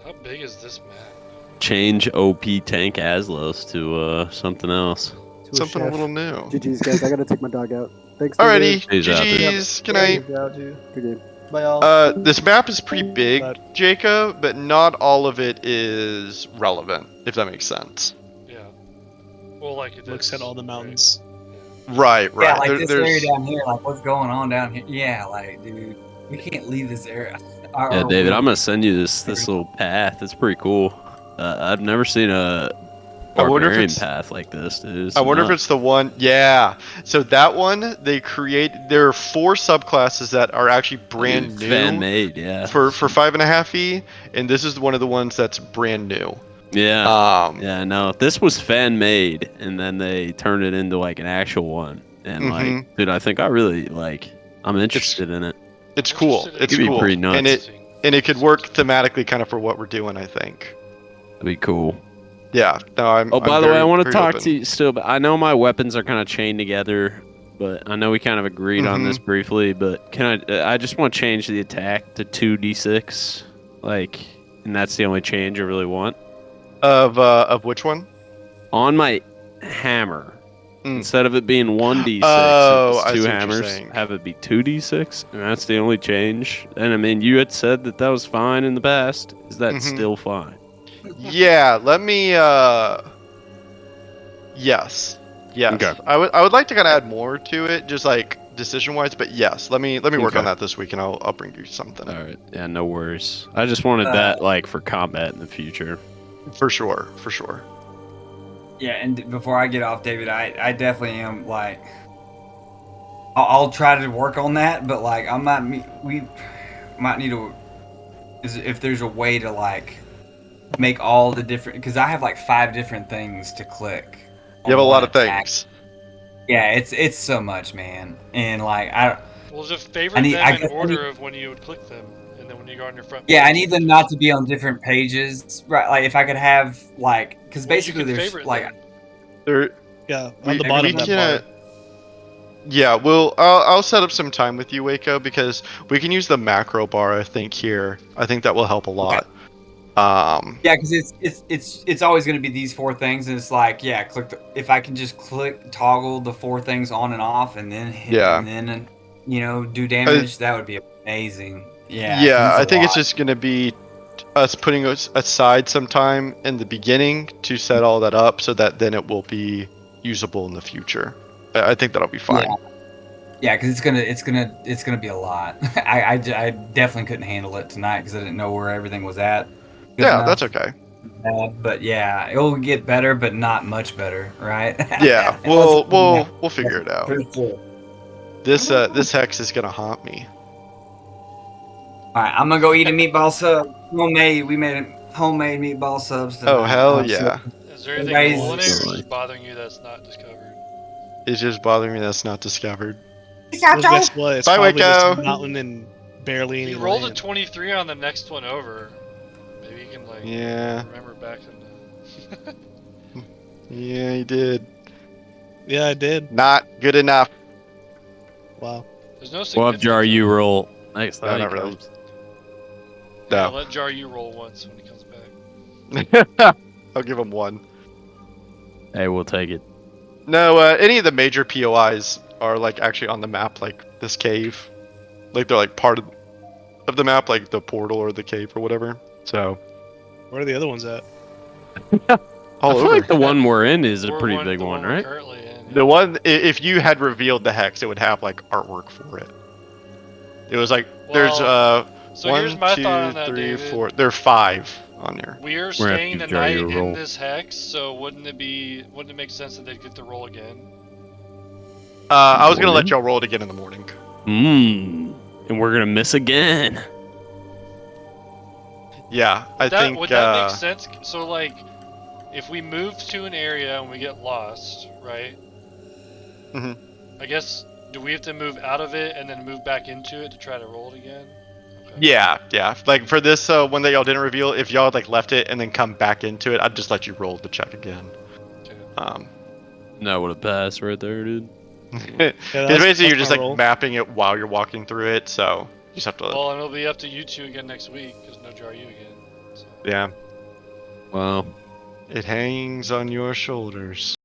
how big is this map? change OP tank Aslos to something else. To Something a chef. little new. GG's, guys. I gotta take my dog out. Thanks. Alrighty, He's out there. GG's. Good night. Good game. Bye, y'all. This map is pretty big, But- Jacob, but not all of it is relevant, if that makes sense. Yeah. Well, like it Looks is, at all the right? mountains. Right. Yeah, like There- this there's- area down here. Like, what's going on down here? Yeah, like, dude, we can't leave this area. Yeah, David, I'm gonna send you this little path. It's pretty cool. I've never seen a I wonder if barbarian it's- path like this, dude. It's I wonder if nuts. it's the one. Yeah. So that one they create. There are 4 subclasses that are actually brand new fan made. Yeah. for 5.5e, and this is one of the ones that's brand new. Yeah. Um, Yeah, no, this was fan made, and then they turned it into like an actual one. And Mhm. like, dude, I think I really like. I'm interested in it. It's cool. Interested in It's It'd be cool, pretty nuts. and it could work thematically, kind of for what we're doing. I think. That'd be cool. Yeah. No, I'm. Oh, I'm by the way, very- I want to very talk open. to you still. But I know my weapons are kind of chained together, but I know we kind of agreed on Mm-hmm. this briefly. But can I? I just want to change the attack to 2d6, like, and that's the only change I really want Of which one? on my hammer. Mm. Instead of it being 1d6, Oh, it's I see 2 what you're hammers. saying. Have it be 2d6, and that's the only change. And I mean, you had said that was fine in the past. Is that Mhm. still fine? Yeah. Let me. Yes. Yes. Okay. I would like to kind of add more to it, just like decision wise. But yes, let me work Okay. on that this week, and I'll bring you something All right. Yeah, no worries. I just wanted that like for combat in the future. for sure. For sure. Yeah, and before I get off, David, I definitely am like, I'll try to work on that, but like we might need to, if there's a way to like make all the different, because I have like 5 different things to click. You have a on lot one of attack. things. Yeah, it's so much, man, and like I Well, just favorite I them in guess order of when you would click them, and then when you go on your front. yeah, I page, need them not to be on different pages, right? Like if I could have like, because well, you basically can there's favorite like them. There. Yeah, We- on the we bottom of can, that bar. Yeah, well, I'll set up some time with you, Waco, because we can use the macro bar. I think here. I think that will help a lot. Yeah, because it's always going to be these 4 things, and it's like, yeah, if I can just toggle the 4 things on and off, and then hit, Yeah. and then do damage, that would be amazing. Yeah, 'cause Yeah, it's a I think it's lot. just gonna be us putting us aside some time in the beginning to set all that up, so that then it will be usable in the future. I think that'll be fine. Yeah, because it's gonna be a lot. I definitely couldn't handle it tonight because I didn't know where everything was at. Good Yeah, enough. that's okay. But yeah, it'll get better, but not much better, right? Yeah, Unless- we'll figure it out. For sure. This hex is gonna haunt me. All right, I'm gonna go eat a meatball sub. We made homemade meatball subs. Oh, Tonight. hell yeah. Is there anything Guys- cool in it, or is it Really? just bothering you that's not discovered? It's just bothering me that's not discovered. Well, guess what? It's Bye, probably just Waco. mountain and barely any You rolled a land. 23 on the next one over. Maybe you can like Yeah. remember back to the... Yeah, he did. Yeah, I did. Not good enough. Wow. There's no We'll have significance. Jaru roll next No, time he not really. comes. Yeah, No. let Jaru roll once when he comes back. I'll give him one. Hey, we'll take it. No, any of the major POIs are like actually on the map, like this cave. Like they're like part of the map, like the portal or the cave or whatever. So Where are the other ones at? all I feel over. like the one we're in is a Or pretty big the one, we're right? currently in, yeah. The one, if you had revealed the hex, it would have like artwork for it. It was like there's So here's one, my two, thought on that, three, David. four. There are 5 on there. We are We're gonna have staying to the give Jaru night a roll. in this hex, so wouldn't it make sense that they'd get the roll again? I was gonna let Morning? y'all roll it again in the morning. And we're gonna miss again. Yeah, I think. Would that make sense? So like, if we move to an area and we get lost, right? Mhm. I guess, do we have to move out of it and then move back into it to try to roll it again? Okay. Yeah. Like for this one that y'all didn't reveal, if y'all had like left it and then come back into it, I'd just let you roll the check again. Okay. That would have passed right there, dude. Because that's- basically you're that's just my like roll. mapping it while you're walking through it, so you just have to. Well, and it'll be up to you two again next week because no Jaru again. So. Yeah, Wow. it hangs on your shoulders.